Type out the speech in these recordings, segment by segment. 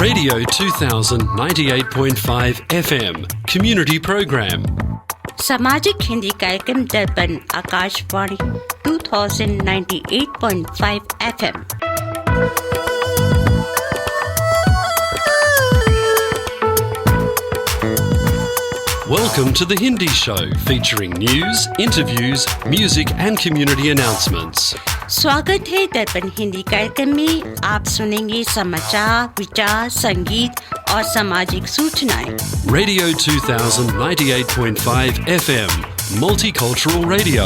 Radio 2000 98.5 FM Community Program. सामाजिक हिंदी कार्यक्रम दर्पण Akashvani 2098.5 FM। Welcome to the Hindi Show, featuring news, interviews, music and community announcements. स्वागत है दर्पण हिंदी कार्यक्रम में। आप सुनेंगे समाचार, विचार, संगीत और सामाजिक सूचनाएं। Radio 2000 98.5 FM Multicultural Radio.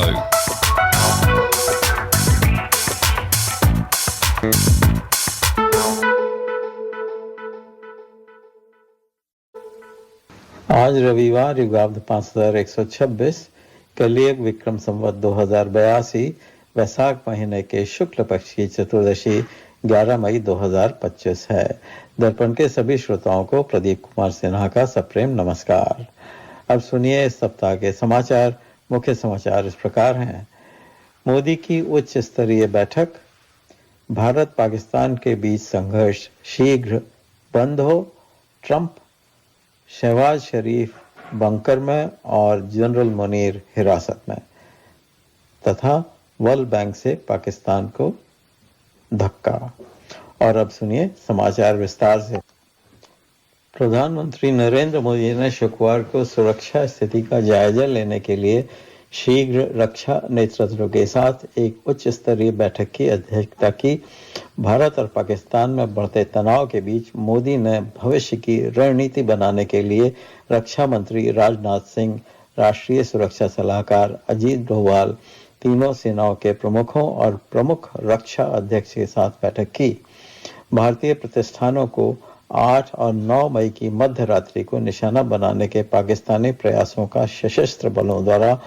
आज रविवार युगाब्द 5126 कलियुग विक्रम संवत 2082 वैशाख महीने के शुक्ल पक्ष की चतुर्दशी 11 मई 2025 है। दर्पण के सभी श्रोताओं को प्रदीप कुमार सिन्हा का सप्रेम नमस्कार। अब सुनिए इस सप्ताह के समाचार। मुख्य समाचार इस प्रकार हैं। मोदी की उच्च स्तरीय बैठक, भारत पाकिस्तान के बीच संघर्ष शीघ्र बंद हो, ट्रंप, शहबाज शरीफ बंकर में और जनरल मुनीर हिरासत में, तथा वर्ल्ड बैंक से पाकिस्तान को धक्का। और अब सुनिए समाचार विस्तार से। प्रधानमंत्री नरेंद्र मोदी ने शुक्रवार को सुरक्षा स्थिति का जायजा लेने के लिए शीघ्र रक्षा नेतृत्व के साथ एक उच्च स्तरीय बैठक की अध्यक्षता की। भारत और पाकिस्तान में बढ़ते तनाव के बीच मोदी ने भविष्य की रणनीति बनाने के लिए रक्षा मंत्री राजनाथ सिंह, राष्ट्रीय सुरक्षा सलाहकार अजीत डोभाल, तीनों सेनाओं के प्रमुखों और प्रमुख रक्षा अध्यक्ष के साथ बैठक की। भारतीय प्रतिष्ठानों को 8 और 9 मई की मध्य रात्रि को निशाना बनाने के पाकिस्तानी प्रयासों का सशस्त्र बलों द्वारा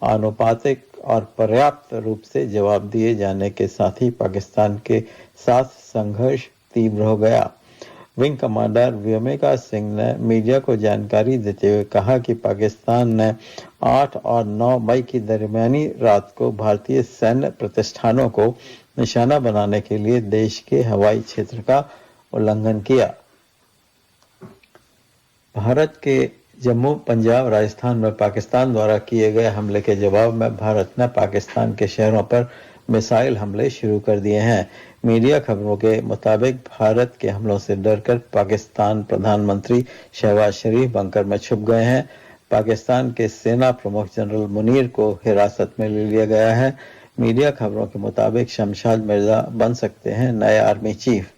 आनुपातिक और पर्याप्त रूप से जवाब दिए जाने के साथ ही पाकिस्तान के साथ संघर्ष तीव्र हो गया। विंग कमांडर व्योमिका सिंह ने मीडिया को जानकारी देते हुए कहा कि पाकिस्तान ने 8 और 9 मई की दरमियानी रात को भारतीय सैन्य प्रतिष्ठानों को निशाना बनाने के लिए देश के हवाई क्षेत्र का उल्लंघन किया। भारत के जम्मू, पंजाब, राजस्थान में पाकिस्तान द्वारा किए गए हमले के जवाब में भारत ने पाकिस्तान के शहरों पर मिसाइल हमले शुरू कर दिए हैं। मीडिया खबरों के मुताबिक भारत के हमलों से डरकर पाकिस्तान प्रधानमंत्री शहबाज शरीफ बंकर में छुप गए हैं। पाकिस्तान के सेना प्रमुख जनरल मुनीर को हिरासत में ले लिया गया है। मीडिया खबरों के मुताबिक शमशाद मिर्जा बन सकते हैं नए आर्मी चीफ।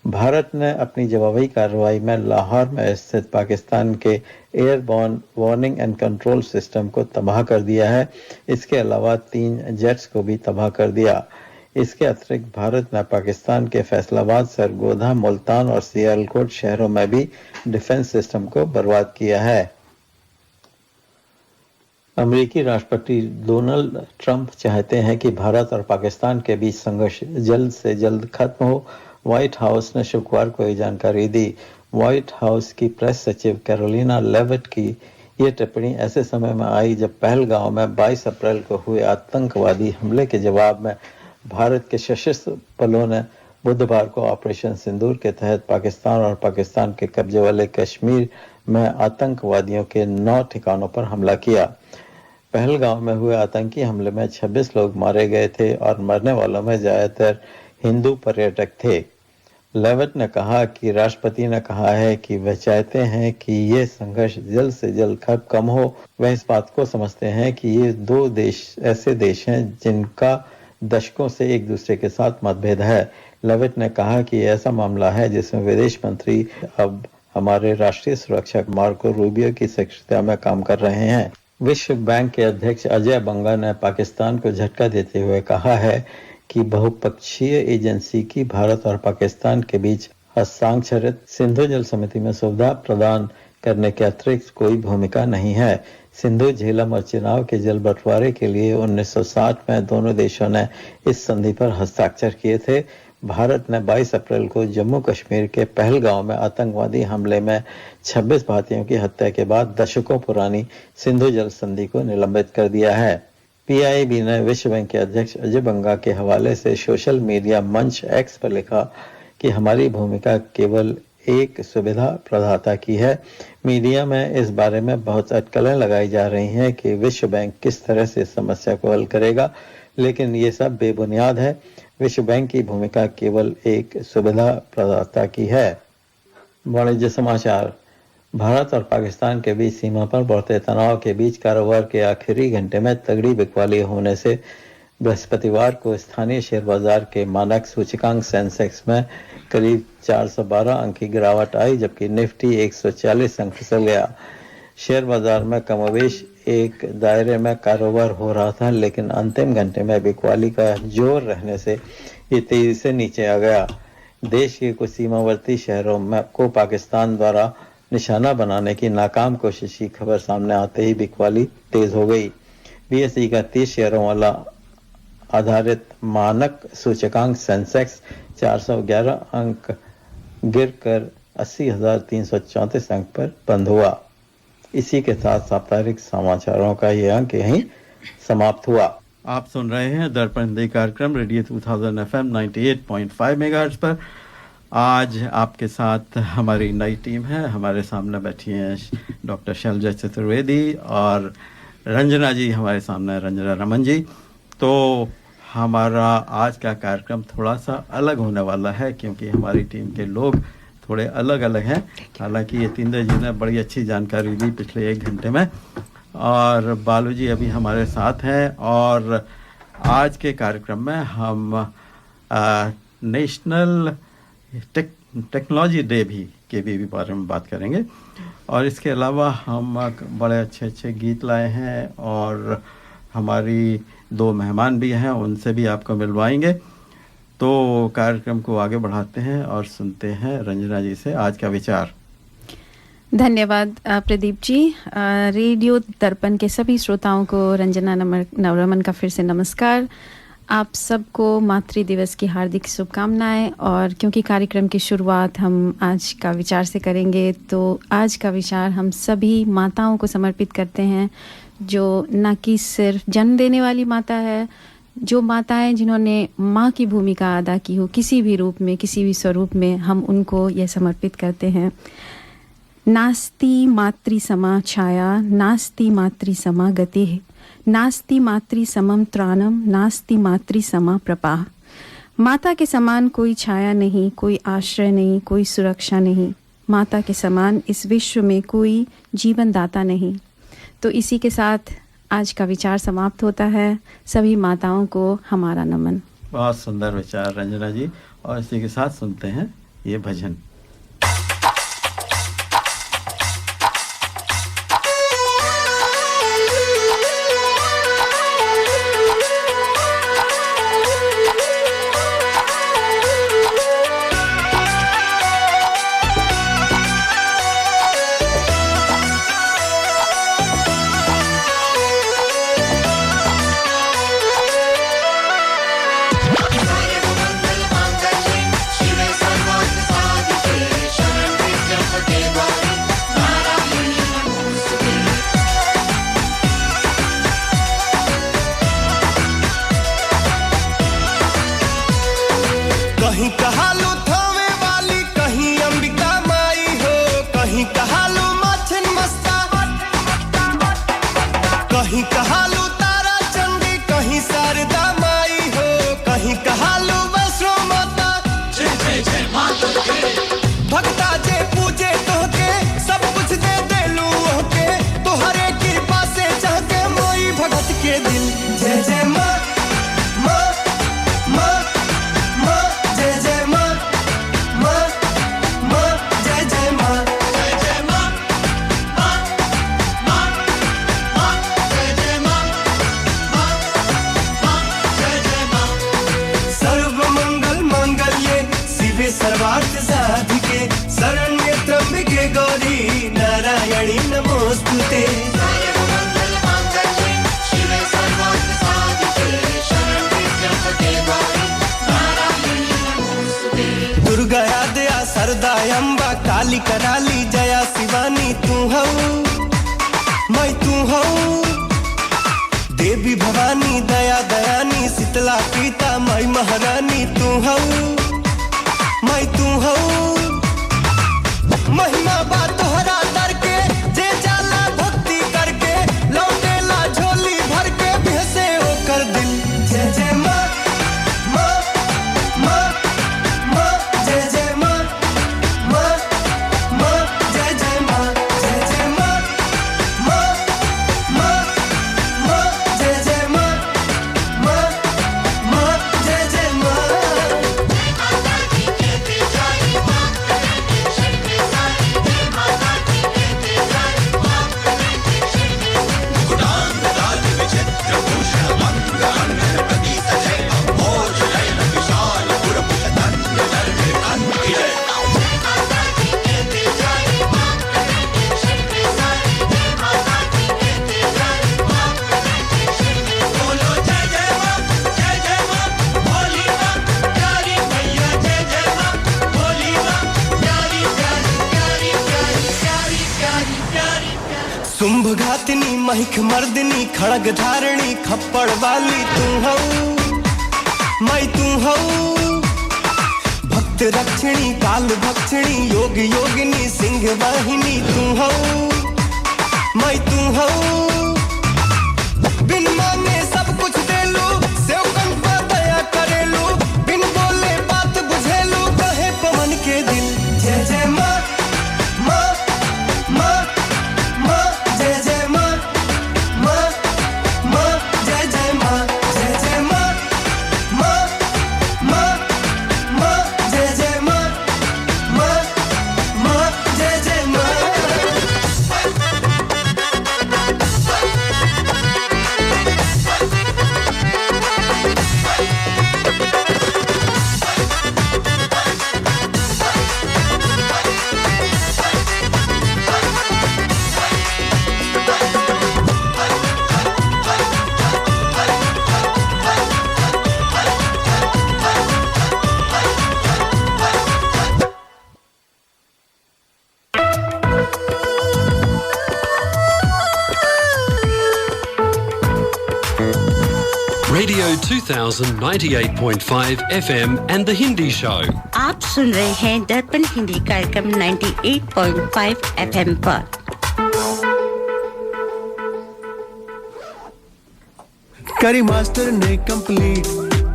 भारत ने अपनी जवाबी कार्रवाई में लाहौर में स्थित पाकिस्तान के airborne warning and control system को तबाह कर दिया है। इसके अलावा 3 जेट्स को भी तबाह कर दिया। इसके अतिरिक्त भारत ने पाकिस्तान के फैसलाबाद, सरगोधा, मुल्तान और सियालकोट शहरों में भी डिफेंस सिस्टम को बर्बाद किया है। अमेरिकी राष्ट्रपति डोनाल्ड ट्रंप चाहते हैं कि भारत और पाकिस्तान के बीच संघर्ष जल्द से जल्द खत्म हो। व्हाइट हाउस ने शुक्रवार को ये जानकारी दी। व्हाइट हाउस की प्रेस सचिव कैरोलिना लेविट की ये टिप्पणी ऐसे समय में आई जब पहलगांव में 22 अप्रैल को हुए आतंकवादी हमले के जवाब में भारत के सशस्त्र बलों ने बुधवार को ऑपरेशन सिंदूर के तहत पाकिस्तान और पाकिस्तान के कब्जे वाले कश्मीर में आतंकवादियों के 9 ठिकानों पर हमला किया। पहलगांव में हुए आतंकी हमले में 26 लोग मारे गए थे और मरने वालों में ज्यादातर हिंदू पर्यटक थे। लेविट ने कहा कि राष्ट्रपति ने कहा है कि वह चाहते हैं कि ये संघर्ष जल्द से जल्द खत्म हो। वह इस बात को समझते हैं कि ये 2 देश ऐसे देश हैं जिनका दशकों से एक दूसरे के साथ मतभेद है। लेविट ने कहा कि ऐसा मामला है जिसमें विदेश मंत्री अब हमारे राष्ट्रीय सुरक्षा मार्को रूबियो की अध्यक्षता में काम कर रहे हैं। विश्व बैंक के अध्यक्ष अजय बंगा ने पाकिस्तान को झटका देते हुए कहा है कि बहुपक्षीय एजेंसी की भारत और पाकिस्तान के बीच हस्ताक्षरित सिंधु जल समिति में सुविधा प्रदान करने के अतिरिक्त कोई भूमिका नहीं है। सिंधु, झेलम और चिनाब के जल बंटवारे के लिए 1960 में दोनों देशों ने इस संधि पर हस्ताक्षर किए थे। भारत ने 22 अप्रैल को जम्मू कश्मीर के पहलगांव में आतंकवादी हमले में 26 भारतीयों की हत्या के बाद दशकों पुरानी सिंधु जल संधि को निलंबित कर दिया है। पीआईबी ने विश्व बैंक के अध्यक्ष अजय बंगा के हवाले से सोशल मीडिया मंच एक्स पर लिखा कि हमारी भूमिका केवल एक सुविधा प्रदाता की है। मीडिया में इस बारे में बहुत अटकलें लगाई जा रही हैं कि विश्व बैंक किस तरह से समस्या को हल करेगा, लेकिन ये सब बेबुनियाद है। विश्व बैंक की भूमिका केवल एक सुविधा प्रदाता की है। वाणिज्य समाचार। भारत और पाकिस्तान के बीच सीमा पर बढ़ते तनाव के बीच कारोबार के आखिरी घंटे में तगड़ी बिकवाली होने से बृहस्पतिवार को स्थानीय शेयर बाजार के मानक सूचकांक सेंसेक्स में करीब 412 अंक की गिरावट आई, जबकि निफ्टी 140 अंक फिसल गया। शेयर बाजार में कमोवेश एक दायरे में कारोबार हो रहा था, लेकिन अंतिम घंटे में बिकवाली का जोर रहने से ये तेजी से नीचे आ गया। देश के कुछ सीमावर्ती शहरों में को पाकिस्तान द्वारा निशाना बनाने की नाकाम कोशिश की खबर सामने आते ही बिकवाली तेज हो गई। बीएसई का 30 शेयरों वाला आधारित मानक सूचकांक सेंसेक्स 411 अंक गिरकर 80,334 अंक पर बंद हुआ। इसी के साथ साप्ताहिक समाचारों का ये अंक यहीं समाप्त हुआ। आप सुन रहे हैं दर्पण हिंदी कार्यक्रम रेडियो 2000 FM 98.5 मेगाहर्ट्ज पर। आज आपके साथ हमारी नई टीम है। हमारे सामने बैठी हैं डॉक्टर शैलजा चतुर्वेदी और रंजना जी हमारे सामने, रंजना रमन जी। तो हमारा आज का कार्यक्रम थोड़ा सा अलग होने वाला है, क्योंकि हमारी टीम के लोग थोड़े अलग अलग हैं। हालांकि यतीन्द्र जी ने बड़ी अच्छी जानकारी दी पिछले 1 घंटे में, और बालू जी अभी हमारे साथ हैं। और आज के कार्यक्रम में हम नेशनल टेक्नोलॉजी डे के भी बारे में बात करेंगे, और इसके अलावा हम बड़े अच्छे अच्छे गीत लाए हैं, और हमारी 2 मेहमान भी हैं, उनसे भी आपको मिलवाएंगे। तो कार्यक्रम को आगे बढ़ाते हैं और सुनते हैं रंजना जी से आज का विचार। धन्यवाद प्रदीप जी। रेडियो दर्पण के सभी श्रोताओं को रंजना नवरमन का फिर से नमस्कार। आप सबको मातृ दिवस की हार्दिक शुभकामनाएं। और क्योंकि कार्यक्रम की शुरुआत हम आज का विचार से करेंगे, तो आज का विचार हम सभी माताओं को समर्पित करते हैं, जो न कि सिर्फ जन्म देने वाली माता है, जो माताएं जिन्होंने माँ की भूमिका अदा की हो किसी भी रूप में, किसी भी स्वरूप में, हम उनको यह समर्पित करते हैं। नास्ति मातृ समा छाया, नास्ति मातृ समा गतिः, नास्ति मातृ समम त्राणम, नास्ति मातृ समा प्रपाः। माता के समान कोई छाया नहीं, कोई आश्रय नहीं, कोई सुरक्षा नहीं। माता के समान इस विश्व में कोई जीवन दाता नहीं। तो इसी के साथ आज का विचार समाप्त होता है। सभी माताओं को हमारा नमन। बहुत सुंदर विचार रंजना जी, और इसी के साथ सुनते हैं ये भजन। काली कराली जया शिवानी तू हऊ, मैं तू हऊ। देवी भवानी दया दयानी शीतला पीता मैं महारानी तू हऊ, मैं शुंभ घातिनी महिख मर्दिनी खड़ग धारिणी खप्पड़ वाली तू हऊ मैं तू हऊ भक्त रक्षिणी काल भक्षिणी योग योगिनी सिंह वाहिनी तू हऊ मैं तू हऊ बिन मांगे सब कुछ दे लू सेवकन पर दया करे लू बिन बोले बात बुझे लू कहे पवन के दिल जय जय माँ माँ माँ माँ जय जय माँ माँ माँ जय जय माँ जय जय माँ माँ माँ माँ जय जय माँ माँ माँ जय जय माँ Radio 2000 98.5 FM and The Hindi Show. आप सुन रहे हैं दर्पण हिंदी कार्यक्रम 98.5 FM पर। करी मास्टर ने कंप्लीट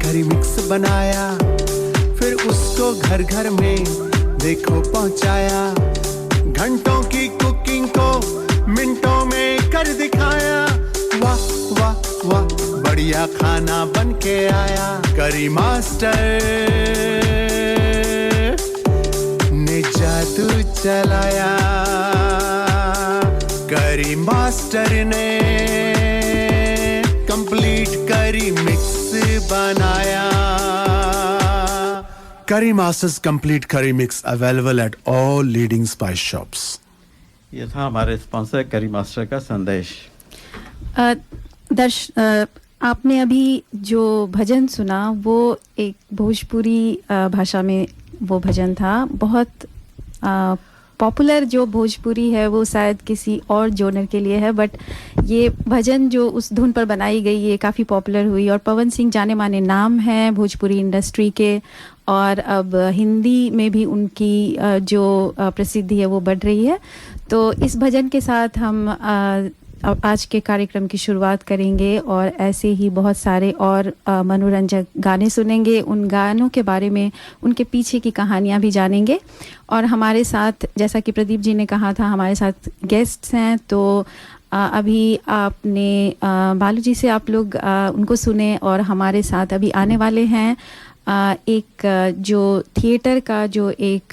करी मिक्स बनाया फिर उसको घर घर में देखो पहुंचाया घंटों की कुकिंग को मिनटों में कर दिखाया वाह वाह वाह बढ़िया खाना बन के आया करी मास्टर ने जादू चलाया करी मास्टर ने कंप्लीट करी मिक्स बनाया करी मास्टर्स कंप्लीट करी mix available at all leading spice shops. ये था हमारे स्पॉन्सर करी मास्टर का संदेश। आपने अभी जो भजन सुना वो एक भोजपुरी भाषा में वो भजन था। बहुत पॉपुलर जो भोजपुरी है वो शायद किसी और जोनर के लिए है, बट ये भजन जो उस धुन पर बनाई गई ये काफ़ी पॉपुलर हुई और पवन सिंह जाने माने नाम हैं भोजपुरी इंडस्ट्री के और अब हिंदी में भी उनकी जो प्रसिद्धि है वो बढ़ रही है। तो इस भजन के साथ हम आज के कार्यक्रम की शुरुआत करेंगे और ऐसे ही बहुत सारे और मनोरंजक गाने सुनेंगे। उन गानों के बारे में उनके पीछे की कहानियां भी जानेंगे और हमारे साथ जैसा कि प्रदीप जी ने कहा था हमारे साथ गेस्ट्स हैं। तो अभी आपने बालू जी से आप लोग उनको सुने और हमारे साथ अभी आने वाले हैं एक जो थिएटर का जो एक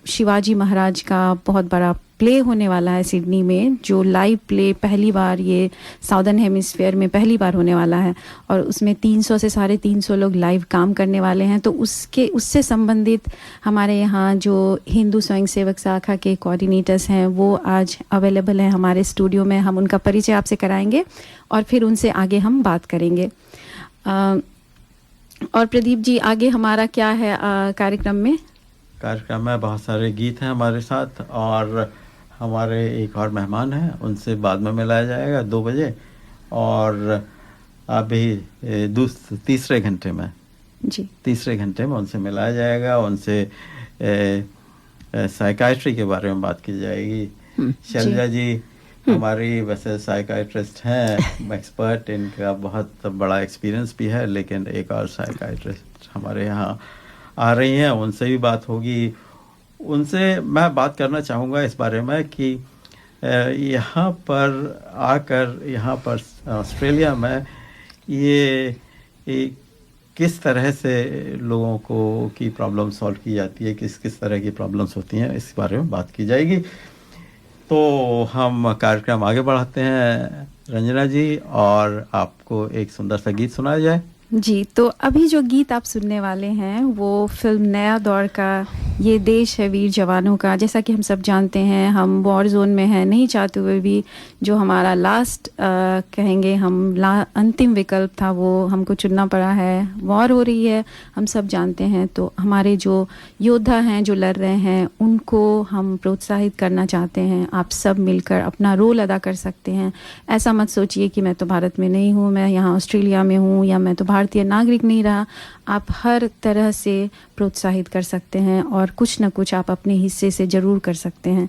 शिवाजी महाराज का बहुत बड़ा प्ले होने वाला है सिडनी में, जो लाइव प्ले पहली बार ये साउदर्न हेमिस्फीयर में पहली बार होने वाला है और उसमें 300 से 350 लोग लाइव काम करने वाले हैं। तो उससे संबंधित हमारे यहाँ जो हिंदू स्वयंसेवक शाखा के कोऑर्डिनेटर्स हैं वो आज अवेलेबल हैं हमारे स्टूडियो में। हम उनका परिचय आपसे कराएंगे और फिर उनसे आगे हम बात करेंगे। और प्रदीप जी आगे हमारा क्या है कार्यक्रम में? कार्यक्रम में बहुत सारे गीत हैं हमारे साथ और हमारे एक और मेहमान हैं, उनसे बाद में मिलाया जाएगा 2 बजे और अभी तीसरे घंटे में उनसे मिलाया जाएगा। उनसे साइकाइट्री के बारे में बात की जाएगी। शैलजा जी हमारी वैसे साइकाइट्रिस्ट हैं, एक्सपर्ट, इनका बहुत बड़ा एक्सपीरियंस भी है, लेकिन एक और साइकाइट्रिस्ट हमारे यहाँ आ रही हैं, उनसे भी बात होगी। उनसे मैं बात करना चाहूँगा इस बारे में कि यहाँ पर आकर यहाँ पर ऑस्ट्रेलिया में ये किस तरह से लोगों को की प्रॉब्लम सॉल्व की जाती है, किस तरह की प्रॉब्लम्स होती हैं, इस बारे में बात की जाएगी। तो हम कार्यक्रम आगे बढ़ाते हैं रंजना जी और आपको एक सुंदर सा गीत सुनाया जाए। जी, तो अभी जो गीत आप सुनने वाले हैं वो फिल्म नया दौर का ये देश है वीर जवानों का। जैसा कि हम सब जानते हैं, हम वॉर जोन में हैं, नहीं चाहते हुए भी जो हमारा लास्ट कहेंगे हम अंतिम विकल्प था वो हमको चुनना पड़ा है। वॉर हो रही है, हम सब जानते हैं, तो हमारे जो योद्धा हैं जो लड़ रहे हैं उनको हम प्रोत्साहित करना चाहते हैं। आप सब मिलकर अपना रोल अदा कर सकते हैं। ऐसा मत सोचिए कि मैं तो भारत में नहीं हूँ, मैं यहाँ ऑस्ट्रेलिया में हूँ, या मैं तो भारतीय नागरिक नहीं रहा। आप हर तरह से प्रोत्साहित कर सकते हैं और कुछ न कुछ आप अपने हिस्से से ज़रूर कर सकते हैं।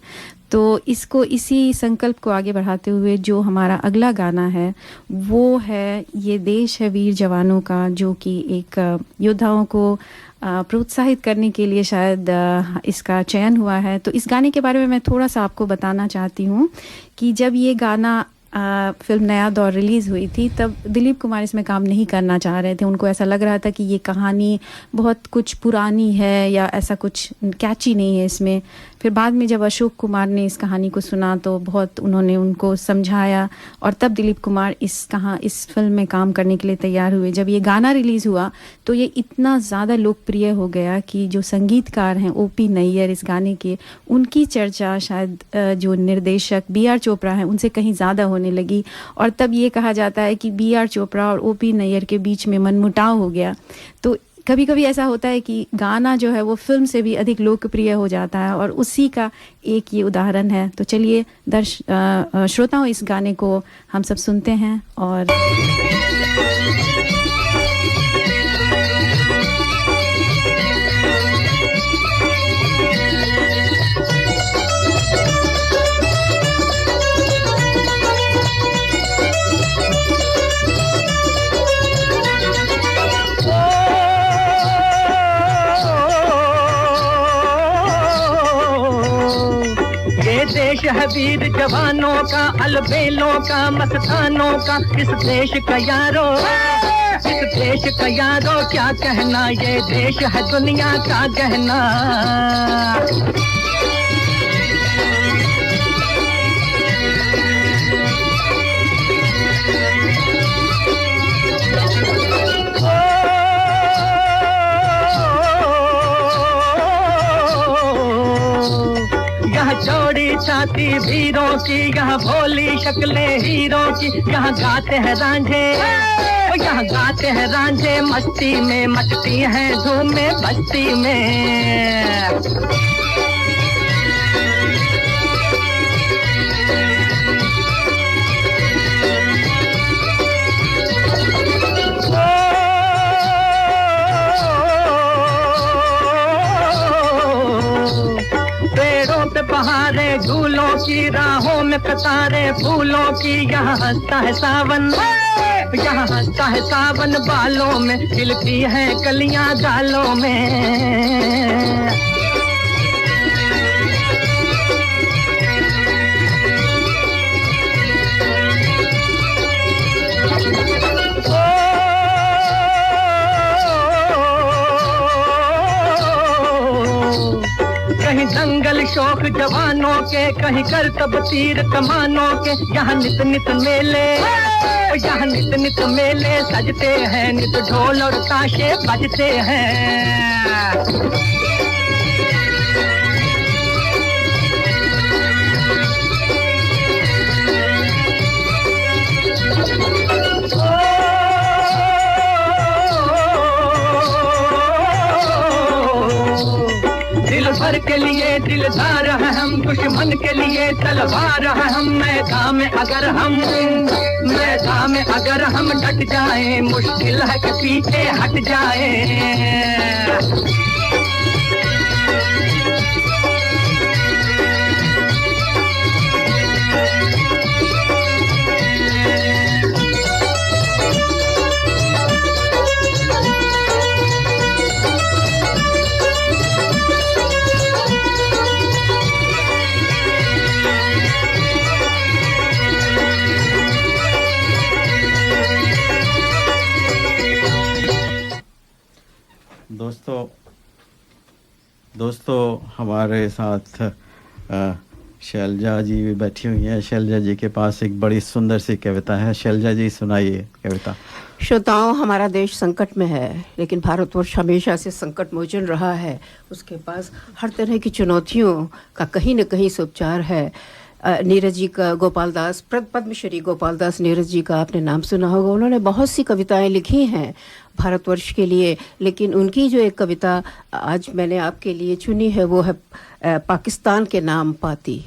तो इसी संकल्प को आगे बढ़ाते हुए जो हमारा अगला गाना है वो है ये देश है वीर जवानों का, जो कि एक योद्धाओं को प्रोत्साहित करने के लिए शायद इसका चयन हुआ है। तो इस गाने के बारे में मैं थोड़ा सा आपको बताना चाहती हूँ कि जब ये गाना फिल्म नया दौर रिलीज़ हुई थी तब दिलीप कुमार इसमें काम नहीं करना चाह रहे थे। उनको ऐसा लग रहा था कि ये कहानी बहुत कुछ पुरानी है या ऐसा कुछ कैची नहीं है इसमें। फिर बाद में जब अशोक कुमार ने इस कहानी को सुना तो बहुत उन्होंने उनको समझाया और तब दिलीप कुमार इस फिल्म में काम करने के लिए तैयार हुए। जब ये गाना रिलीज़ हुआ तो ये इतना ज़्यादा लोकप्रिय हो गया कि जो संगीतकार हैं ओपी नैयर इस गाने के, उनकी चर्चा शायद जो निर्देशक बी.आर. चोपड़ा हैं उनसे कहीं ज़्यादा होने लगी। और तब ये कहा जाता है कि बी.आर. चोपड़ा और ओपी नैयर के बीच में मनमुटाव हो गया। तो कभी कभी ऐसा होता है कि गाना जो है वो फिल्म से भी अधिक लोकप्रिय हो जाता है, और उसी का एक ये उदाहरण है। तो चलिए श्रोताओं इस गाने को हम सब सुनते हैं। और देश है वीर जवानों का, अलबेलों का, मस्तानों का, इस देश का यारो, इस देश का यारो क्या कहना, ये देश है दुनिया का गहना। चौड़ी छाती वीरों की, यहाँ भोली शक्लें हीरों की, यहाँ गाते हैं रांझे, यहाँ गाते हैं रांझे, मस्ती में मचती हैं धूमें बस्ती में। बहारे झूलों की, राहों में कतारे फूलों की, यहाँ हंसता है सावन, यहाँ हंसता है सावन, बालों में खिलती है कलियां डालों में। कहीं दंगल शौक जवानों के, कहीं करतब तीर कमानों के, यहाँ नित नित मेले, यहाँ नित नित मेले सजते हैं, नित ढोल और ताशे बजते हैं। दिल भर के लिए दिलदार है हम, दुश्मन के लिए तलवार है हम। मैदान में अगर हम डट जाएं, मुश्किल है कि पीछे हट जाएं। दोस्तों हमारे साथ शैलजा जी बैठी हुई हैं। शैलजा जी के पास एक बड़ी सुंदर सी कविता है। शैलजा जी सुनाइए कविता। श्रोताओं, हमारा देश संकट में है, लेकिन भारतवर्ष हमेशा से संकट मोचन रहा है। उसके पास हर तरह की चुनौतियों का कहीं न कहीं से उपचार है। नीरज जी का, गोपाल दास, पद्मश्री गोपाल दास नीरज जी का आपने नाम सुना होगा। उन्होंने बहुत सी कविताएं लिखी हैं भारतवर्ष के लिए, लेकिन उनकी जो एक कविता आज मैंने आपके लिए चुनी है वो है पाकिस्तान के नाम पाती।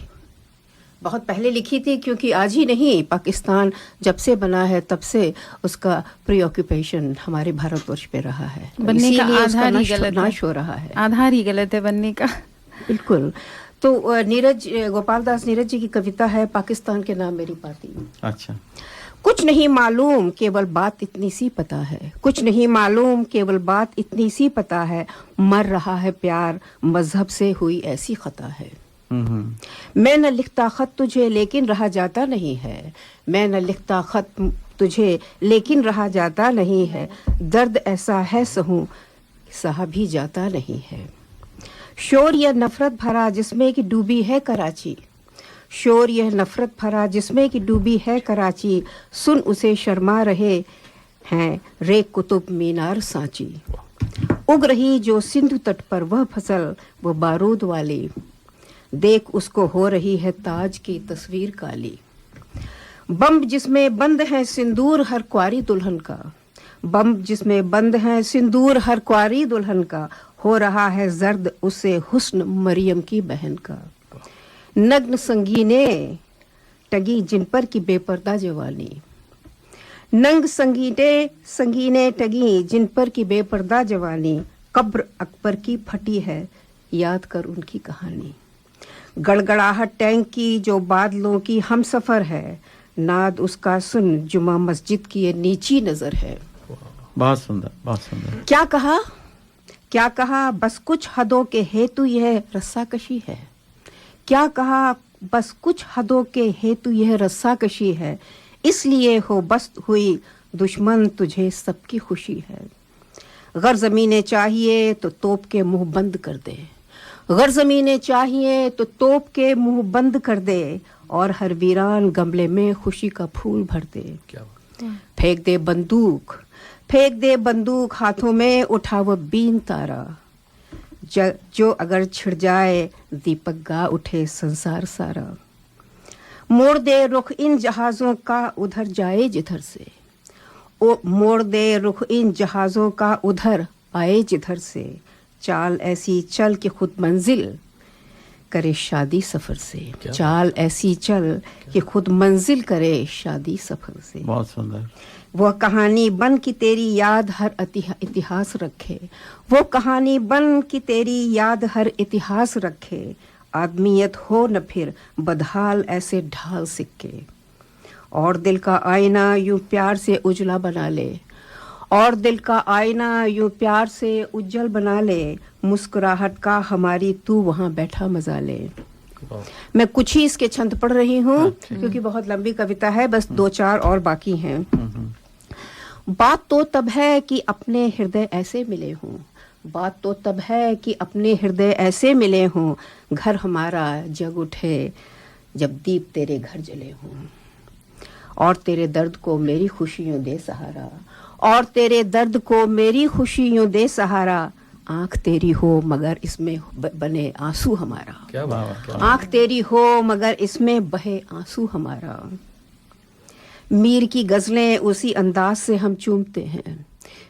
बहुत पहले लिखी थी, क्योंकि आज ही नहीं, पाकिस्तान जब से बना है तब से उसका प्रीऑक्यूपेशन हमारे भारतवर्ष पे रहा है। बनने का आधार ही गलत नाश हो रहा है, आधार ही गलत है बनने का। बिल्कुल। तो गोपाल दास नीरज जी की कविता है पाकिस्तान के नाम मेरी पाती। अच्छा। कुछ नहीं मालूम केवल बात इतनी सी पता है, कुछ नहीं मालूम केवल बात इतनी सी पता है, मर रहा है प्यार मजहब से हुई ऐसी खता है। मैं न लिखता खत तुझे लेकिन रहा जाता नहीं है, मैं न लिखता खत तुझे लेकिन रहा जाता नहीं है, दर्द ऐसा है सहूं सहा भी जाता नहीं है। शोर यह नफरत भरा जिसमें कि डूबी है कराची, शोर यह नफरत भरा जिसमें कि डूबी है कराची, सुन उसे शर्मा रहे हैं रे कुतुब मीनार सांची। उग रही जो सिंधु तट पर वह फसल वो बारूद वाली, देख उसको हो रही है ताज की तस्वीर काली। बम जिसमें बंद है सिंदूर हर क्वारी दुल्हन का, बम जिसमें बंद है सिंदूर हर क्वारी दुल्हन का, हो रहा है जर्द उसे हुस्न मरियम की बहन का। नग्न संगीने टगी जिन पर की बेपर्दा जवानी, नंग संगीने टगी जिन पर की बेपर्दा जवानी, कब्र अकबर की फटी है याद कर उनकी कहानी। गड़गड़ाहट टैंक की जो बादलों की हम सफर है, नाद उसका सुन जुमा मस्जिद की ये नीची नजर है। बहुत सुंदर, बहुत सुंदर। क्या कहा बस कुछ हदों के हेतु यह रस्साकशी है, क्या कहा बस कुछ हदों के हेतु यह रस्साकशी है, इसलिए हो बस हुई दुश्मन तुझे सबकी खुशी है। गर ज़मीनें चाहिए तो तोप के मुंह बंद कर दे, गर ज़मीनें चाहिए तो तोप के मुंह बंद कर दे, और हर वीरान गमले में खुशी का फूल भर दे। फेंक दे बंदूक हाथों में उठा वो बीन तारा, जो अगर छिड़ जाए दीपक गा उठे संसार सारा। मोड़ दे रुख इन जहाजों का उधर जाए जिधर से, ओ मोड़ दे रुख इन जहाजों का उधर आए जिधर से, चाल ऐसी चल कि खुद मंजिल करे शादी सफर से, चाल ऐसी चल कि खुद मंजिल करे शादी सफर से। बहुत सुंदर। वो कहानी बन की तेरी याद हर इतिहास रखे, वो कहानी बन की तेरी याद हर इतिहास रखे, आदमियत हो न फिर बदहाल ऐसे ढाल सिक्के। और दिल का आईना यूं प्यार से उजला बना ले, और दिल का आईना यूं प्यार से उज्जल बना ले, मुस्कुराहट का हमारी तू वहाँ बैठा मजा ले। मैं कुछ ही इसके छंद पढ़ रही हूँ क्योंकि बहुत लंबी कविता है, बस 2-4 और बाकी हैं। बात तो तब है कि अपने हृदय ऐसे मिले हों, बात तो तब है कि अपने हृदय ऐसे मिले हों, घर हमारा जग उठे जब दीप तेरे घर जले हों, और तेरे दर्द को मेरी खुशियों दे सहारा, और तेरे दर्द को मेरी खुशियों दे सहारा, आंख तेरी हो मगर इसमें बने आंसू हमारा। क्या बात है। आंख तेरी हो मगर इसमें बहे आंसू हमारा। मीर की गजलें उसी अंदाज से हम चूमते हैं,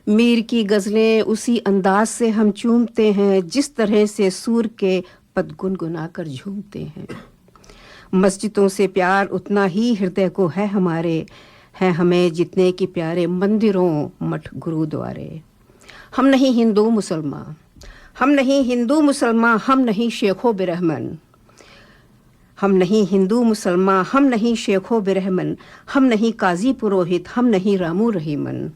मीर की गजलें उसी अंदाज से हम चूमते हैं, जिस तरह से सूर के पद गुनगुना कर झूमते हैं। मस्जिदों से प्यार उतना ही हृदय को है हमारे, है हमें जितने की प्यारे मंदिरों मठ गुरुद्वारे। हम नहीं हिंदू मुसलमान, हम नहीं हिंदू मुसलमान, हम नहीं शेखो बिरहमन, हम नहीं हिंदू मुसलमान, हम नहीं शेखो बिरहमन, हम नहीं काजी पुरोहित, हम नहीं रामू रहीमन।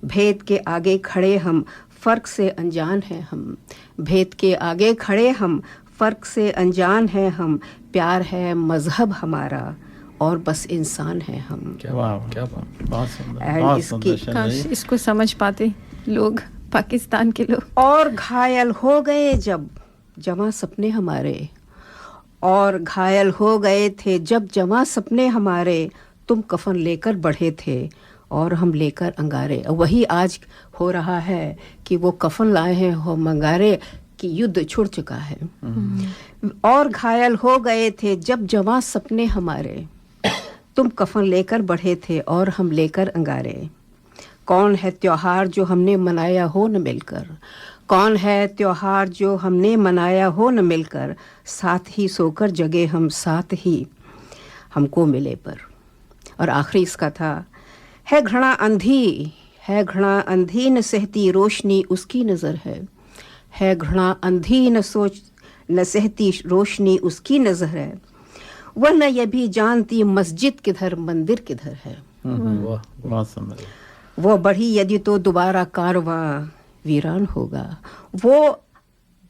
भेद के आगे खड़े हम फर्क से अनजान हैं हम, भेद के आगे खड़े हम फर्क से अनजान हैं हम, प्यार है मजहब हमारा और बस इंसान है हम। क्या बात, क्या बात, बहुत सुंदर, And बहुत इसकी- सुंदर। काश इसको समझ पाते लोग, पाकिस्तान के लोग। और घायल हो गए जब जवां सपने हमारे, और घायल हो गए थे जब जवां सपने हमारे, तुम कफन लेकर बढ़े थे और हम लेकर अंगारे। वही आज हो रहा है कि वो कफन लाए हैं हो मंगारे कि युद्ध छुड़ चुका है। और घायल हो गए थे जब जवां सपने हमारे, तुम कफन लेकर बढ़े थे और हम लेकर अंगारे। कौन है त्योहार जो हमने मनाया हो न मिलकर, कौन है त्योहार जो हमने मनाया हो न मिलकर, साथ ही सोकर जगे हम साथ ही हमको मिले पर। और आखिरी इसका था, है घृणा अंधी, है घृणा अंधी न सहती रोशनी उसकी नज़र है घृणा अंधी न सोच न सहती रोशनी उसकी नज़र है। वह न ये भी जानती मस्जिद किधर मंदिर किधर है। बहुत सुंदर। वो बढ़ी यदि तो दोबारा कारवां वीरान होगा, वो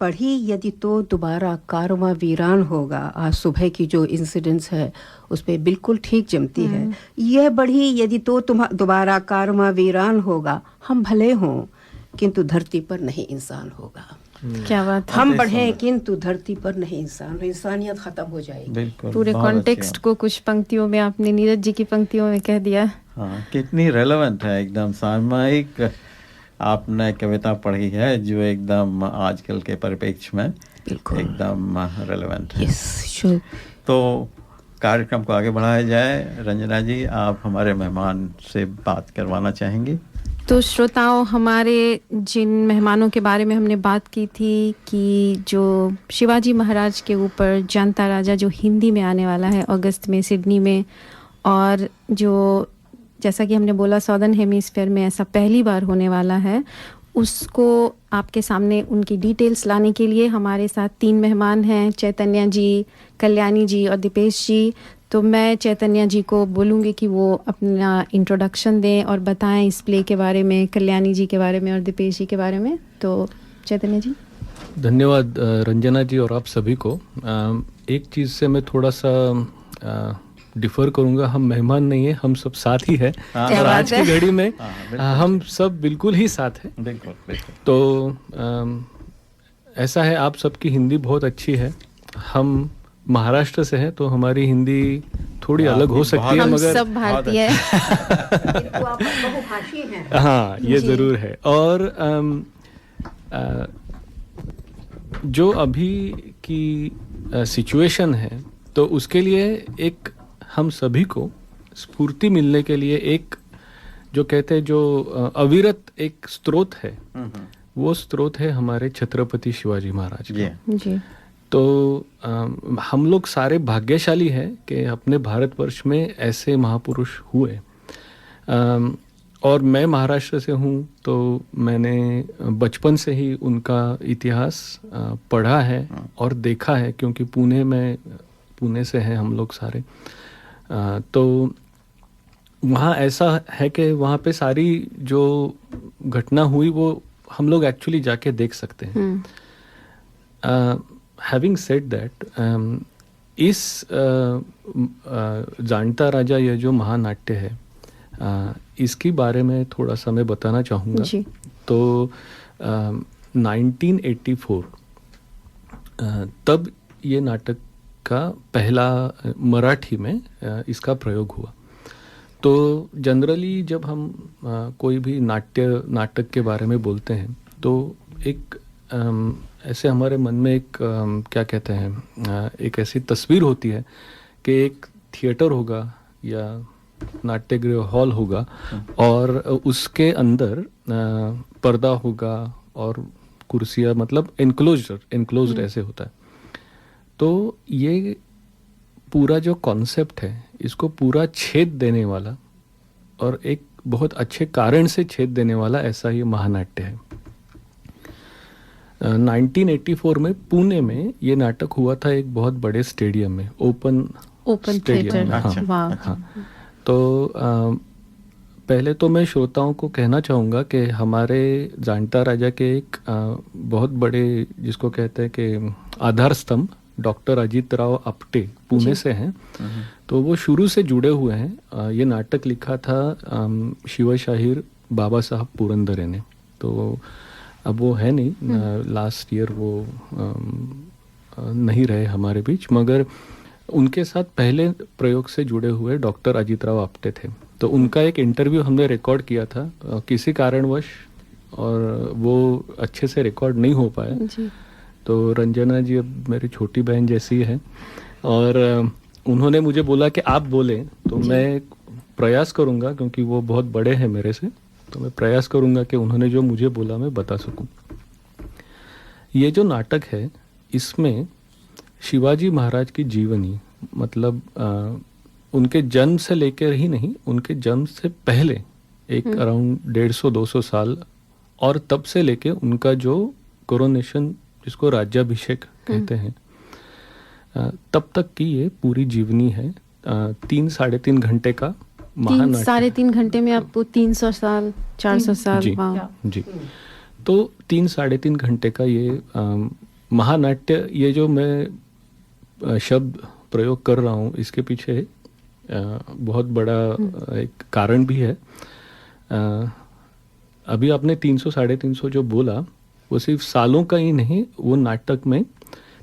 बढ़ी यदि तो दोबारा कारवां वीरान होगा। आज सुबह की जो इंसिडेंट्स है उस पर बिल्कुल ठीक जमती है। यह बढ़ी यदि तो दोबारा कारवां वीरान होगा, हम भले हों किंतु धरती पर नहीं इंसान होगा। क्या बात है। हम बढ़े किंतु धरती पर नहीं इंसान, इंसानियत खत्म हो जाएगी। बिल्कुल, पूरे कॉन्टेक्स्ट को कुछ पंक्तियों में आपने नीरज जी की पंक्तियों में कह दिया। हाँ, कितनी रेलेवेंट है, एकदम सामयिक आपने कविता पढ़ी है जो एकदम आजकल के परिप्रेक्ष्य में एकदम रेलेवेंट है। yes, तो कार्यक्रम को आगे बढ़ाया जाए। रंजना जी, आप हमारे मेहमान से बात करवाना चाहेंगे? तो श्रोताओं, हमारे जिन मेहमानों के बारे में हमने बात की थी कि जो शिवाजी महाराज के ऊपर जानता राजा जो हिंदी में आने वाला है अगस्त में सिडनी में, और जो जैसा कि हमने बोला सॉदर्न हेमिस्फीयर में ऐसा पहली बार होने वाला है, उसको आपके सामने उनकी डिटेल्स लाने के लिए हमारे साथ 3 मेहमान हैं, चैतन्या जी, कल्याणी जी और दीपेश जी। तो मैं चैतन्या जी को बोलूँगी कि वो अपना इंट्रोडक्शन दें और बताएं इस प्ले के बारे में, कल्याणी जी के बारे में और दीपेश जी के बारे में। तो चैतन्या जी। धन्यवाद रंजना जी और आप सभी को। एक चीज़ से मैं थोड़ा सा डिफ़र करूँगा, हम मेहमान नहीं है, हम सब साथ ही है। और आज की घड़ी में हम सब बिल्कुल ही साथ हैं। बिल्कुल बिल्कुल। तो ऐसा है, आप सबकी हिंदी बहुत अच्छी है। हम महाराष्ट्र से हैं तो हमारी हिंदी थोड़ी अलग हो सकती है, मगर सब भारतीय हैं। हाँ, ये ज़रूर है। और जो अभी की सिचुएशन है तो उसके लिए एक हम सभी को स्फूर्ति मिलने के लिए एक जो कहते हैं जो अविरत एक स्रोत है, वो स्रोत है हमारे छत्रपति शिवाजी महाराज का। जी। तो हम लोग सारे भाग्यशाली हैं कि अपने भारतवर्ष में ऐसे महापुरुष हुए। और मैं महाराष्ट्र से हूँ तो मैंने बचपन से ही उनका इतिहास पढ़ा है और देखा है, क्योंकि पुणे से हैं हम लोग सारे। तो वहाँ ऐसा है कि वहाँ पे सारी जो घटना हुई वो हम लोग एक्चुअली जाके देख सकते हैं। हैविंग सेड दैट, इस जानता राजा ये जो महानाट्य है, इसके बारे में थोड़ा सा मैं बताना चाहूँगा। तो 1984 तब ये नाटक का पहला मराठी में इसका प्रयोग हुआ। तो जनरली जब हम कोई भी नाटक के बारे में बोलते हैं तो एक ऐसे हमारे मन में एक क्या कहते हैं, एक ऐसी तस्वीर होती है कि एक थिएटर होगा या नाट्यगृह हॉल होगा और उसके अंदर पर्दा होगा और कुर्सियाँ, मतलब एनक्लोज्ड ऐसे होता है। तो ये पूरा जो कॉन्सेप्ट है, इसको पूरा छेद देने वाला और एक बहुत अच्छे कारण से छेद देने वाला ऐसा ये महानाट्य है। 1984 में पुणे में ये नाटक हुआ था एक बहुत बड़े स्टेडियम में, ओपन स्टेडियम। हाँ। तो पहले तो मैं श्रोताओं को कहना चाहूँगा कि हमारे जानता राजा के एक बहुत बड़े, जिसको कहते हैं कि आधार स्तंभ, डॉक्टर अजितराव आपटे पुणे से हैं। तो वो शुरू से जुड़े हुए हैं। ये नाटक लिखा था शिवशाहीर बाबा साहब पुरंदरे ने। तो अब वो है नहीं, लास्ट ईयर वो नहीं रहे हमारे बीच, मगर उनके साथ पहले प्रयोग से जुड़े हुए डॉक्टर अजितराव आपटे थे। तो उनका एक इंटरव्यू हमने रिकॉर्ड किया था किसी कारणवश, और वो अच्छे से रिकॉर्ड नहीं हो पाया जी। तो रंजना जी अब मेरी छोटी बहन जैसी है, और उन्होंने मुझे बोला कि आप बोलें, तो मैं प्रयास करूंगा, क्योंकि वो बहुत बड़े हैं मेरे से, तो मैं प्रयास करूंगा कि उन्होंने जो मुझे बोला मैं बता सकूं। ये जो नाटक है इसमें शिवाजी महाराज की जीवनी, मतलब उनके जन्म से लेकर ही नहीं, उनके जन्म से पहले एक अराउंड 150-200 साल, और तब से लेके उनका जो कोरोनेशन, जिसको राज्याभिषेक कहते हैं, तब तक की ये पूरी जीवनी है। 3-3.5 घंटे का महानाट्य। 3-3.5 घंटे में आपको 300 साल 400 साल जी, जी। तो 3-3.5 घंटे का ये महानाट्य, ये जो मैं शब्द प्रयोग कर रहा हूँ, इसके पीछे बहुत बड़ा एक कारण भी है। अभी आपने 300-350 जो बोला, वो सिर्फ सालों का ही नहीं, वो नाटक में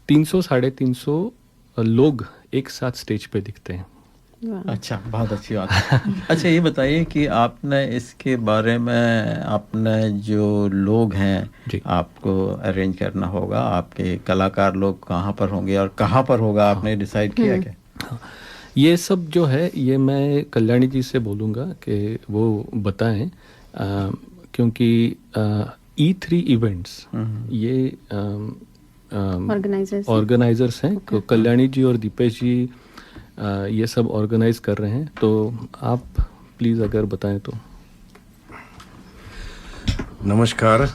300-350 लोग एक साथ स्टेज पे दिखते हैं। अच्छा, बहुत अच्छी बात है। अच्छा, ये बताइए कि आपने इसके बारे में, आपने जो लोग हैं आपको अरेंज करना होगा, आपके कलाकार लोग कहाँ पर होंगे और कहाँ पर होगा, आपने डिसाइड किया क्या? हाँ, ये सब जो है ये मैं कल्याणी जी से बोलूँगा कि वो बताएं, क्योंकि E3 इवेंट्स ये ऑर्गेनाइजर्स हैं। तो कल्याणी जी और दीपेश जी ये सब ऑर्गेनाइज कर रहे हैं, तो आप प्लीज़ अगर बताएं तो। नमस्कार,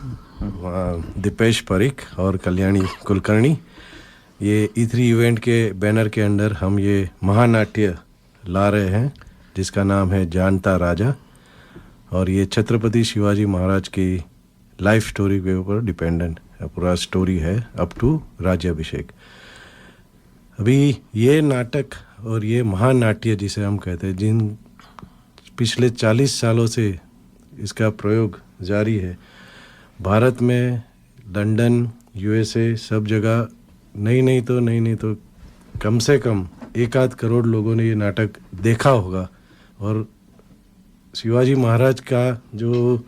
दीपेश परीख और कल्याणी कुलकर्णी। ये E3 इवेंट के बैनर के अंडर हम ये महानाट्य ला रहे हैं, जिसका नाम है जानता राजा, और ये छत्रपति शिवाजी महाराज की लाइफ स्टोरी के ऊपर डिपेंडेंट पूरा स्टोरी है अप टू राज्याभिषेक। अभी ये नाटक और ये महानाट्य जिसे हम कहते हैं, जिन पिछले 40 सालों से इसका प्रयोग जारी है, भारत में, लंदन, USA, सब जगह नहीं तो कम से कम 1-8 करोड़ लोगों ने ये नाटक देखा होगा। और शिवाजी महाराज का जो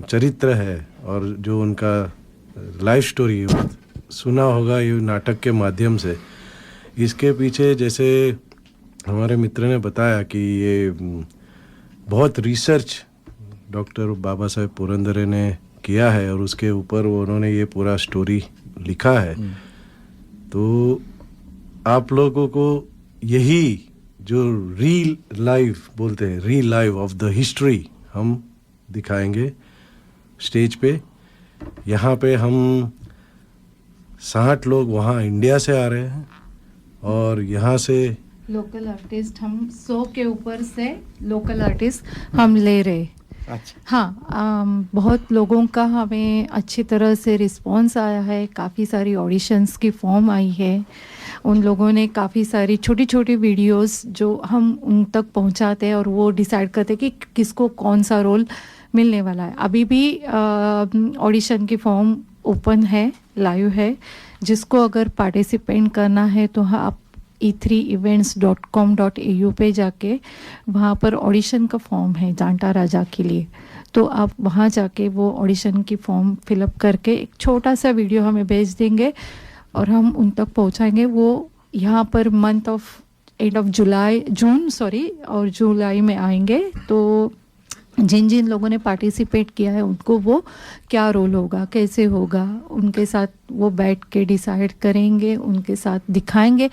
चरित्र है और जो उनका लाइफ स्टोरी है सुना होगा ये नाटक के माध्यम से। इसके पीछे, जैसे हमारे मित्र ने बताया कि ये बहुत रिसर्च डॉक्टर बाबा साहेब पुरंदरे ने किया है और उसके ऊपर उन्होंने ये पूरा स्टोरी लिखा है। तो आप लोगों को यही जो रियल लाइफ बोलते हैं, real life of the history हम दिखाएंगे स्टेज पे। यहाँ पे हम 60 लोग वहाँ इंडिया से आ रहे हैं और यहाँ से लोकल आर्टिस्ट हम 100 के ऊपर से लोकल आर्टिस्ट हम ले रहे। अच्छा। हाँ, बहुत लोगों का हमें अच्छी तरह से रिस्पांस आया है। काफ़ी सारी ऑडिशंस की फॉर्म आई है। उन लोगों ने काफ़ी सारी छोटी छोटी वीडियोस जो हम उन तक पहुंचाते हैं और वो डिसाइड करते हैं कि किसको कौन सा रोल मिलने वाला है। अभी भी ऑडिशन की फॉर्म ओपन है, लाइव है। जिसको अगर पार्टिसिपेट करना है तो आप e3events.com.au पे जाके वहाँ पर ऑडिशन का फॉर्म है जानता राजा के लिए, तो आप वहाँ जाके वो ऑडिशन की फॉर्म फिलअप करके एक छोटा सा वीडियो हमें भेज देंगे और हम उन तक पहुँचाएंगे। वो यहाँ पर एंड ऑफ जून और जुलाई में आएंगे। तो जिन जिन लोगों ने पार्टिसिपेट किया है उनको वो क्या रोल होगा, कैसे होगा, उनके साथ वो बैठ के डिसाइड करेंगे, उनके साथ दिखाएंगे।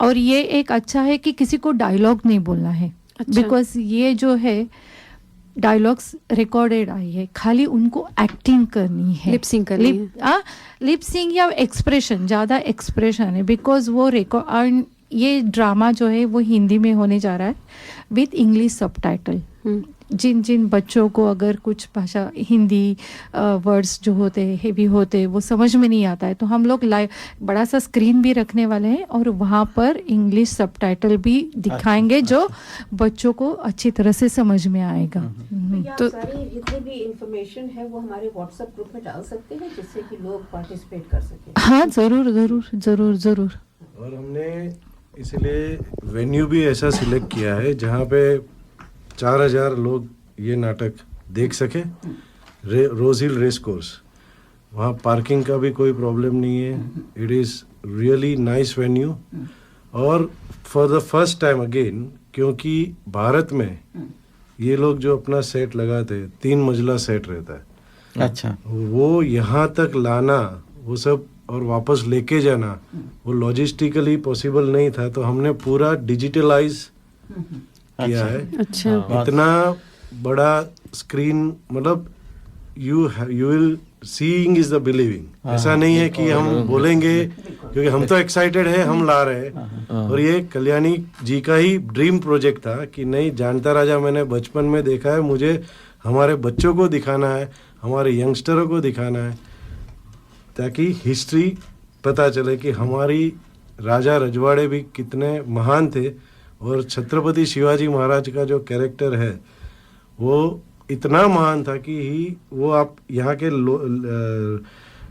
और ये एक अच्छा है कि किसी को डायलॉग नहीं बोलना है, बिकॉज ये जो है डायलॉग्स रिकॉर्डेड आई है, खाली उनको एक्टिंग करनी है, लिपसिंग करनी है। लिपसिंग या एक्सप्रेशन, ज़्यादा एक्सप्रेशन है, बिकॉज वो रिकॉर्ड ये ड्रामा जो है वो हिंदी में होने जा रहा है विथ इंग्लिश सबटाइटल। जिन जिन बच्चों को अगर कुछ भाषा हिंदी वर्ड्स जो होते हैं हेवी होते वो समझ में नहीं आता है, तो हम लोग लाइव बड़ा सा स्क्रीन भी रखने वाले हैं और वहाँ पर इंग्लिश सबटाइटल भी दिखाएंगे जो बच्चों को अच्छी तरह से समझ में आएगा। तो सारी जितनी भी इंफॉर्मेशन है वो हमारे व्हाट्सएप ग्रुप में डाल सकते हैं जिससे कि लोग पार्टिसिपेट कर सकें। हाँ, जरूर जरूर जरूर जरूर। और हमने इसलिए वेन्यू भी ऐसा सिलेक्ट किया है जहाँ पे 4000 लोग ये नाटक देख सके। रोज हिल रेस कोर्स, वहाँ पार्किंग का भी कोई प्रॉब्लम नहीं है। It is really nice venue. और for the first time again, क्योंकि भारत में ये लोग जो अपना सेट लगाते 3 मंजिला सेट रहता है, अच्छा, वो यहाँ तक लाना, वो सब और वापस लेके जाना, वो लॉजिस्टिकली पॉसिबल नहीं था। तो हमने पूरा डिजिटलाइज किया है। अच्छा, इतना बड़ा स्क्रीन, मतलब you will seeing is the believing. ऐसा नहीं है कि हम बोलेंगे, क्योंकि हम तो एक्साइटेड है, हम ला रहे हैं। और ये कल्याणी जी का ही ड्रीम प्रोजेक्ट था कि नहीं, जानता राजा मैंने बचपन में देखा है, मुझे हमारे बच्चों को दिखाना है, हमारे यंगस्टरों को दिखाना है, ताकि हिस्ट्री पता चले कि हमारी राजा रजवाड़े भी कितने महान थे। और छत्रपति शिवाजी महाराज का जो कैरेक्टर है वो इतना महान था कि वो आप यहाँ के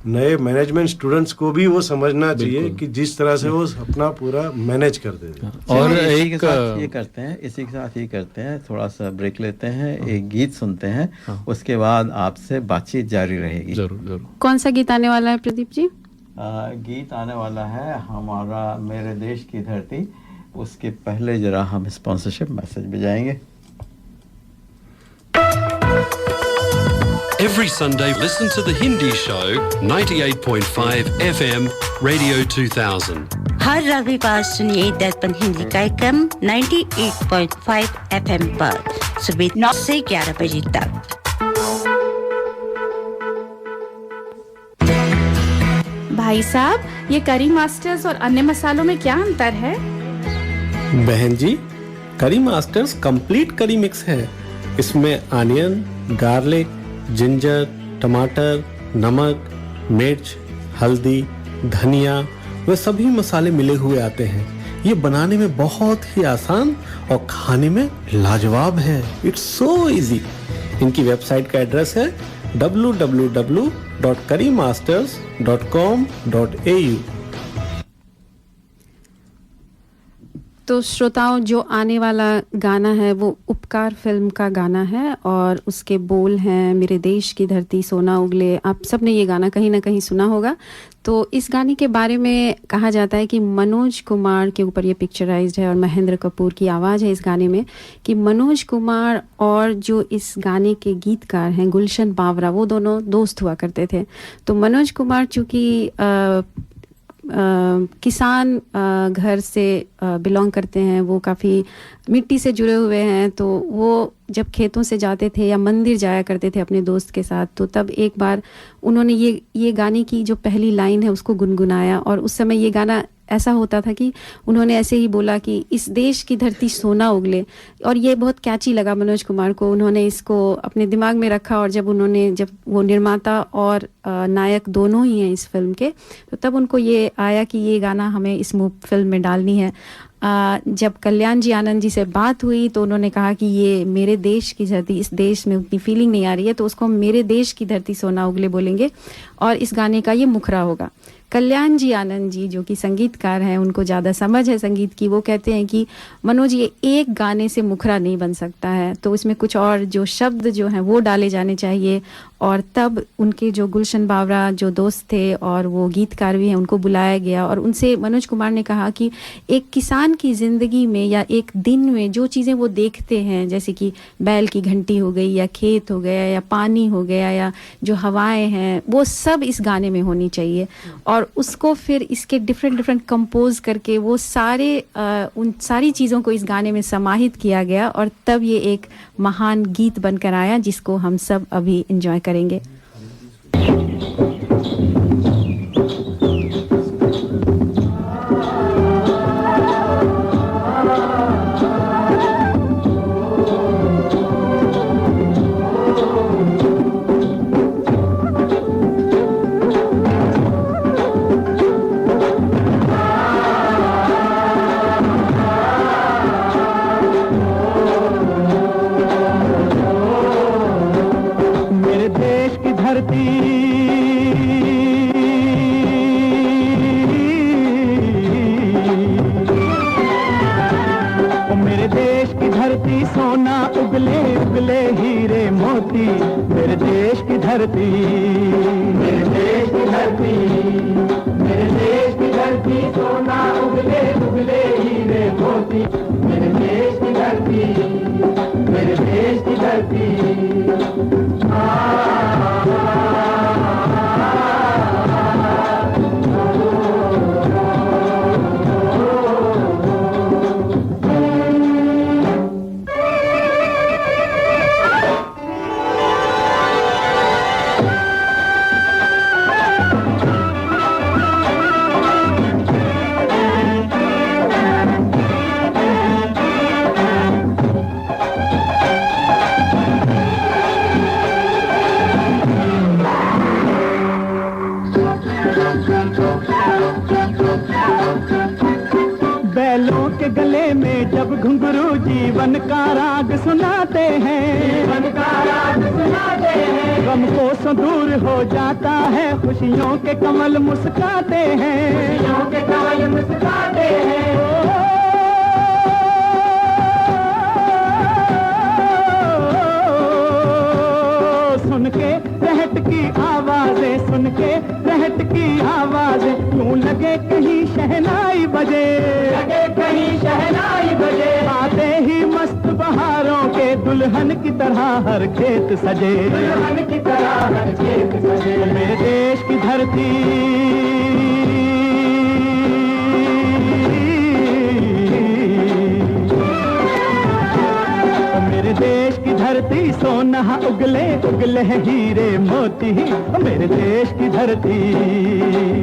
नए मैनेजमेंट स्टूडेंट्स को भी वो समझना चाहिए कि जिस तरह से वो अपना पूरा मैनेज करते थे। और इसी के साथ ये करते हैं, थोड़ा सा ब्रेक लेते हैं, एक गीत सुनते हैं, उसके बाद आपसे बातचीत जारी रहेगी। जरूर जरूर। कौन सा गीत आने वाला है प्रदीप जी? गीत आने वाला है हमारा मेरे देश की धरती। उसके पहले जरा हम स्पॉन्सरशिप मैसेज बजाएंगे। Every Sunday, listen to the Hindi show, 98.5 FM, Radio 2000. हर रविवार सुनिए दर्पण हिंदी कार्यक्रम 98.5 FM पर सुबह 9 से 11 बजे तक। भाई साहब, ये करी मास्टर्स और अन्य मसालों में क्या अंतर है? बहन जी, करी मास्टर्स कंप्लीट करी मिक्स है। इसमें अनियन, गार्लिक, जिंजर, टमाटर, नमक, मिर्च, हल्दी, धनिया वे सभी मसाले मिले हुए आते हैं। ये बनाने में बहुत ही आसान और खाने में लाजवाब है। It's so easy. इनकी वेबसाइट का एड्रेस है www.currymasters.com.au। तो श्रोताओं, जो आने वाला गाना है वो उपकार फिल्म का गाना है और उसके बोल हैं मेरे देश की धरती सोना उगले। आप सब ने ये गाना कहीं ना कहीं सुना होगा। तो इस गाने के बारे में कहा जाता है कि मनोज कुमार के ऊपर ये पिक्चराइज्ड है और महेंद्र कपूर की आवाज़ है इस गाने में, कि मनोज कुमार और जो इस गाने के गीतकार हैं गुलशन बावरा, वो दोनों दोस्त हुआ करते थे। तो मनोज कुमार चूँकि किसान घर से बिलोंग करते हैं, वो काफ़ी मिट्टी से जुड़े हुए हैं, तो वो जब खेतों से जाते थे या मंदिर जाया करते थे अपने दोस्त के साथ, तो तब एक बार उन्होंने ये गाने की जो पहली लाइन है उसको गुनगुनाया। और उस समय ये गाना ऐसा होता था कि उन्होंने ऐसे ही बोला कि इस देश की धरती सोना उगले, और ये बहुत कैची लगा मनोज कुमार को। उन्होंने इसको अपने दिमाग में रखा और जब वो निर्माता और नायक दोनों ही हैं इस फिल्म के, तो तब उनको ये आया कि ये गाना हमें इस फिल्म में डालनी है। जब कल्याण जी आनंद जी से बात हुई तो उन्होंने कहा कि ये मेरे देश की धरती, इस देश में उतनी फीलिंग नहीं आ रही है, तो उसको हम मेरे देश की धरती सोना उगले बोलेंगे और इस गाने का ये मुखरा होगा। कल्याण जी आनंद जी जो कि संगीतकार हैं, उनको ज़्यादा समझ है संगीत की, वो कहते हैं कि मनोज ये एक गाने से मुखरा नहीं बन सकता है, तो इसमें कुछ और जो शब्द जो हैं वो डाले जाने चाहिए। और तब उनके जो गुलशन बावरा जो दोस्त थे और वो गीतकार भी हैं, उनको बुलाया गया और उनसे मनोज कुमार ने कहा कि एक किसान की ज़िंदगी में या एक दिन में जो चीज़ें वो देखते हैं, जैसे कि बैल की घंटी हो गई या खेत हो गया या पानी हो गया या जो हवाएं हैं, वो सब इस गाने में होनी चाहिए। और उसको फिर इसके डिफरेंट कंपोज करके वो उन सारी चीज़ों को इस गाने में समाहित किया गया और तब ये एक महान गीत बनकर आया जिसको हम सब अभी एंजॉय करेंगे। धरती, मेरे देश की धरती, मेरे देश की धरती, सोना उगले उगले हीरे मोती, मेरे देश की धरती, मेरे देश की धरती। बैलों के गले में जब घुंघरू जीवन का राग सुनाते हैं, जीवन का राग सुनाते हैं, गम को दूर हो जाता है, खुशियों के कमल मुस्काते हैं, खुशियों के कमल मुस्काते हैं। सुन के रहट की आवाजें, सुन के रहट की आवाजें, यूं लगे कहीं शहनाई बजे, लगे कहीं शहनाई बजे। आते ही मस्त बहारों के दुल्हन की तरह हर खेत सजे, दुल्हन की तरह हर खेत सजे। मेरे देश की धरती, मेरे देश की धरती, सोना उगले उगले हीरे मोती, मेरे देश की धरती,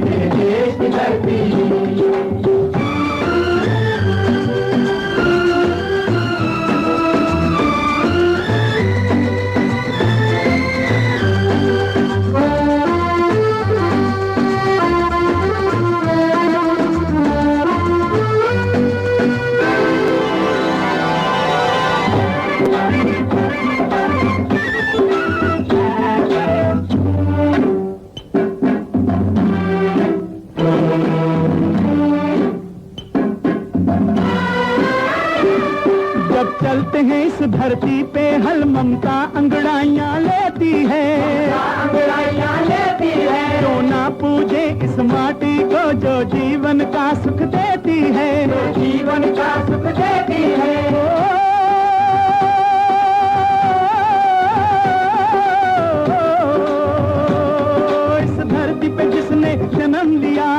मेरे देश की धरती। चलते हैं इस धरती पे हल ममता अंगड़ाइयाँ लेती है, अंगड़ाइयाँ लेती है। क्यों ना पूजे इस माटी को जो जीवन का सुख देती है, जीवन का सुख देती है। इस धरती पे जिसने जन्म लिया,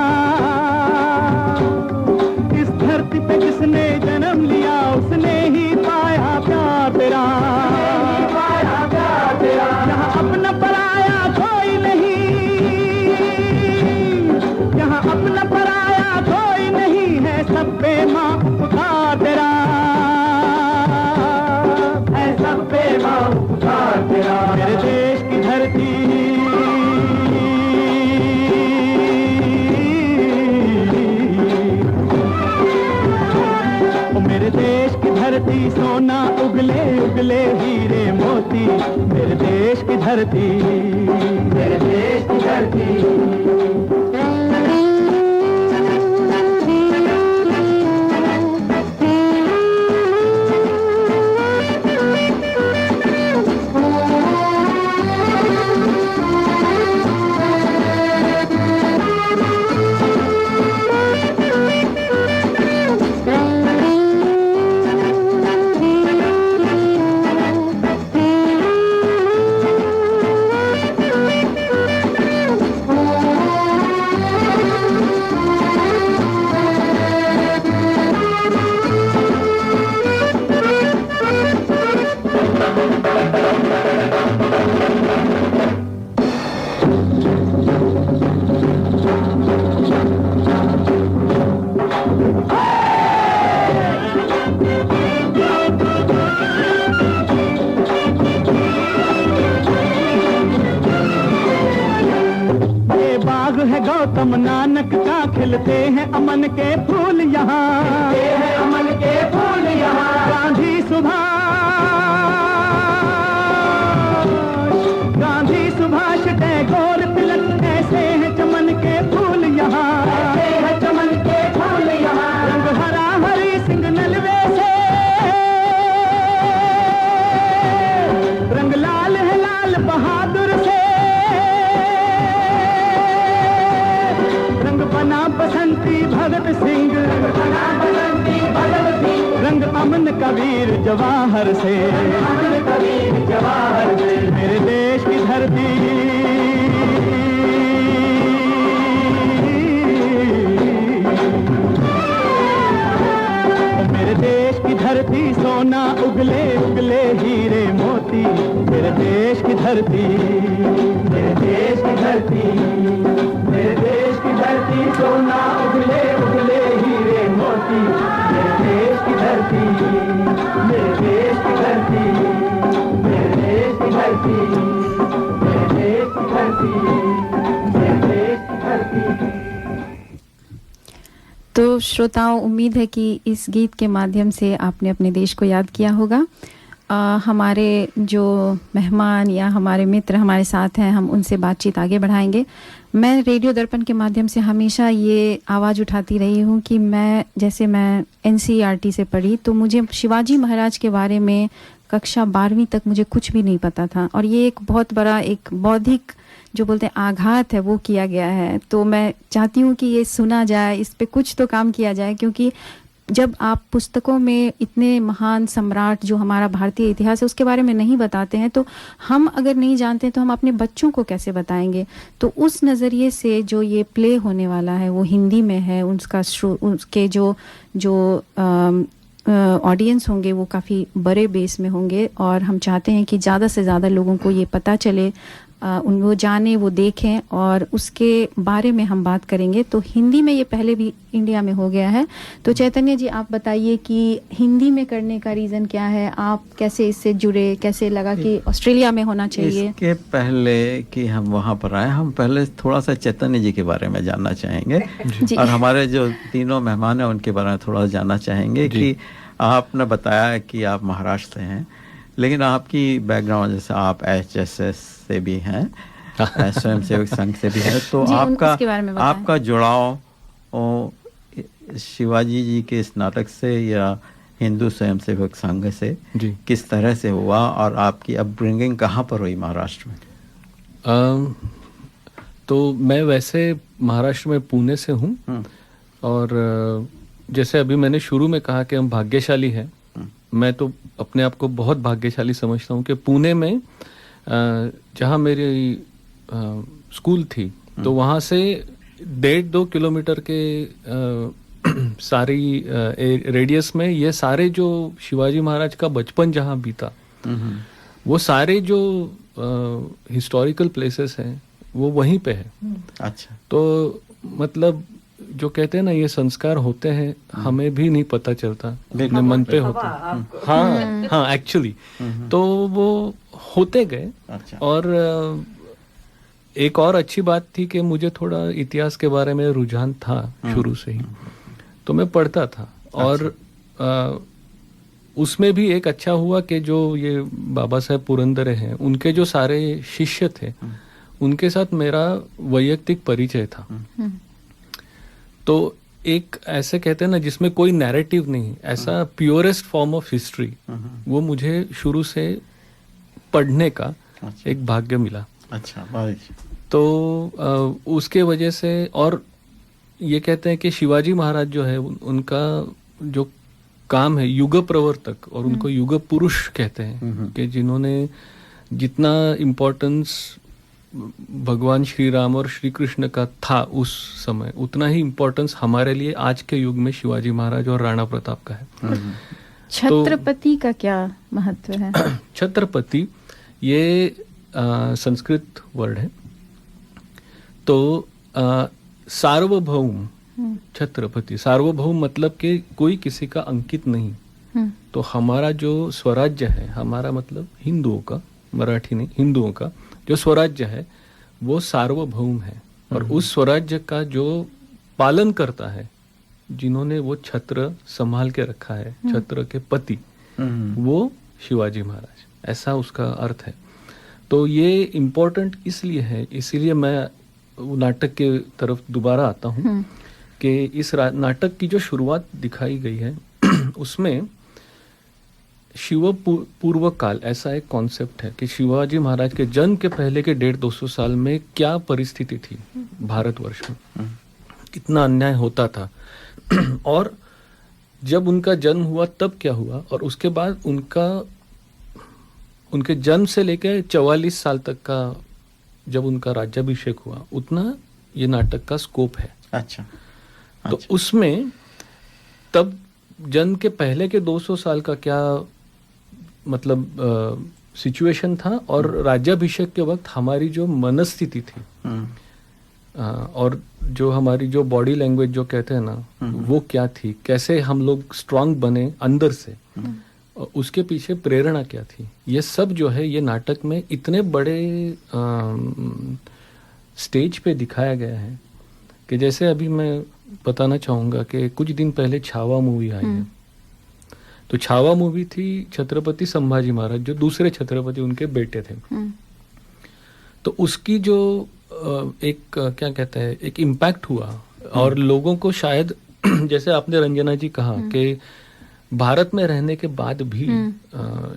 इस धरती पे जिसने जन्म लिया, उसने ही पाया प्यार तेरा, पाया प्यार तेरा। यहाँ अपना पराया कोई नहीं, यहाँ अपना पराया कोई नहीं है, सब पे माँ पुकार तेरा है, सब पे माँ पुकार तेरा। मेरे देश की धरती, मेरे देश की धरती, सोना उगले उगले हीरे मोती, मेरे देश की धरती, मेरे देश की धरती। गौतम नानक का, खिलते हैं अमन के फूल यहाँ, अमन के फूल यहाँ। गांधी गांधी सुभाष टैगोर तिलक, ऐसे हैं चमन के फूल यहाँ, ऐसे हैं चमन के फूल यहाँ। रंग हरा हरी सिंह नलवे से, रंग लाल है लाल बहादुर से, भगत सिंह, रंग अमन कबीर जवाहर से, मेरे देश की धरती देश की धरती सोना उगले उगले हीरे मोती, मेरे देश की धरती, मेरे देश की धरती, मेरे देश की धरती सोना उगले उगले हीरे मोती, मेरे देश की धरती, मेरे देश की धरती, मेरे देश की धरती, मेरे देश की धरती, मेरे देश की धरती। तो श्रोताओं, उम्मीद है कि इस गीत के माध्यम से आपने अपने देश को याद किया होगा। हमारे जो मेहमान या हमारे मित्र हमारे साथ हैं, हम उनसे बातचीत आगे बढ़ाएंगे। मैं रेडियो दर्पण के माध्यम से हमेशा ये आवाज़ उठाती रही हूँ कि मैं NCERT से पढ़ी, तो मुझे शिवाजी महाराज के बारे में कक्षा 12वीं तक मुझे कुछ भी नहीं पता था, और ये एक बहुत बड़ा एक बौद्धिक जो बोलते हैं आघात है वो किया गया है। तो मैं चाहती हूँ कि ये सुना जाए, इस पे कुछ तो काम किया जाए, क्योंकि जब आप पुस्तकों में इतने महान सम्राट जो हमारा भारतीय इतिहास है उसके बारे में नहीं बताते हैं, तो हम अगर नहीं जानते तो हम अपने बच्चों को कैसे बताएंगे। तो उस नज़रिए से जो ये प्ले होने वाला है वो हिंदी में है, उसके जो ऑडियंस होंगे वो काफ़ी बड़े बेस में होंगे, और हम चाहते हैं कि ज़्यादा से ज़्यादा लोगों को ये पता चले, वो जाने, वो देखें, और उसके बारे में हम बात करेंगे। तो हिंदी में ये पहले भी इंडिया में हो गया है। तो चैतन्य जी, आप बताइए कि हिंदी में करने का रीज़न क्या है, आप कैसे इससे जुड़े, कैसे लगा कि ऑस्ट्रेलिया में होना चाहिए? इसके पहले कि हम वहाँ पर आए, हम पहले थोड़ा सा चैतन्य जी के बारे में जानना चाहेंगे और हमारे जो तीनों मेहमान हैं उनके बारे में थोड़ा जानना चाहेंगे कि आपने बताया कि आप महाराष्ट्र से हैं, लेकिन आपकी बैकग्राउंड जैसे आप HSS से भी हैं, स्वयंसेवक संघ से भी है, तो आपका जुड़ाव शिवाजी जी के इस नाटक से या हिंदू स्वयंसेवक संघ से किस तरह से हुआ, और आपकी अपब्रिंगिंग कहाँ पर हुई महाराष्ट्र में? तो मैं वैसे महाराष्ट्र में पुणे से हूँ, और जैसे अभी मैंने शुरू में कहा कि हम भाग्यशाली हैं, मैं तो अपने आप को बहुत भाग्यशाली समझता हूँ कि पुणे में जहाँ मेरी स्कूल थी तो वहाँ से 1.5-2 किलोमीटर के सारी रेडियस में ये सारे जो शिवाजी महाराज का बचपन जहाँ बीता, वो सारे जो हिस्टोरिकल प्लेसेस हैं वो वहीं पे है। अच्छा, तो मतलब जो कहते हैं ना, ये संस्कार होते हैं, हमें भी नहीं पता चलता, अपने मन पे होता है। हाँ एक्चुअली तो वो होते गए। अच्छा। और एक और अच्छी बात थी कि मुझे थोड़ा इतिहास के बारे में रुझान था शुरू से ही, तो मैं पढ़ता था। और उसमें भी एक अच्छा हुआ कि जो ये बाबा साहेब पुरंदरे हैं, उनके जो सारे शिष्य थे, उनके साथ मेरा वैयक्तिक परिचय था। तो एक ऐसे कहते हैं ना जिसमें कोई नैरेटिव नहीं, ऐसा प्योरेस्ट फॉर्म ऑफ हिस्ट्री, वो मुझे शुरू से पढ़ने का एक भाग्य मिला। अच्छा, तो उसके वजह से, और ये कहते हैं कि शिवाजी महाराज जो है उनका जो काम है युग प्रवर्तक, और उनको युग पुरुष कहते हैं, कि जिन्होंने जितना इम्पोर्टेंस भगवान श्री राम और श्री कृष्ण का था उस समय, उतना ही इम्पोर्टेंस हमारे लिए आज के युग में शिवाजी महाराज और राणा प्रताप का है। छत्रपति का क्या महत्व है? छत्रपति ये संस्कृत वर्ड है। तो सार्वभौम, छत्रपति सार्वभौम मतलब कि कोई किसी का अंकित नहीं। तो हमारा जो स्वराज्य है, हमारा मतलब हिंदुओं का, मराठी नहीं, हिंदुओं का जो स्वराज्य है वो सार्वभौम है, और उस स्वराज्य का जो पालन करता है, जिन्होंने वो छत्र संभाल के रखा है, छत्र के पति, वो शिवाजी महाराज, ऐसा उसका अर्थ है। तो ये इम्पोर्टेंट इसलिए है, इसीलिए मैं नाटक के तरफ दोबारा आता हूँ कि इस नाटक की जो शुरुआत दिखाई गई है उसमें शिव पूर्व काल ऐसा एक कॉन्सेप्ट है कि शिवाजी महाराज के जन्म के पहले के 150-200 साल में क्या परिस्थिति थी भारतवर्ष में, कितना अन्याय होता था और जब उनका जन्म हुआ तब क्या हुआ, और उसके बाद उनके जन्म से लेकर 44 साल तक का जब उनका राज्याभिषेक हुआ, उतना ये नाटक का स्कोप है। अच्छा। तो उसमें तब जन्म के पहले के 200 साल का क्या मतलब सिचुएशन था, और राज्याभिषेक के वक्त हमारी जो मनस्थिति थी और जो हमारी जो बॉडी लैंग्वेज जो कहते हैं ना, वो क्या थी, कैसे हम लोग स्ट्रांग बने अंदर से, उसके पीछे प्रेरणा क्या थी, ये सब जो है ये नाटक में इतने बड़े स्टेज पे दिखाया गया है कि जैसे अभी मैं बताना चाहूँगा कि कुछ दिन पहले छावा मूवी आई है। तो छावा मूवी थी छत्रपति संभाजी महाराज, जो दूसरे छत्रपति उनके बेटे थे। तो उसकी जो एक क्या कहते हैं, एक इम्पैक्ट हुआ, और लोगों को शायद जैसे आपने रंजना जी कहा कि भारत में रहने के बाद भी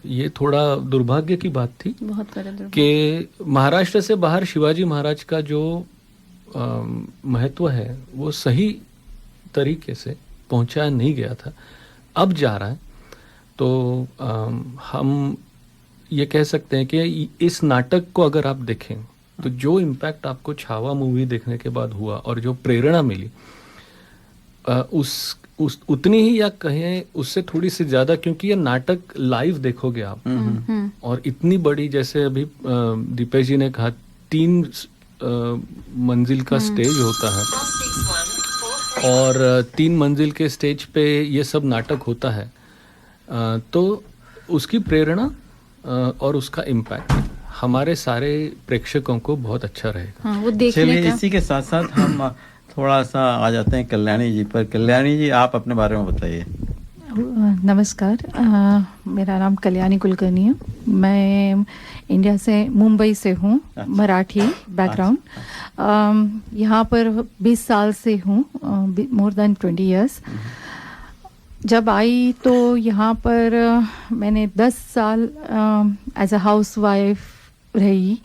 ये थोड़ा दुर्भाग्य की बात थी कि महाराष्ट्र से बाहर शिवाजी महाराज का जो महत्व है वो सही तरीके से पहुंचाया नहीं गया था, अब जा रहा है। तो हम ये कह सकते हैं कि इस नाटक को अगर आप देखें तो जो इम्पैक्ट आपको छावा मूवी देखने के बाद हुआ और जो प्रेरणा मिली, उतनी ही, या कहें उससे थोड़ी सी ज्यादा, क्योंकि ये नाटक लाइव देखोगे आप, और इतनी बड़ी, जैसे अभी दीपेश जी ने कहा 3 मंजिल का स्टेज होता है, और 3 मंजिल के स्टेज पे ये सब नाटक होता है, तो उसकी प्रेरणा और उसका इम्पैक्ट हमारे सारे प्रेक्षकों को बहुत अच्छा रहेगा। वो देखने चलिए का। इसी के साथ साथ हम थोड़ा सा आ जाते हैं कल्याणी जी पर। कल्याणी जी, आप अपने बारे में बताइए। नमस्कार, मेरा नाम कल्याणी कुलकर्णी है। मैं इंडिया से, मुंबई से हूँ। अच्छा। मराठी बैकग्राउंड। यहाँ पर 20 साल से हूँ, मोर देन 20 इयर्स। जब आई तो यहाँ पर मैंने 10 साल एज अ हाउस वाइफ रही,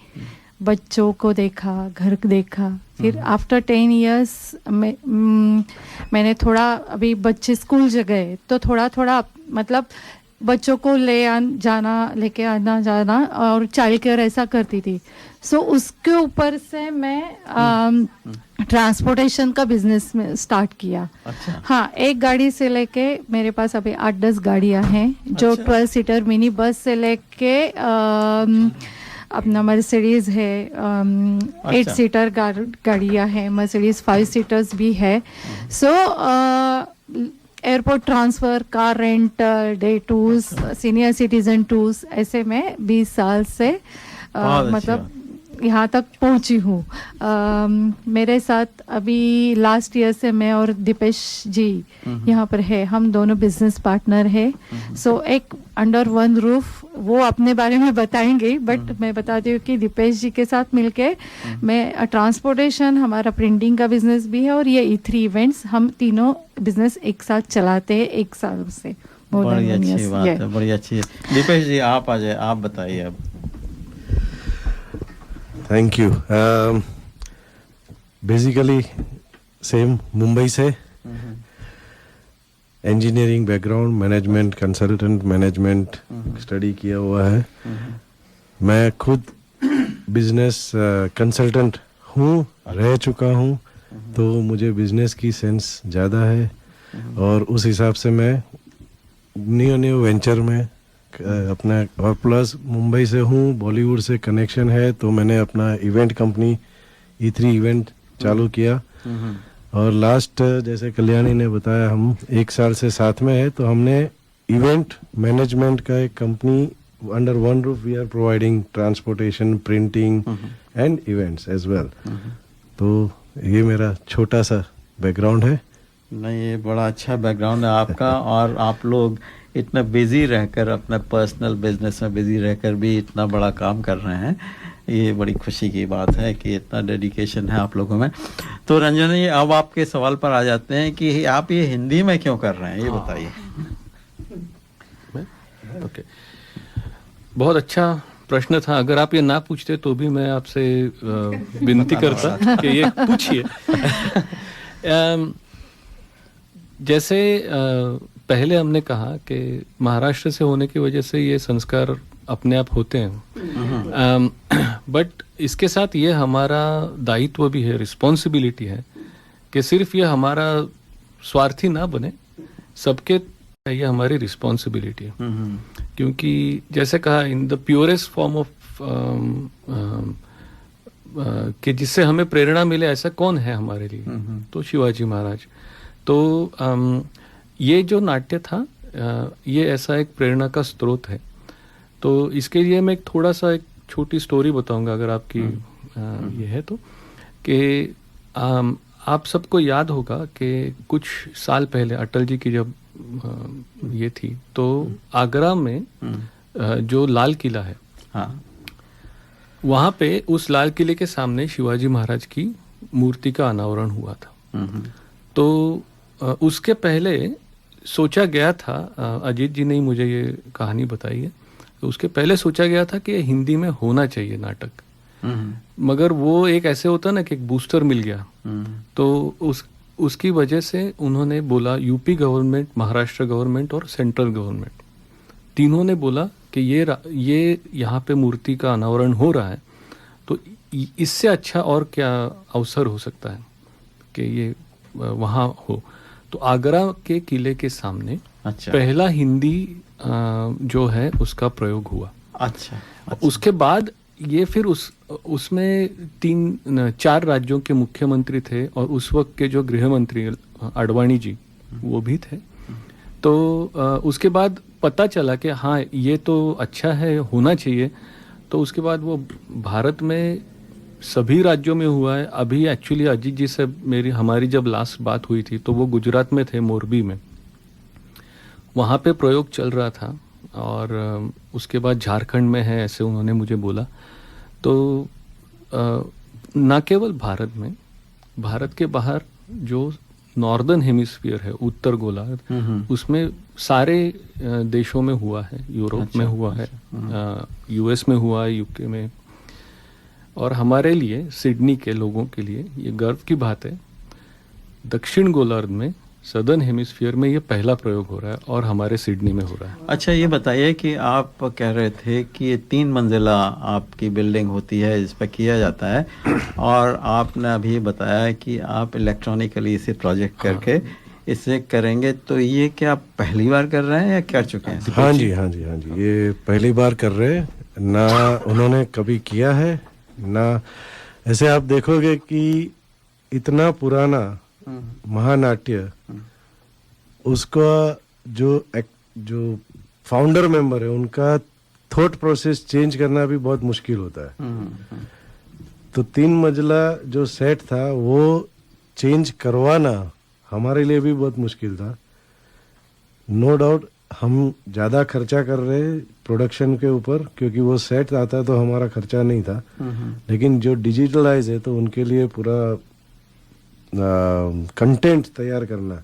बच्चों को देखा, घर देखा। फिर आफ्टर 10 इयर्स मैंने थोड़ा, अभी बच्चे स्कूल गए तो थोड़ा थोड़ा मतलब बच्चों को लेके आना जाना और चाइल्ड केयर ऐसा करती थी। सो उसके ऊपर से मैं ट्रांसपोर्टेशन का बिजनेस में स्टार्ट किया। अच्छा। हाँ, एक गाड़ी से लेके मेरे पास अभी 8-10 गाड़ियां हैं। जो अच्छा। 12 सीटर मिनी बस से लेके अपना मर्सिडीज है, 8 सीटर गाड़ियां हैं, मर्सिडीज 5 सीटर्स भी है। So airport transfer, car rental, day tours, senior citizen tours, ऐसे में 20 साल से मतलब यहाँ तक पहुँची हूँ। मेरे साथ अभी लास्ट ईयर से मैं और दीपेश जी यहाँ पर है, हम दोनों बिजनेस पार्टनर है। सो एक अंडर वन रूफ, वो अपने बारे में बताएंगे, बट मैं बताती हूँ कि दीपेश जी के साथ मिलके मैं ट्रांसपोर्टेशन, हमारा प्रिंटिंग का बिजनेस भी है, और ये E3 इवेंट्स, हम तीनों बिजनेस एक साथ चलाते हैं 1 साल से। बड़ी अच्छी बात है, बड़ी अच्छी है। दीपेश जी, आप आ जाए, आप बताइए अब। Thank you. Basically same Mumbai से, engineering background, management, consultant management study किया हुआ है। मैं खुद बिजनेस कंसल्टेंट हूँ, रह चुका हूँ, तो मुझे बिजनेस की सेंस ज़्यादा है, और उस हिसाब से मैं न्यू वेंचर में अपना, और प्लस मुंबई से हूँ, बॉलीवुड से कनेक्शन है, तो मैंने अपना इवेंट कंपनी E3 इवेंट चालू किया। और लास्ट, जैसे कल्याणी ने बताया, हम 1 साल से साथ में है, तो हमने इवेंट मैनेजमेंट का एक company under one roof, we are providing transportation, printing and events as well. तो ये मेरा छोटा सा बैकग्राउंड है। नहीं, ये बड़ा अच्छा बैकग्राउंड है आपका। और आप लोग इतना बिजी रहकर, अपना पर्सनल बिजनेस में बिजी रहकर भी इतना बड़ा काम कर रहे हैं, ये बड़ी खुशी की बात है कि इतना डेडिकेशन है आप लोगों में। तो रंजना जी, अब आपके सवाल पर आ जाते हैं कि आप ये हिंदी में क्यों कर रहे हैं, ये बताइए। ओके, बहुत अच्छा प्रश्न था। अगर आप ये ना पूछते तो भी मैं आपसे विनती करता कि ये पूछिए। जैसे पहले हमने कहा कि महाराष्ट्र से होने की वजह से ये संस्कार अपने आप होते हैं, बट इसके साथ ये हमारा दायित्व भी है, रिस्पॉन्सिबिलिटी है कि सिर्फ ये हमारा स्वार्थी ना बने, सबके ये हमारी रिस्पॉन्सिबिलिटी है। क्योंकि जैसे कहा in the purest form of कि जिससे हमें प्रेरणा मिले ऐसा कौन है हमारे लिए, तो शिवाजी महाराज। तो ये जो नाट्य था ये ऐसा एक प्रेरणा का स्रोत है। तो इसके लिए मैं थोड़ा सा एक छोटी स्टोरी बताऊंगा अगर आपकी ये है तो, कि आप सबको याद होगा कि कुछ साल पहले अटल जी की जब ये थी तो आगरा में जो लाल किला है, हाँ, वहाँ पे उस लाल किले के सामने शिवाजी महाराज की मूर्ति का अनावरण हुआ था। तो उसके पहले सोचा गया था, अजीत जी ने ही मुझे ये कहानी बताई है, तो उसके पहले सोचा गया था कि हिंदी में होना चाहिए नाटक, मगर वो एक ऐसे होता ना कि एक बूस्टर मिल गया, तो उसकी वजह से उन्होंने बोला, यूपी गवर्नमेंट, महाराष्ट्र गवर्नमेंट और सेंट्रल गवर्नमेंट तीनों ने बोला कि ये यहाँ पे मूर्ति का अनावरण हो रहा है, तो इससे अच्छा और क्या अवसर हो सकता है कि ये वहाँ हो। तो आगरा के किले के सामने पहला हिंदी जो है उसका प्रयोग हुआ। अच्छा। उसके बाद ये फिर उसमें 3-4 राज्यों के मुख्यमंत्री थे और उस वक्त के जो गृह मंत्री आडवाणी जी वो भी थे। तो उसके बाद पता चला कि हाँ ये तो अच्छा है, होना चाहिए। तो उसके बाद वो भारत में सभी राज्यों में हुआ है। अभी एक्चुअली अजीत जी से हमारी जब लास्ट बात हुई थी तो वो गुजरात में थे, मोरबी में, वहाँ पे प्रयोग चल रहा था, और उसके बाद झारखंड में है ऐसे उन्होंने मुझे बोला। तो ना केवल भारत में, भारत के बाहर जो नॉर्दर्न हेमिस्फीयर है, उत्तर गोलार्ध, उसमें सारे देशों में हुआ है, यूरोप में हुआ है, यूएस में हुआ है, यूके में। और हमारे लिए, सिडनी के लोगों के लिए ये गर्व की बात है, दक्षिण गोलार्ध में, सदर्न हेमिस्फीयर में ये पहला प्रयोग हो रहा है और हमारे सिडनी में हो रहा है। अच्छा, ये बताइए कि आप कह रहे थे कि ये 3 मंजिला आपकी बिल्डिंग होती है जिस पर किया जाता है, और आपने अभी बताया कि आप इलेक्ट्रॉनिकली इसे प्रोजेक्ट करके इसे करेंगे, तो ये क्या पहली बार कर रहे हैं या कर चुके हैं? हाँ जी, ये पहली बार कर रहे हैं, ना उन्होंने कभी किया है ना। ऐसे आप देखोगे कि इतना पुराना महानाट्य, उसका जो फाउंडर मेंबर है उनका थॉट प्रोसेस चेंज करना भी बहुत मुश्किल होता है। तो 3 मंजिला जो सेट था वो चेंज करवाना हमारे लिए भी बहुत मुश्किल था। नो डाउट हम ज़्यादा खर्चा कर रहे हैं प्रोडक्शन के ऊपर, क्योंकि वो सेट आता तो हमारा खर्चा नहीं था। लेकिन जो डिजिटलाइज है तो उनके लिए पूरा कंटेंट तैयार करना,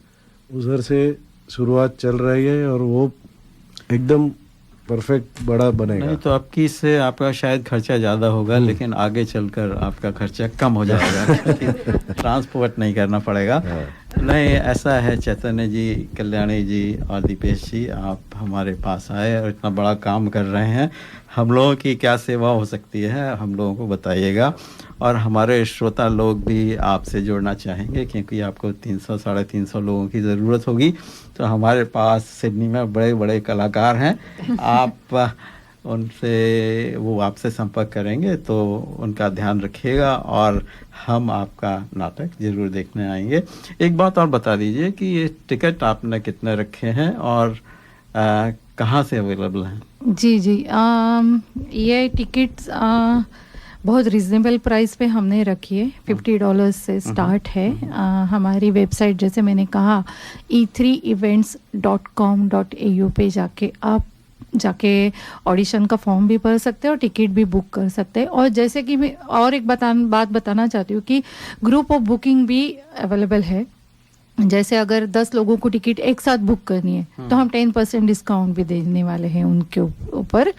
उधर से शुरुआत चल रही है और वो एकदम परफेक्ट बड़ा बनेगा। नहीं तो आपकी से आपका शायद खर्चा ज़्यादा होगा, लेकिन आगे चलकर आपका खर्चा कम हो जाएगा, ट्रांसपोर्ट नहीं करना पड़ेगा। नहीं, ऐसा है चैतन्य जी, कल्याणी जी और दीपेश जी, आप हमारे पास आए और इतना बड़ा काम कर रहे हैं। हम लोगों की क्या सेवा हो सकती है हम लोगों को बताइएगा, और हमारे श्रोता लोग भी आपसे जुड़ना चाहेंगे, क्योंकि आपको 300-350 लोगों की ज़रूरत होगी। तो हमारे पास सिडनी में बड़े बड़े कलाकार हैं, आप उनसे, वो आपसे संपर्क करेंगे तो उनका ध्यान रखिएगा और हम आपका नाटक ज़रूर देखने आएंगे। एक बात और बता दीजिए कि ये टिकट आपने कितने रखे हैं और कहाँ से अवेलेबल हैं? जी, ये टिकट्स बहुत रिजनेबल प्राइस पे हमने रखी है, $50 से स्टार्ट है। हमारी वेबसाइट, जैसे मैंने कहा, e3events.com.au पे जाके ऑडिशन का फॉर्म भी भर सकते हैं और टिकट भी बुक कर सकते हैं। और जैसे कि मैं और एक बात बताना चाहती हूँ कि ग्रुप ऑफ बुकिंग भी अवेलेबल है। जैसे अगर 10 लोगों को टिकट एक साथ बुक करनी है तो हम 10% डिस्काउंट भी देने वाले हैं उनके ऊपर।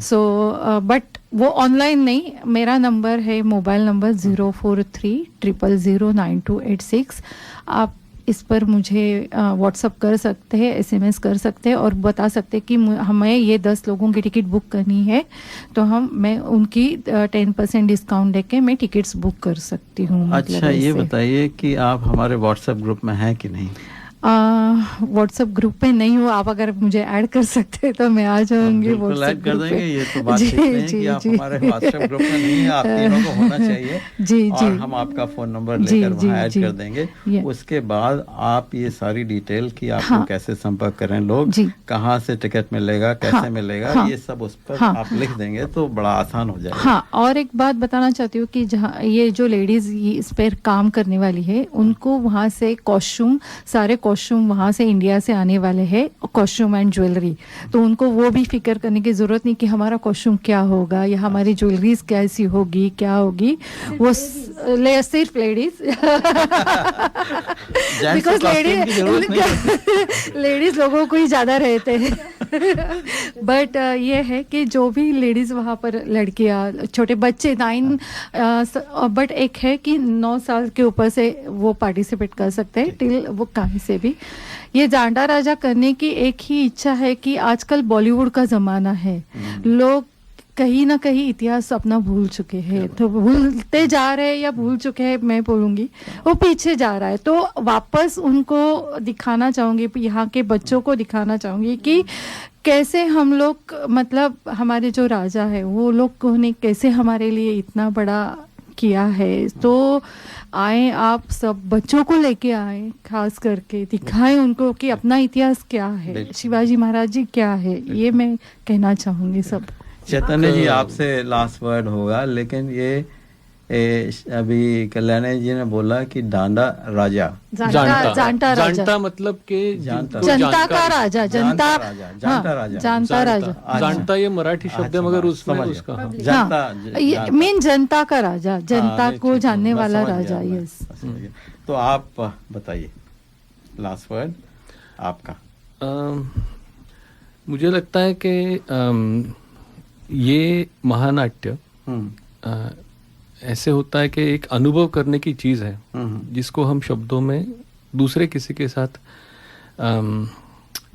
सो बट वो ऑनलाइन नहीं, मेरा नंबर है, मोबाइल नंबर 0430009286। आप इस पर मुझे व्हाट्सअप कर सकते हैं, SMS कर सकते हैं और बता सकते हैं कि हमें ये 10 लोगों की टिकट बुक करनी है, तो मैं उनकी 10% डिस्काउंट देके मैं टिकट्स बुक कर सकती हूँ। अच्छा, ये बताइए कि आप हमारे व्हाट्सएप ग्रुप में हैं कि नहीं? व्हाट्सएप ग्रुप पे नहीं हो, आप अगर मुझे ऐड कर सकते हैं तो मैं आ जाऊंगी व्हाट्सएप कर देंगे। ये तो बात ठीक नहीं है कि आप हमारे व्हाट्सएप ग्रुप में नहीं है, आप तीनों को होना चाहिए। जी और हम आपका फोन नंबर लेकर वहाँ ऐड कर देंगे। उसके बाद आप ये सारी डिटेल की आपको कैसे संपर्क करें लोग, कहाँ से टिकट मिलेगा, कैसे मिलेगा, ये सब उस पर आप लिख देंगे तो बड़ा आसान हो जाएगा। हाँ, और एक बात बताना चाहती हूँ कि जहाँ ये जो लेडीज इस पर काम करने वाली है, उनको वहाँ से कॉस्ट्यूम, सारे कॉस्ट्यूम वहाँ से इंडिया से आने वाले हैं, कॉस्ट्यूम एंड ज्वेलरी, तो उनको वो भी फिक्र करने की जरूरत नहीं कि हमारा कॉस्ट्यूम क्या होगा या हमारी ज्वेलरीज कैसी होगी, क्या होगी। वो सिर्फ लेडीज बिकॉज लेडीज लोगों को ही ज्यादा रहते हैं बट ये है कि जो भी लेडीज वहाँ पर, लड़कियाँ, छोटे बच्चे 9 बट एक है कि 9 साल के ऊपर से वो पार्टिसिपेट कर सकते हैं टिल वो कहीं से भी। ये जांटा राजा करने की एक ही इच्छा है कि आजकल बॉलीवुड का जमाना है, लोग कहीं ना कहीं इतिहास अपना भूल चुके हैं, तो भूलते जा रहे हैं या भूल चुके हैं, मैं बोलूँगी वो पीछे जा रहा है। तो वापस उनको दिखाना चाहूँगी, यहाँ के बच्चों को दिखाना चाहूँगी कि कैसे हम लोग, मतलब हमारे जो राजा है वो लोग ने कैसे हमारे लिए इतना बड़ा किया है। तो आए, आप सब बच्चों को लेके आए, खास करके दिखाएं उनको कि अपना इतिहास क्या है, शिवाजी महाराज जी क्या है, ये मैं कहना चाहूँगी सब। चैतन्य जी, आपसे लास्ट वर्ड होगा, लेकिन ये अभी कल्याणी जी ने बोला कि डांडा राजा, जानता मतलब के जनता का राजा, जनता राजा, जानता राजा, जानता ये मराठी शब्द है मगर उसमें उसका मेन जनता का राजा, जनता को जानने वाला राजा। यस, तो आप बताइए लास्ट वर्ड आपका। मुझे लगता है कि ये महानाट्य ऐसे होता है कि एक अनुभव करने की चीज है जिसको हम शब्दों में दूसरे किसी के साथ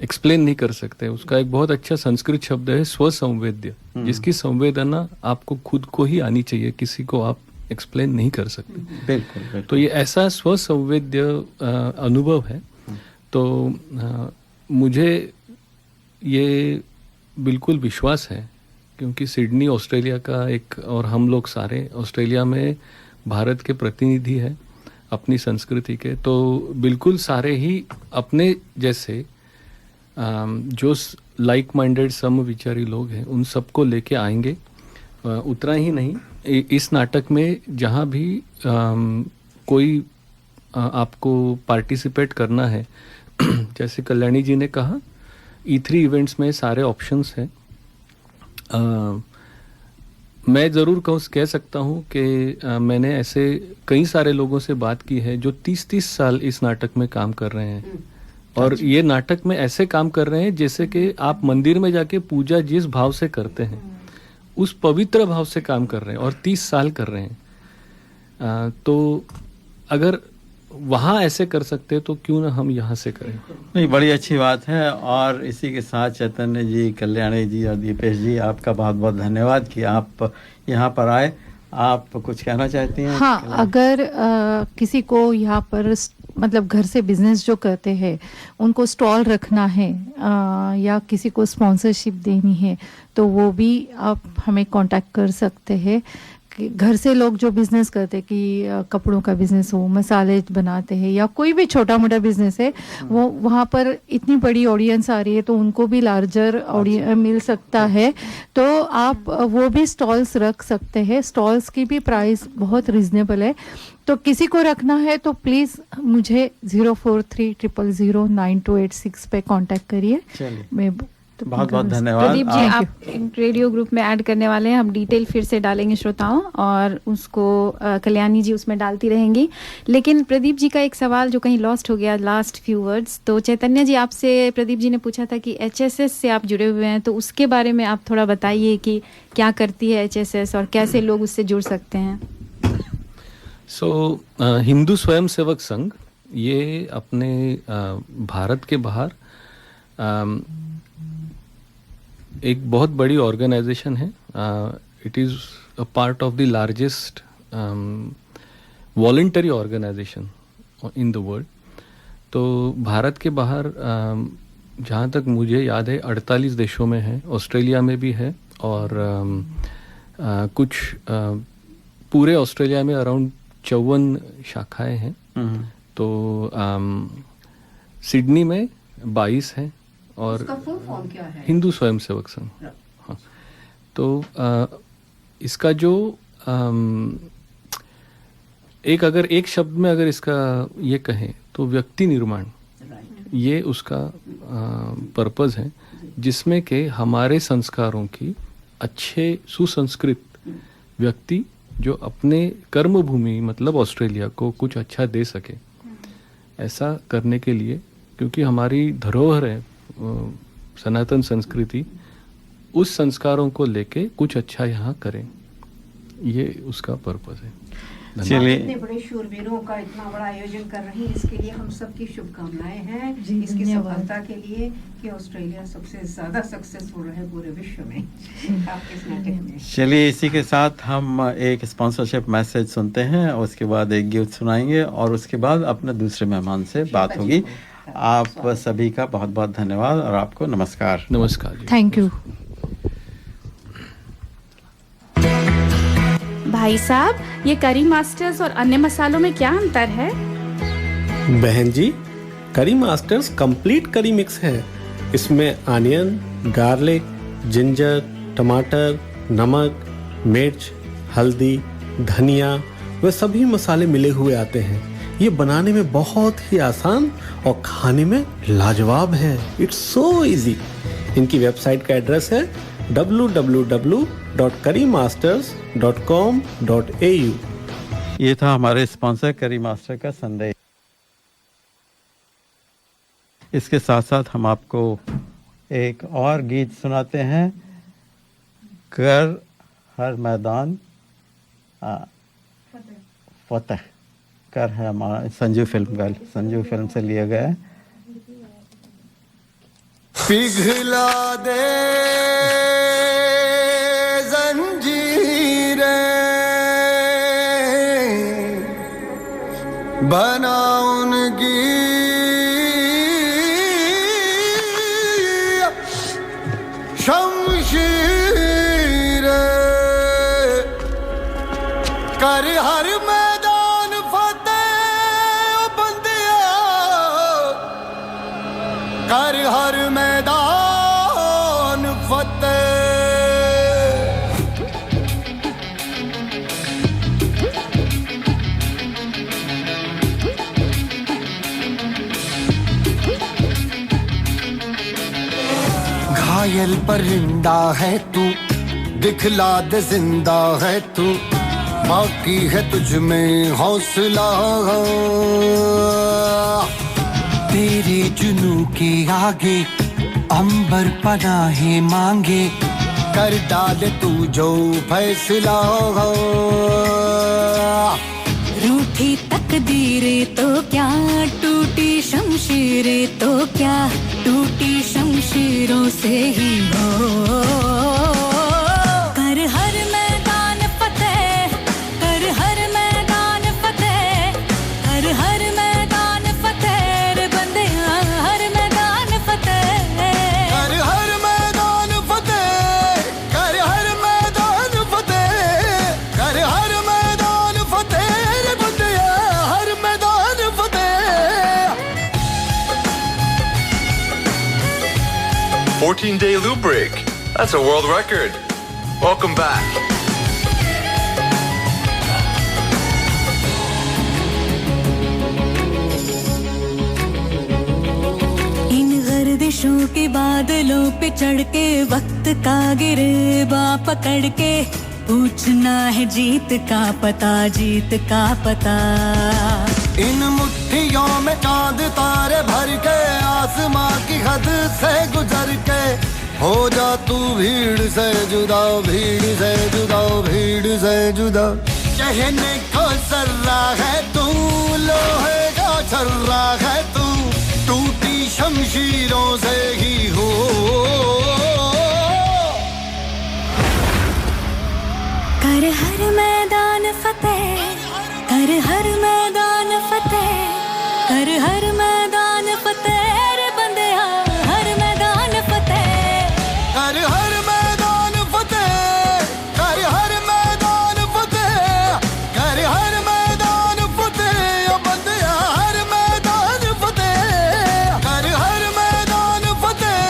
एक्सप्लेन नहीं कर सकते। उसका एक बहुत अच्छा संस्कृत शब्द है स्वसंवेद्य, जिसकी संवेदना आपको खुद को ही आनी चाहिए, किसी को आप एक्सप्लेन नहीं कर सकते। बिल्कुल। तो ये ऐसा स्वसंवेद्य अनुभव है। तो मुझे ये बिल्कुल विश्वास है क्योंकि सिडनी ऑस्ट्रेलिया का एक, और हम लोग सारे ऑस्ट्रेलिया में भारत के प्रतिनिधि हैं अपनी संस्कृति के, तो बिल्कुल सारे ही अपने जैसे जो लाइक माइंडेड समविचारी लोग हैं उन सबको लेके आएंगे। उतना ही नहीं, इस नाटक में जहाँ भी कोई आपको पार्टिसिपेट करना है जैसे कल्याणी जी ने कहा, E3 इवेंट्स में सारे ऑप्शंस हैं। मैं ज़रूर कह सकता हूँ कि मैंने ऐसे कई सारे लोगों से बात की है जो 30-30 साल इस नाटक में काम कर रहे हैं, और ये नाटक में ऐसे काम कर रहे हैं जैसे कि आप मंदिर में जाके पूजा जिस भाव से करते हैं उस पवित्र भाव से काम कर रहे हैं, और 30 साल कर रहे हैं। तो अगर वहाँ ऐसे कर सकते हैं तो क्यों ना हम यहाँ से करें। नहीं, बड़ी अच्छी बात है। और इसी के साथ चैतन्य जी, कल्याणी जी और दीपेश जी, आपका बहुत बहुत धन्यवाद कि आप यहाँ पर आए। आप कुछ कहना चाहती हैं? हाँ, अगर किसी को यहाँ पर मतलब घर से बिजनेस जो करते हैं उनको स्टॉल रखना है या किसी को स्पॉन्सरशिप देनी है तो वो भी आप हमें कांटेक्ट कर सकते हैं। घर से लोग जो बिजनेस करते हैं कि कपड़ों का बिजनेस हो, मसाले बनाते हैं या कोई भी छोटा मोटा बिजनेस है, वो वहाँ पर इतनी बड़ी ऑडियंस आ रही है तो उनको भी लार्जर ऑडियंस मिल सकता है, तो आप वो भी स्टॉल्स रख सकते हैं। स्टॉल्स की भी प्राइस बहुत रिजनेबल है। तो किसी को रखना है तो प्लीज़ मुझे 0430009286 पे कांटेक्ट करिए। मैं बहुत बहुत धन्यवाद। प्रदीप जी, आप रेडियो ग्रुप में ऐड करने वाले हैं, हम डिटेल फिर से डालेंगे श्रोताओं, और उसको कल्याणी जी उसमें डालती रहेंगी। लेकिन प्रदीप जी का एक सवाल जो कहीं लॉस्ट हो गया, लास्ट फ्यू वर्ड्स, तो चैतन्य जी आपसे प्रदीप जी ने पूछा था कि HSS से आप जुड़े हुए हैं, तो उसके बारे में आप थोड़ा बताइए कि क्या करती है HSS और कैसे लोग उससे जुड़ सकते हैं। हिंदू स्वयं सेवक संघ ये अपने भारत के बाहर एक बहुत बड़ी ऑर्गेनाइजेशन है. It is a part of the largest voluntary organization in the world. तो भारत के बाहर जहाँ तक मुझे याद है 48 देशों में है, ऑस्ट्रेलिया में भी है, और कुछ पूरे ऑस्ट्रेलिया में अराउंड 54 शाखाएं हैं. तो सिडनी में 22 हैं और उसका फुल फॉर्म क्या है? हिंदू स्वयंसेवक संघ. हाँ. तो इसका जो अगर एक शब्द में अगर इसका ये कहें तो व्यक्ति निर्माण, ये उसका पर्पस है, जिसमें कि हमारे संस्कारों की अच्छे सुसंस्कृत व्यक्ति जो अपने कर्म भूमि मतलब ऑस्ट्रेलिया को कुछ अच्छा दे सके, ऐसा करने के लिए, क्योंकि हमारी धरोहर है सनातन संस्कृति, उस संस्कारों को लेके कुछ अच्छा यहाँ करें, ये उसका पर्पस है. चलिए, इतने बड़े शूरवीरों का इतना बड़ा आयोजन कर रही हैं, इसके लिए हम सबकी शुभकामनाएं हैं, इसकी सफलता के लिए कि ऑस्ट्रेलिया सबसे ज्यादा सक्सेसफुल रहे पूरे विश्व में आपके इस नाटक में. चलिए, इसी के साथ हम एक स्पॉन्सरशिप मैसेज सुनते हैं, उसके बाद एक गीत सुनाएंगे और उसके बाद अपने दूसरे मेहमान से बात होगी. आप सभी का बहुत बहुत धन्यवाद और आपको नमस्कार. नमस्कार. Thank you. भाई साहब, ये करी मास्टर्स और अन्य मसालों में क्या अंतर है? बहन जी, करी मास्टर्स कंप्लीट करी मिक्स है. इसमें आनियन, गार्लिक, जिंजर, टमाटर, नमक, मिर्च, हल्दी, धनिया वे सभी मसाले मिले हुए आते हैं. ये बनाने में बहुत ही आसान और खाने में लाजवाब है. It's so easy. इनकी वेबसाइट का एड्रेस है www.currymasters.com.au. ये था हमारे स्पॉन्सर करी मास्टर का संदेश. इसके साथ साथ हम आपको एक और गीत सुनाते हैं. कर हर मैदान फतेह कर है हमारा संजू फिल्म से लिया गया है. पिघला दे जंजीरें, बना उनकी शमशीरें, कर हर मैदान फतेह बंदिया, कर हर मैदान फतेह. घायल परिंदा है तू, दिखला दे जिंदा है तू, बाकी है तुझ में हौसला. तेरे जुनू के आगे अंबर पनाहे मांगे, कर डाले तू जो फैसला. रूठी तकदीरें तो क्या, टूटी शमशीरें तो क्या, टूटी शमशीरों से ही हो. कर हर मैदान फतेह, कर हर मैदान फतेह, कर हर मैदान फतेह रे बंदे, हर मैदान फतेह, कर हर मैदान फतेह, कर हर मैदान फतेह, कर हर मैदान फतेह रे बंदे, हर मैदान फतेह. 14-day loop break. That's a world record. Welcome back. इन गर्दिशों के बादलों पे चढ़ के, वक्त का गिरेबा पकड़ के, पूछना है जीत का पता, जीत का पता. इन मुट्ठियों में चांद तारे भर के, आसमां की हद से गुजर के, हो जा तू भीड़ से जुदा, भीड़ से जुदा, भीड़ से जुदा. कहने को जर्रा है तू, लोहे का छर्रा तीरों से ही हो। कर हर मैदान फतेह, कर हर मैदान फतेह, कर हर मैदान फतेह रे बंदेया, हर मैदान फतेह, कर हर मैदान फतेह, कर हर मैदान फतेह, कर हर मैदान फतेह, ओ बंदेया हर मैदान फतेह, कर हर मैदान फतेह,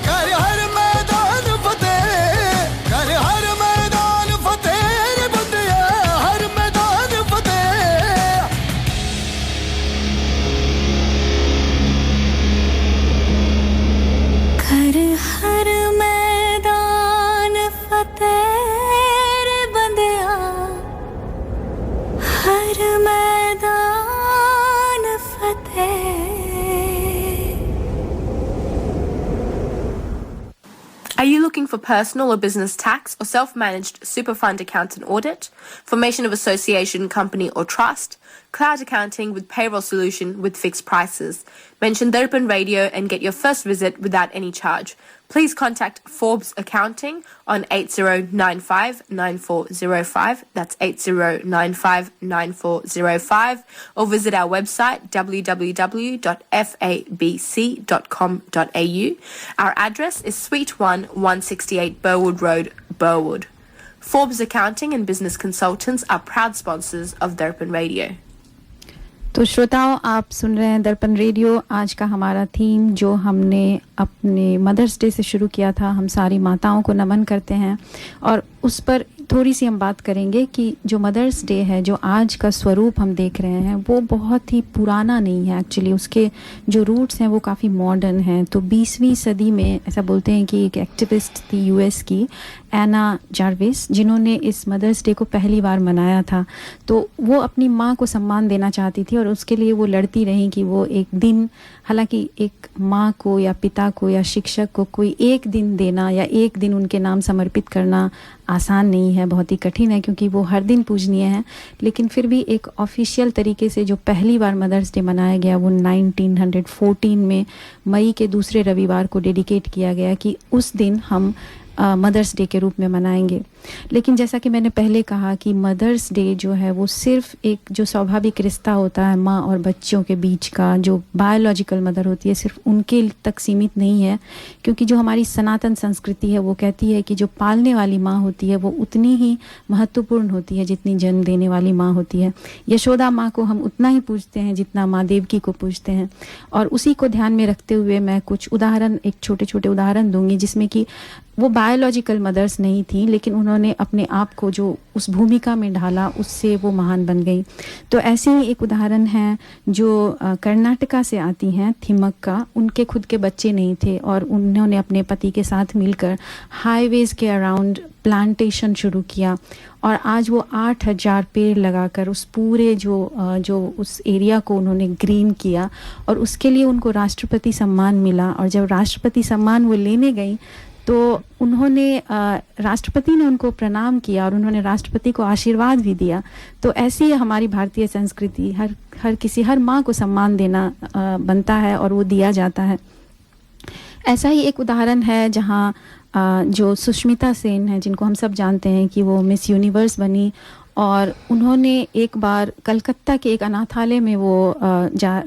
कर हर मैदान फतेह, कर हर मैदान फतेह रे बंदेया हर मैदान फतेह। कर हर मैदान फतेह रे बंदेया, हर मैदान फतेह। Are you looking for personal or business tax or self-managed super fund account and audit, formation of association, company or trust, cloud accounting with payroll solution with fixed prices? Mention Darpan Radio and get your first visit without any charge. Please contact Forbes Accounting on 8095 9405, that's 8095 9405, or visit our website www.fabc.com.au. Our address is Suite 1, 168 Burwood Road, Burwood. Forbes Accounting and Business Consultants are proud sponsors of Darpan Radio. तो श्रोताओं, आप सुन रहे हैं दर्पण radio. आज का हमारा theme जो हमने अपने मदर्स डे से शुरू किया था, हम सारी माताओं को नमन करते हैं, और उस पर थोड़ी सी हम बात करेंगे कि जो मदर्स डे है, जो आज का स्वरूप हम देख रहे हैं, वो बहुत ही पुराना नहीं है। एक्चुअली उसके जो रूट्स हैं वो काफ़ी मॉडर्न हैं। तो 20वीं सदी में ऐसा बोलते हैं कि एक एक्टिविस्ट थी यूएस की, एना जार्विस, जिन्होंने इस मदर्स डे को पहली बार मनाया था। तो वो अपनी माँ को सम्मान देना चाहती थी और उसके लिए वो लड़ती रहीं कि वो एक दिन, हालांकि एक माँ को या पिता को या शिक्षक को कोई एक दिन देना या एक दिन उनके नाम समर्पित करना आसान नहीं है, बहुत ही कठिन है, क्योंकि वो हर दिन पूजनीय है। लेकिन फिर भी एक ऑफिशियल तरीके से जो पहली बार मदर्स डे मनाया गया वो 1914 में मई के दूसरे रविवार को डेडिकेट किया गया कि उस दिन हम मदर्स डे के रूप में मनाएंगे। लेकिन जैसा कि मैंने पहले कहा कि मदर्स डे जो है वो सिर्फ एक जो स्वाभाविक रिश्ता होता है माँ और बच्चों के बीच का, जो बायोलॉजिकल मदर होती है, सिर्फ उनके तक सीमित नहीं है। क्योंकि जो हमारी सनातन संस्कृति है वो कहती है कि जो पालने वाली माँ होती है वो उतनी ही महत्वपूर्ण होती है जितनी जन्म देने वाली माँ होती है। यशोदा माँ को हम उतना ही पूजते हैं जितना माँ देवकी को पूजते हैं। और उसी को ध्यान में रखते हुए मैं कुछ उदाहरण, एक छोटे छोटे उदाहरण दूंगी जिसमें कि वो बायोलॉजिकल मदर्स नहीं थी, लेकिन उन्होंने अपने आप को जो उस भूमिका में ढाला उससे वो महान बन गई। तो ऐसे ही एक उदाहरण है जो कर्नाटका से आती हैं, थिमक्का। उनके खुद के बच्चे नहीं थे और उन्होंने अपने पति के साथ मिलकर हाईवेज के अराउंड प्लांटेशन शुरू किया और आज वो 8000 पेड़ लगाकर उस पूरे जो उस एरिया को उन्होंने ग्रीन किया और उसके लिए उनको राष्ट्रपति सम्मान मिला। और जब राष्ट्रपति सम्मान वो लेने गई तो उन्होंने राष्ट्रपति ने उनको प्रणाम किया और उन्होंने राष्ट्रपति को आशीर्वाद भी दिया। तो ऐसी है हमारी भारतीय संस्कृति, हर माँ को सम्मान देना बनता है और वो दिया जाता है। ऐसा ही एक उदाहरण है जहाँ जो सुष्मिता सेन है, जिनको हम सब जानते हैं कि वो मिस यूनिवर्स बनी, और उन्होंने एक बार कलकत्ता के एक अनाथालय में वो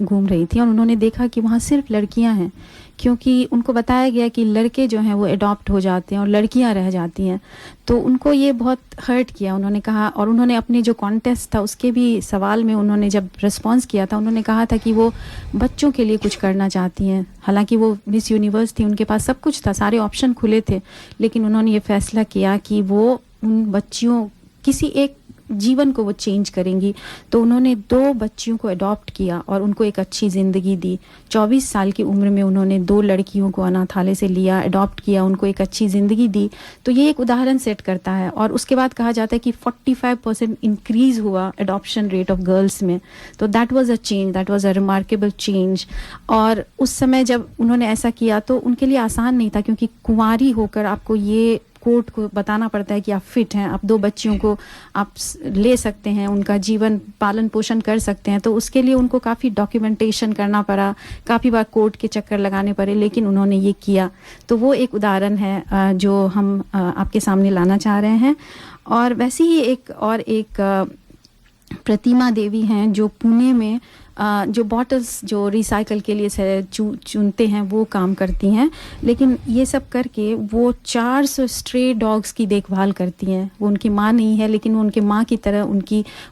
घूम रही थी और उन्होंने देखा कि वहाँ सिर्फ लड़कियाँ हैं, क्योंकि उनको बताया गया कि लड़के जो हैं वो अडॉप्ट हो जाते हैं और लड़कियां रह जाती हैं। तो उनको ये बहुत हर्ट किया। उन्होंने कहा, और उन्होंने अपने जो कॉन्टेस्ट था उसके भी सवाल में उन्होंने जब रिस्पांस किया था, उन्होंने कहा था कि वो बच्चों के लिए कुछ करना चाहती हैं। हालांकि वो मिस यूनिवर्स थी, उनके पास सब कुछ था, सारे ऑप्शन खुले थे, लेकिन उन्होंने ये फैसला किया कि वो उन बच्चियों, किसी एक जीवन को वो चेंज करेंगी। तो उन्होंने 2 बच्चियों को अडॉप्ट किया और उनको एक अच्छी ज़िंदगी दी। 24 साल की उम्र में उन्होंने 2 लड़कियों को अनाथालय से लिया, अडॉप्ट किया, उनको एक अच्छी ज़िंदगी दी। तो ये एक उदाहरण सेट करता है। और उसके बाद कहा जाता है कि 45% इंक्रीज़ हुआ अडॉप्शन रेट ऑफ गर्ल्स में। तो that was a change, that was a remarkable change. और उस समय जब उन्होंने ऐसा किया तो उनके लिए आसान नहीं था, क्योंकि कुंवारी होकर आपको ये कोर्ट को बताना पड़ता है कि आप फिट हैं, आप 2 बच्चियों को आप ले सकते हैं, उनका जीवन पालन पोषण कर सकते हैं, तो उसके लिए उनको काफ़ी डॉक्यूमेंटेशन करना पड़ा, काफ़ी बार कोर्ट के चक्कर लगाने पड़े, लेकिन उन्होंने ये किया। तो वो एक उदाहरण है जो हम आपके सामने लाना चाह रहे हैं। और वैसे ही एक प्रतिमा देवी हैं जो पुणे में जो बॉटल्स जो रिसाइकल के लिए चुनते हैं वो काम करती हैं, लेकिन ये सब करके वो 400 स्ट्रे डॉग्स की देखभाल करती हैं। वो उनकी माँ नहीं है, लेकिन वो उनके माँ की तरह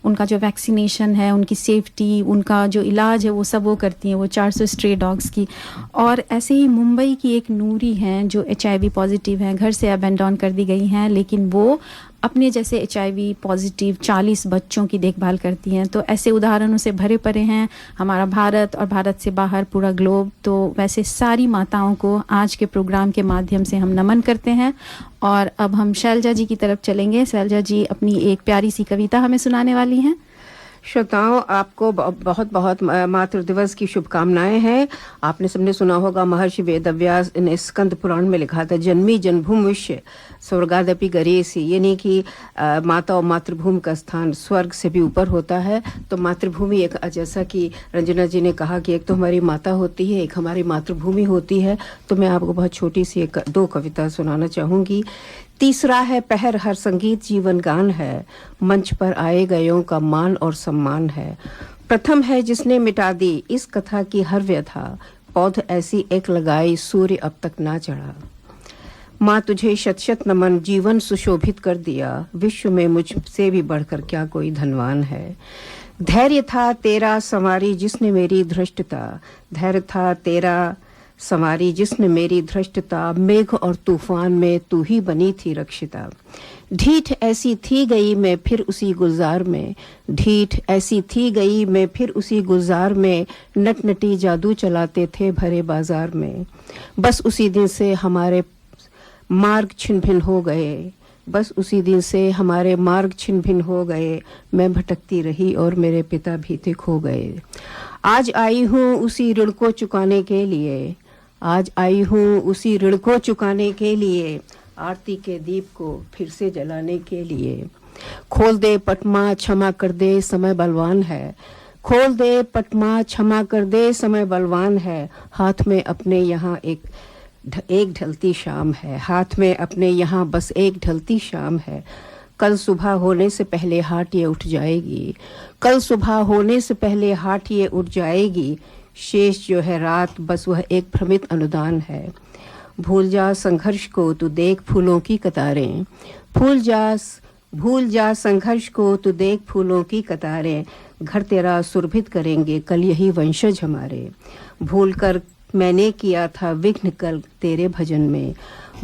उनका जो वैक्सीनेशन है, उनकी सेफ्टी, उनका जो इलाज है, वो सब वो करती हैं, वो 400 स्ट्रे डॉग्स की। और ऐसे ही मुंबई की एक नूरी हैं जो HIV पॉजिटिव हैं, घर से अबेंडन कर दी गई हैं, लेकिन वो अपने जैसे HIV पॉजिटिव 40 बच्चों की देखभाल करती हैं। तो ऐसे उदाहरणों से भरे पड़े हैं हमारा भारत और भारत से बाहर पूरा ग्लोब। तो वैसे सारी माताओं को आज के प्रोग्राम के माध्यम से हम नमन करते हैं। और अब हम शैलजा जी की तरफ चलेंगे। शैलजा जी अपनी एक प्यारी सी कविता हमें सुनाने वाली हैं। श्रोताओं, आपको बहुत बहुत मातृ दिवस की शुभकामनाएं हैं। आपने सबने सुना होगा महर्षि वेदव्यास ने स्कंद पुराण में लिखा था, जन्मी जन्मभूमिष्य स्वर्गादपि गरेसी, यानी कि माता और मातृभूमि का स्थान स्वर्ग से भी ऊपर होता है। तो मातृभूमि एक, जैसा कि रंजना जी ने कहा कि एक तो हमारी माता होती है, एक हमारी मातृभूमि होती है। तो मैं आपको बहुत छोटी सी 2 कविता सुनाना चाहूँगी। तीसरा है पहर हर संगीत जीवन गान है, मंच पर आए गयों का मान और सम्मान है। प्रथम है जिसने मिटा दी इस कथा की हर व्यथा, पौध ऐसी एक लगाई सूर्य अब तक ना चढ़ा। माँ तुझे शत शत नमन, जीवन सुशोभित कर दिया, विश्व में मुझसे भी बढ़कर क्या कोई धनवान है। धैर्य था तेरा संवारी जिसने मेरी धृष्टता, धैर्य था तेरा संवारी जिसने मेरी धृष्टता, मेघ और तूफान में तू ही बनी थी रक्षिता। ढीठ ऐसी थी गई मैं फिर उसी गुलजार में, ढीठ ऐसी थी गई मैं फिर उसी गुलजार में, नटनटी जादू चलाते थे भरे बाजार में। बस उसी दिन से हमारे मार्ग छिन्न भिन्न हो गए, बस उसी दिन से हमारे मार्ग छिन्न भिन्न हो गए। मैं भटकती रही और मेरे पिता भी थे खो गए। आज आई हूँ उसी ऋण को चुकाने के लिए, आज आई हूँ उसी ऋण को चुकाने के लिए, आरती के दीप को फिर से जलाने के लिए। खोल दे पटमा क्षमा कर दे समय बलवान है, खोल दे पटमा क्षमा कर दे समय बलवान है। हाथ में अपने यहाँ एक ढलती शाम है, हाथ में अपने यहाँ बस एक ढलती शाम है। कल सुबह होने से पहले हाट ये उठ जाएगी, कल सुबह होने से पहले हाट ये उठ जाएगी। शेष जो है रात बस वह एक भ्रमित अनुदान है। भूल जा संघर्ष को तू देख फूलों की कतारें, भूल जा संघर्ष को तू देख फूलों की कतारें। घर तेरा सुरभित करेंगे कल यही वंशज हमारे। भूल कर मैंने किया था विघ्न कल तेरे भजन में,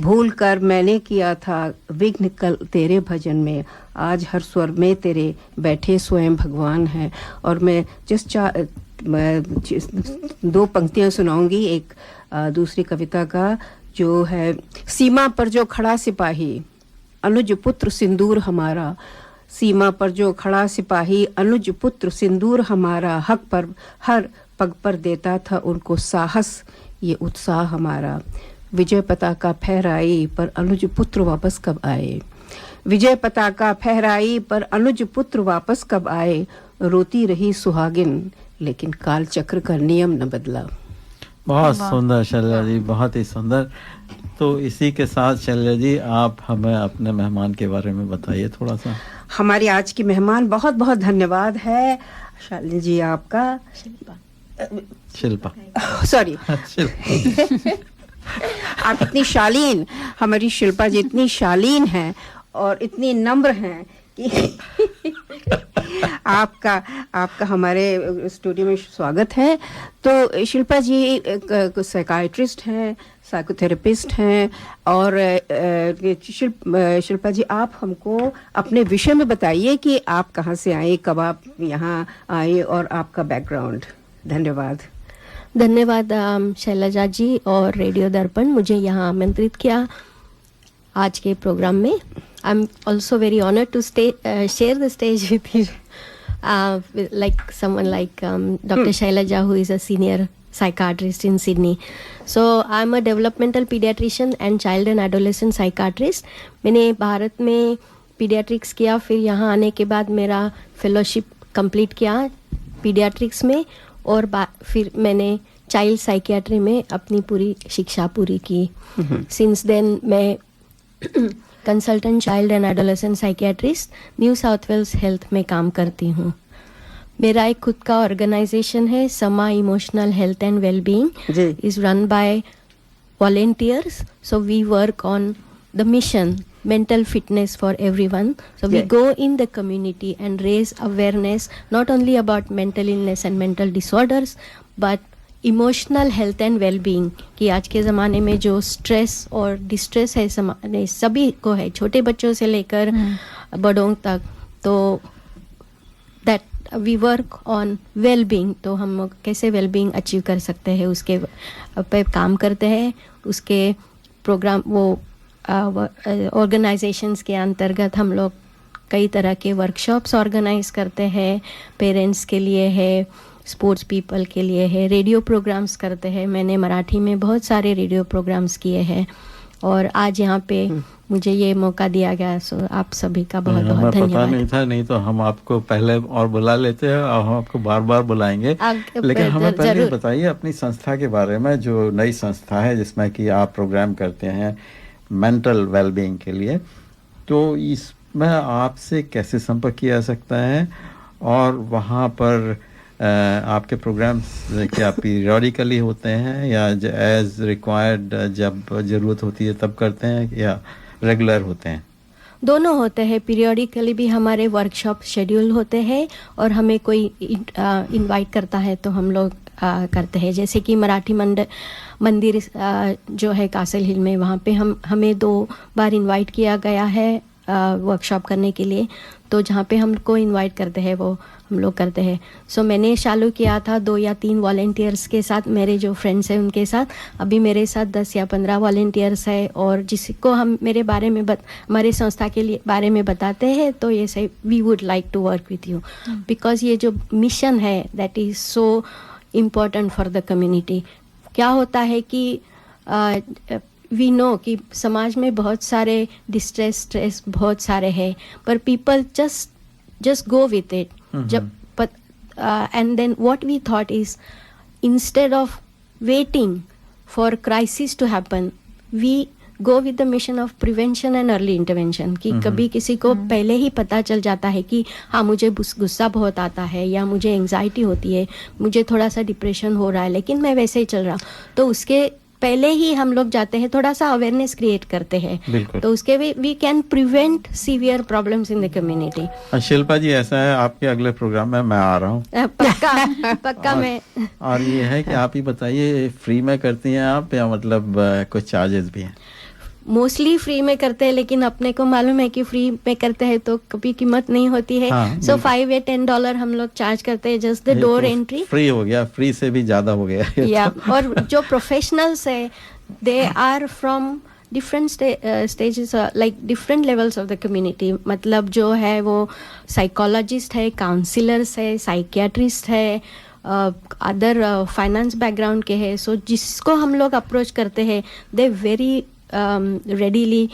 भूल कर मैंने किया था विघ्न कल तेरे भजन में। आज हर स्वर में तेरे बैठे स्वयं भगवान हैं। और मैं मैं 2 पंक्तियां सुनाऊंगी एक दूसरी कविता का, जो है सीमा पर जो खड़ा सिपाही अनुज पुत्र सिंदूर हमारा, सीमा पर जो खड़ा सिपाही अनुज पुत्र सिंदूर हमारा। हक पर हर पग पर देता था उनको साहस ये उत्साह हमारा। विजय पताका फहराई पर अनुज पुत्र वापस कब आए, विजय पताका फहराई पर अनुज पुत्र वापस कब आए। रोती रही सुहागिन लेकिन काल चक्र का नियम न बदला। बहुत सुंदर शैलजा जी, बहुत ही सुंदर। तो इसी के साथ शैलजा जी आप हमें अपने मेहमान के बारे में बताइए थोड़ा सा। हमारी आज की मेहमान बहुत बहुत धन्यवाद है शैलजा जी आपका। शिल्पा सॉरी आप इतनी शालीन, हमारी शिल्पा जी इतनी शालीन हैं और इतनी नम्र हैं कि आपका हमारे स्टूडियो में स्वागत है। तो शिल्पा जी एक साइकाइट्रिस्ट हैं, साइकोथेरेपिस्ट हैं। और शिल्पा जी आप हमको अपने विषय में बताइए कि आप कहाँ से आए, कब आप यहाँ आए और आपका बैकग्राउंड। धन्यवाद। धन्यवाद शैलजा जी और रेडियो दर्पण मुझे यहाँ आमंत्रित किया आज के प्रोग्राम में। I am also very honoured to share the stage with you, like someone like Dr. Shailaja, who is a senior psychiatrist in Sydney. So I'm a developmental pediatrician and child and adolescent psychiatrist. मैंने भारत में paediatrics किया, फिर यहाँ आने के बाद मेरा fellowship complete किया पीडियाट्रिक्स में, और फिर मैंने चाइल्ड साइकियाट्री में अपनी पूरी शिक्षा पूरी की. सिंस देन मैं consultant child and adolescent psychiatrist New South Wales health में काम करती हूँ. मेरा एक खुद का ऑर्गेनाइजेशन है, Sama emotional health and wellbeing, is run by volunteers. So we work on the mission mental fitness for everyone. So we go in the community and raise awareness not only about mental illness and mental disorders but emotional health and wellbeing कि आज के ज़माने में जो stress और distress है सभी को है, छोटे बच्चों से लेकर बड़ों तक. तो that we work on wellbeing. तो हम कैसे वेलबीइंग अचीव कर सकते हैं उसके पे काम करते हैं. उसके प्रोग्राम वो ऑर्गेनाइजेशंस के अंतर्गत हम लोग कई तरह के वर्कशॉप्स ऑर्गेनाइज करते हैं. पेरेंट्स के लिए है, स्पोर्ट्स पीपल के लिए है, रेडियो प्रोग्राम्स करते हैं. मैंने मराठी में बहुत सारे रेडियो प्रोग्राम्स किए हैं और आज यहाँ पे मुझे ये मौका दिया गया. सो आप सभी का बहुत बहुत धन्यवाद. पता नहीं था, नहीं तो हम आपको पहले और बुला लेते हैं और हम आपको बार बार बुलाएंगे. लेकिन हमें पहले बताइए अपनी संस्था के बारे में, जो नई संस्था है जिसमें कि आप प्रोग्राम करते हैं मेंटल वेलबीइंग के लिए. तो इसमें आपसे कैसे संपर्क किया जा सकता है और वहाँ पर आपके प्रोग्राम्स क्या पीरियडिकली होते हैं या एज रिक्वायर्ड जब ज़रूरत होती है तब करते हैं या रेगुलर होते हैं? दोनों होते हैं. पीरियडिकली भी हमारे वर्कशॉप शेड्यूल होते हैं और हमें कोई इनवाइट करता है तो हम लोग करते हैं. जैसे कि मराठी मंदिर जो है कासल हिल में, वहाँ पे हमें 2 बार इनवाइट किया गया है वर्कशॉप करने के लिए. तो जहाँ पे हमको इनवाइट करते हैं वो हम लोग करते हैं. सो मैंने चालू किया था 2 या 3 वॉलेंटियर्स के साथ, मेरे जो फ्रेंड्स हैं उनके साथ. अभी मेरे साथ 10 या 15 वॉलेंटियर्स है और जिसको हम मेरे बारे में हमारे संस्था के लिए बारे में बताते हैं तो ये से we would like to work with you because ये जो मिशन है that is so important for the community. क्या होता है कि वी नो कि समाज में बहुत सारे स्ट्रेस बहुत सारे हैं, पर people just go with it. जब and then what we thought is instead of waiting for crisis to happen we go with the mission of prevention and early intervention. कि कभी किसी को पहले ही पता चल जाता है कि हाँ मुझे गुस्सा बहुत आता है या मुझे एंजाइटी होती है, मुझे थोड़ा सा डिप्रेशन हो रहा है लेकिन मैं वैसे ही चल रहा हूँ. तो उसके पहले ही हम लोग जाते हैं, थोड़ा सा अवेयरनेस क्रिएट करते हैं. तो उसके we can prevent severe problems in the community. Shilpa ji, ऐसा है आपके अगले प्रोग्राम में मैं आ रहा हूँ. पक्का मैं. और ये है कि आप ही बताइए, फ्री में करती हैं आप या मतलब कुछ चार्जेस भी हैं? मोस्टली फ्री में करते हैं, लेकिन अपने को मालूम है कि फ्री में करते हैं तो कभी कीमत नहीं होती है. सो $5 या $10 हम लोग चार्ज करते हैं, just the door entry. Free हो गया, फ्री से भी ज्यादा हो गया. या और जो प्रोफेशनल्स है they are from different stages like different levels of the community. मतलब जो है वो साइकोलॉजिस्ट है, काउंसलर्स है, साइकियाट्रिस्ट है, अदर फाइनेंस बैकग्राउंड के है. सो जिसको हम लोग अप्रोच करते हैं they very readily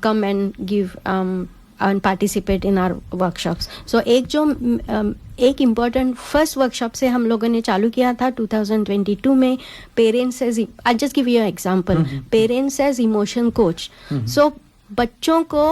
come and give and participate in our workshops. So एक important first workshop से हम लोगों ने चालू किया था 2022 में, parents as I'll just give you an example. Parents as emotion coach. So बच्चों को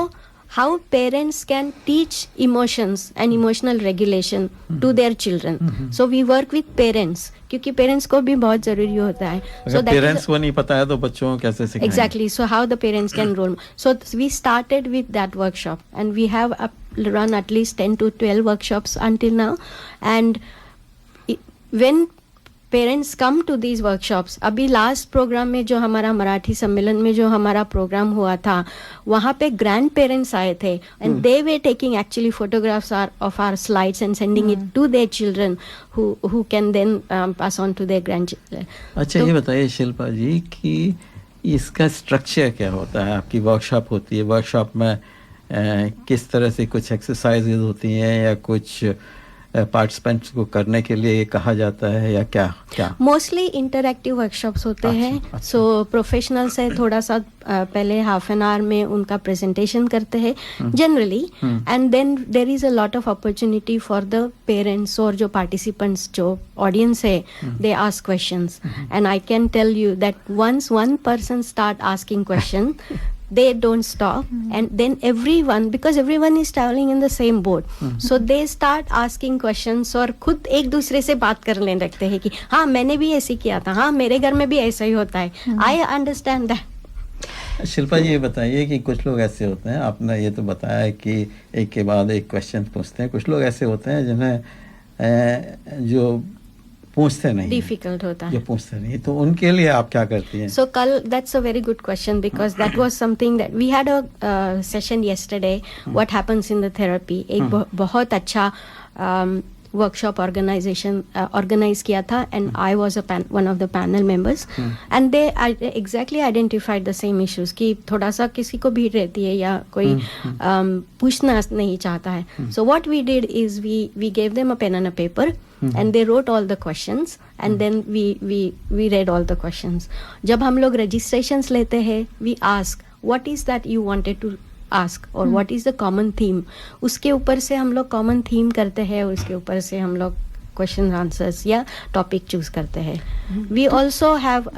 how parents can teach emotions and emotional regulation to their children. So we work with parents क्योंकि parents को भी बहुत जरूरी होता है. So parents को नहीं पता है तो बच्चों को कैसे सिखाएंगे? Exactly. So how the parents can enroll. So we started with that workshop and we have run at least 10 to 12 workshops until now. And when parents come to these workshops, अभी लास्ट प्रोग्राम में जो हमारा मराठी सम्मेलन में जो हमारा programme हुआ था वहाँ पे ग्रैंड पेरेंट्स आए थे and they were taking actually photographs of our slides and sending it to their children who can then pass on to their grandchildren. अच्छा, ये बताइए शिल्पा जी कि इसका स्ट्रक्चर क्या होता है? आपकी वर्कशॉप होती है, वर्कशॉप में किस तरह से कुछ एक्सरसाइजेज होती हैं या कुछ पार्टिसिपेंट्स को करने के लिए कहा जाता है या क्या क्या? मोस्टली इंटरैक्टिव वर्कशॉप्स होते हैं. सो प्रोफेशनल से थोड़ा सा पहले हाफ एन आवर में उनका प्रेजेंटेशन करते हैं generally, and then there is a lot of opportunity for the parents और जो पार्टिसिपेंट्स जो ऑडियंस है, they ask questions. And I can tell you that once one person start asking question, they don't stop, and then everyone, because everyone is traveling in the same boat, so they start asking questions और खुद एक दूसरे से बात करने लगते हैं कि हाँ मैंने भी ऐसे किया था, हाँ मेरे घर में भी ऐसा ही होता है. I understand that. शिल्पा जी ये बताइए कि कुछ लोग ऐसे होते हैं, आपने ये तो बताया है कि एक के बाद एक क्वेश्चन पूछते हैं, कुछ लोग ऐसे होते हैं जिन्हें जो पूछते नहीं, डिफिकल्ट होता है, जो पूछते नहीं, तो उनके लिए आप क्या करती हैं? सो कल that's a very good question because that was something that we had a session yesterday, what happens in the therapy. एक बहुत अच्छा वर्कशॉप ऑर्गेनाइज किया था, and I was one of the panel members, and they exactly identified the same issues कि थोड़ा सा किसी को भीड़ रहती है या कोई पूछना नहीं चाहता है. So what we did is we gave them a pen and a paper, and they wrote all the questions, and then we read all the questions. जब हम लोग registrations लेते हैं, we ask what is that you wanted to ask or what is the common theme. उसके ऊपर से हम लोग common theme करते हैं, उसके ऊपर से हम लोग question answers या topic choose करते हैं. We also have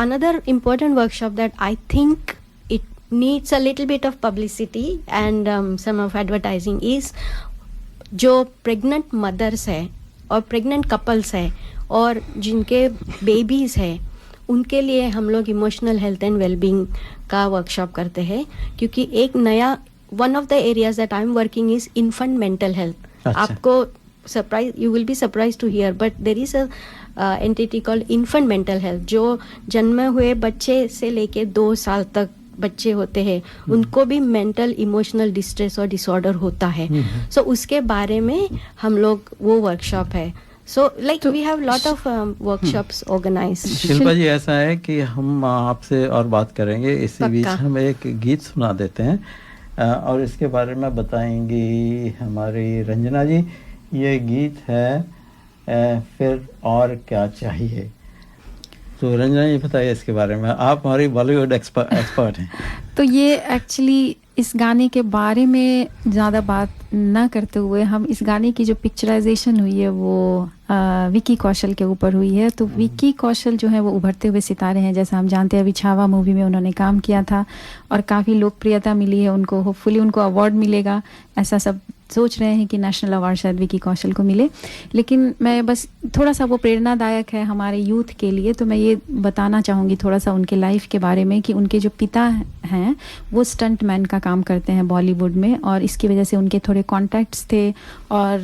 another important workshop that I think it needs a little bit of publicity and some of advertising is जो प्रेग्नेंट मदर्स है और प्रेग्नेंट कपल्स है और जिनके बेबीज है, उनके लिए हम लोग इमोशनल हेल्थ एंड वेलबींग का वर्कशॉप करते हैं. क्योंकि एक नया one of the areas that I am working is infant mental health. आपको surprise, you will be surprise to hear, but there is a entity called infant mental health, जो जन्मे हुए बच्चे से लेके 2 साल तक बच्चे होते हैं, उनको भी मेंटल इमोशनल डिस्ट्रेस और डिसऑर्डर होता है. सो उसके बारे में हम लोग वो वर्कशॉप है. So like we have lot of workshops organized. Shilpa ji ऐसा है कि हम आपसे और बात करेंगे, इसी बीच हम एक गीत सुना देते हैं और इसके बारे में बताएंगी हमारी रंजना जी. ये गीत है फिर और क्या चाहिए. तो रंजना ये बताइए इसके बारे में, आप हमारी बॉलीवुड एक्सपर्ट हैं. तो ये एक्चुअली इस गाने के बारे में ज़्यादा बात ना करते हुए, हम इस गाने की जो पिक्चराइजेशन हुई है वो विकी कौशल के ऊपर हुई है. तो विकी कौशल जो है वो उभरते हुए सितारे हैं. जैसा हम जानते हैं अभी छावा मूवी में उन्होंने काम किया था और काफ़ी लोकप्रियता मिली है उनको. होपफुली उनको अवार्ड मिलेगा, ऐसा सब सोच रहे हैं कि नेशनल अवार्ड शायद विकी कौशल को मिले. लेकिन मैं बस थोड़ा सा वो प्रेरणादायक है हमारे यूथ के लिए, तो मैं ये बताना चाहूँगी थोड़ा सा उनके लाइफ के बारे में कि उनके जो पिता हैं वो स्टंट मैन का काम करते हैं बॉलीवुड में, और इसकी वजह से उनके थोड़े कॉन्टैक्ट्स थे. और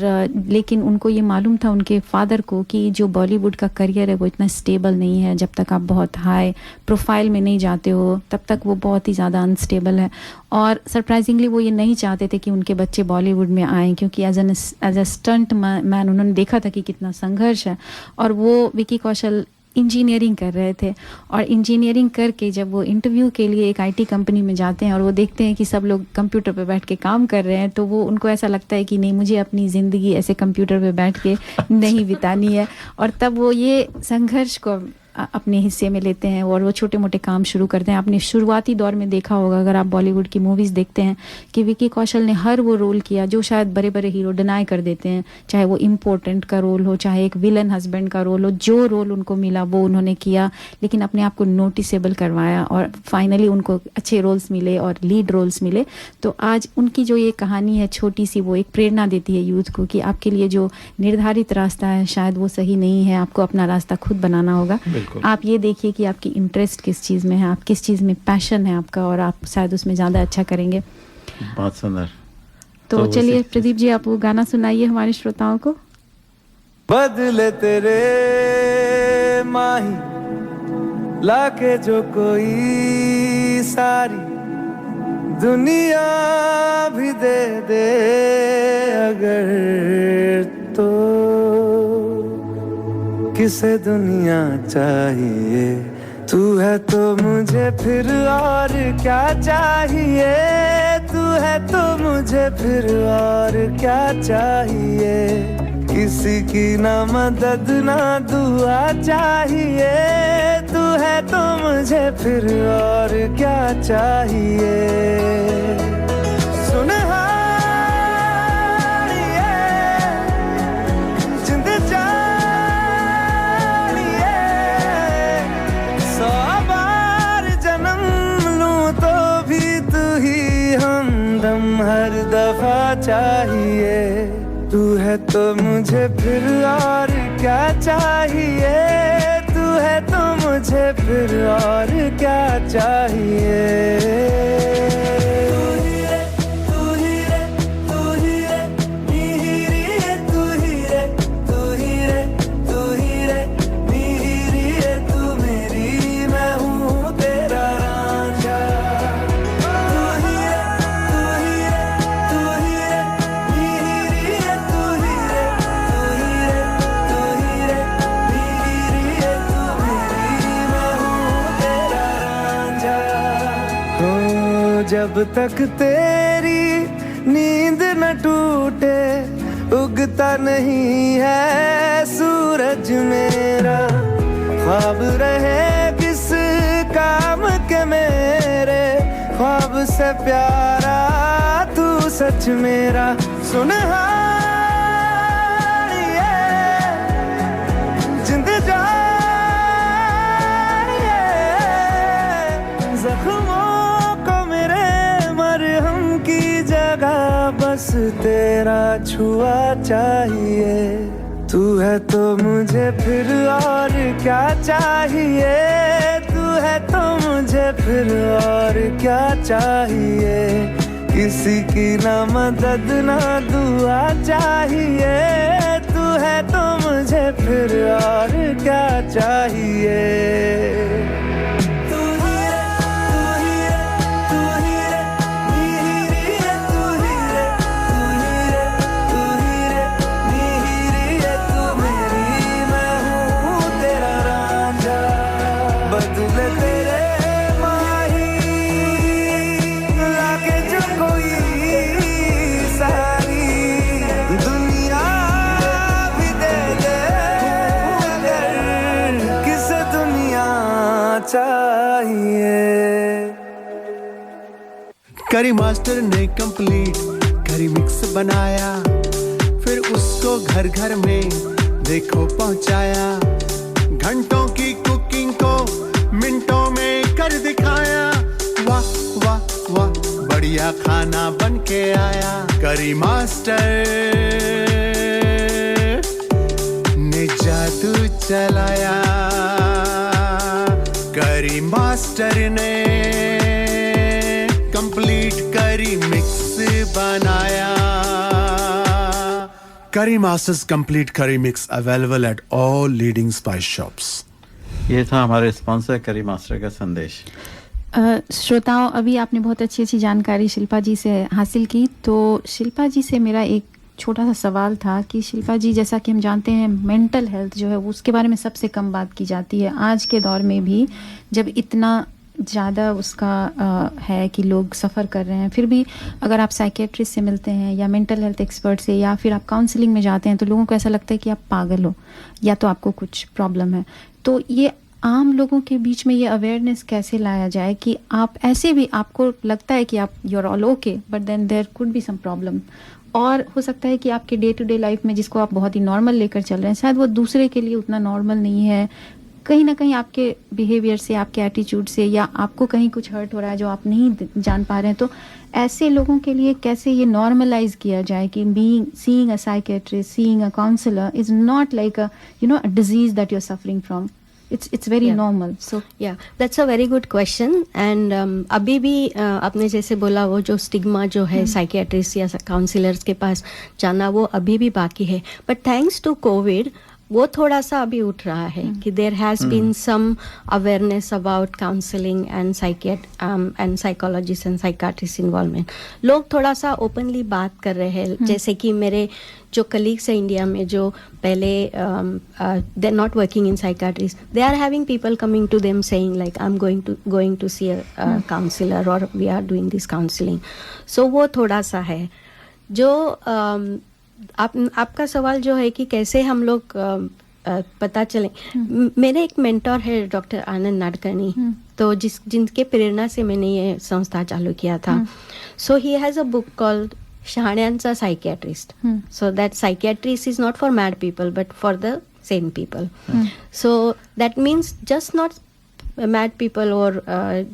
लेकिन उनको ये मालूम था उनके फादर को कि जो बॉलीवुड का करियर है वो इतना स्टेबल नहीं है. जब तक आप बहुत हाई प्रोफाइल में नहीं जाते हो तब तक वो बहुत ही ज़्यादा अनस्टेबल है. और सरप्राइजिंगली वो ये नहीं चाहते थे कि उनके बच्चे बॉलीवुड में आएँ, क्योंकि एज अ स्टंट मैन उन्होंने देखा था कि कितना संघर्ष है. और वो विकी कौशल इंजीनियरिंग कर रहे थे, और इंजीनियरिंग करके जब वो इंटरव्यू के लिए एक आईटी कंपनी में जाते हैं और वो देखते हैं कि सब लोग कंप्यूटर पे बैठ के काम कर रहे हैं, तो वो उनको ऐसा लगता है कि नहीं, मुझे अपनी ज़िंदगी ऐसे कंप्यूटर पे बैठ के नहीं बितानी है. और तब वो ये संघर्ष को अपने हिस्से में लेते हैं और वो छोटे मोटे काम शुरू करते हैं. आपने शुरुआती दौर में देखा होगा अगर आप बॉलीवुड की मूवीज़ देखते हैं कि विकी कौशल ने हर वो रोल किया जो शायद बड़े बड़े हीरो डिनाई कर देते हैं, चाहे वो इम्पोर्टेंट का रोल हो, चाहे एक विलन हस्बैंड का रोल हो. जो रोल उनको मिला वो उन्होंने किया, लेकिन अपने आप को नोटिसेबल करवाया और फाइनली उनको अच्छे रोल्स मिले और लीड रोल्स मिले. तो आज उनकी जो ये कहानी है छोटी सी, वो एक प्रेरणा देती है यूथ को कि आपके लिए जो निर्धारित रास्ता है शायद वो सही नहीं है, आपको अपना रास्ता खुद बनाना होगा. आप ये देखिए कि आपकी इंटरेस्ट किस चीज़ में है, आप किस चीज़ में पैशन है आपका, और आप शायद उसमें ज़्यादा अच्छा करेंगे. बहुत सुंदर. तो चलिए प्रदीप जी आप वो गाना सुनाइए हमारे श्रोताओं को. बदले तेरे माही लाके जो कोई सारी दुनिया भी दे दे अगर, तो किसे दुनिया चाहिए. तू है तो मुझे फिर और क्या चाहिए. तू है तो मुझे फिर और क्या चाहिए, किसी की ना मदद ना दुआ चाहिए, तू है तो मुझे फिर और क्या चाहिए। सुन हर दफा चाहिए, तू है तो मुझे फिर और क्या चाहिए, तू है तो मुझे फिर और क्या चाहिए। जब तक तेरी नींद न टूटे उगता नहीं है सूरज मेरा, ख्वाब रहे किस काम के मेरे, ख्वाब से प्यारा तू सच मेरा। सुन जिंद जानिए जख्मों बस तेरा छुआ चाहिए, तू है तो मुझे फिर और क्या चाहिए, तू है तो मुझे फिर और क्या चाहिए, किसी की ना मदद ना दुआ चाहिए, तू है तो मुझे फिर और क्या चाहिए। करी मास्टर ने कंप्लीट करी मिक्स बनाया, फिर उसको घर घर में देखो पहुंचाया, घंटों की कुकिंग को मिनटों में कर दिखाया, वाह वाह वाह बढ़िया खाना बन के आया। करी मास्टर ने जादू चलाया, करी मास्टर ने कंप्लीट करी मिक्स बनाया। करी मास्टर्स कंप्लीट करी mix available at all leading spice shops. ये था हमारे स्पॉन्सर करी मास्टर का संदेश। श्रोताओं, अभी आपने बहुत अच्छी अच्छी जानकारी शिल्पा जी से हासिल की। तो शिल्पा जी से मेरा एक छोटा सा सवाल था कि शिल्पा जी, जैसा कि हम जानते हैं मेंटल हेल्थ जो है उसके बारे में सबसे कम बात की जाती है आज के दौर में भी, जब इतना ज़्यादा उसका है कि लोग सफ़र कर रहे हैं। फिर भी अगर आप साइकेट्रिस्ट से मिलते हैं या मेंटल हेल्थ एक्सपर्ट से या फिर आप काउंसलिंग में जाते हैं तो लोगों को ऐसा लगता है कि आप पागल हो या तो आपको कुछ प्रॉब्लम है। तो ये आम लोगों के बीच में ये अवेयरनेस कैसे लाया जाए कि आप ऐसे भी आपको लगता है कि आप you are all okay but then there could be some problem, और हो सकता है कि आपके डे टू डे लाइफ में जिसको आप बहुत ही नॉर्मल लेकर चल रहे हैं शायद वो दूसरे के लिए उतना नॉर्मल नहीं है। कहीं ना कहीं आपके बिहेवियर से, आपके एटीट्यूड से, या आपको कहीं कुछ हर्ट हो रहा है जो आप नहीं जान पा रहे हैं। तो ऐसे लोगों के लिए कैसे ये नॉर्मलाइज किया जाए कि seeing a psychiatrist, seeing a counsellor is not like a disease that you are suffering from, it's very normal. So yeah, that's a very good question. And अभी भी आपने जैसे बोला वो जो स्टिग्मा जो है साइकियाट्रिस्ट या काउंसलर्स के पास जाना वो अभी भी बाकी है। बट थैंक्स टू कोविड वो थोड़ा सा अभी उठ रहा है कि there has been some awareness about counselling and and psychologist and psychiatrist involvement. लोग थोड़ा सा ओपनली बात कर रहे हैं. जैसे कि मेरे जो कलीग्स है इंडिया में जो पहले they are not working in psychiatrist, they are having people coming to them saying like I am going to see a counsellor और we are doing this counselling. So वो थोड़ा सा है. जो आपका सवाल जो है कि कैसे हम लोग पता चले, मेरे एक मेंटर है डॉक्टर आनंद नाडकर्णी, तो जिनके प्रेरणा से मैंने ये संस्था चालू किया था. So he has a book called शहाण्यांचा psychiatrist. So that psychiatrist is not for mad people but for the sane people. So that means just not mad people और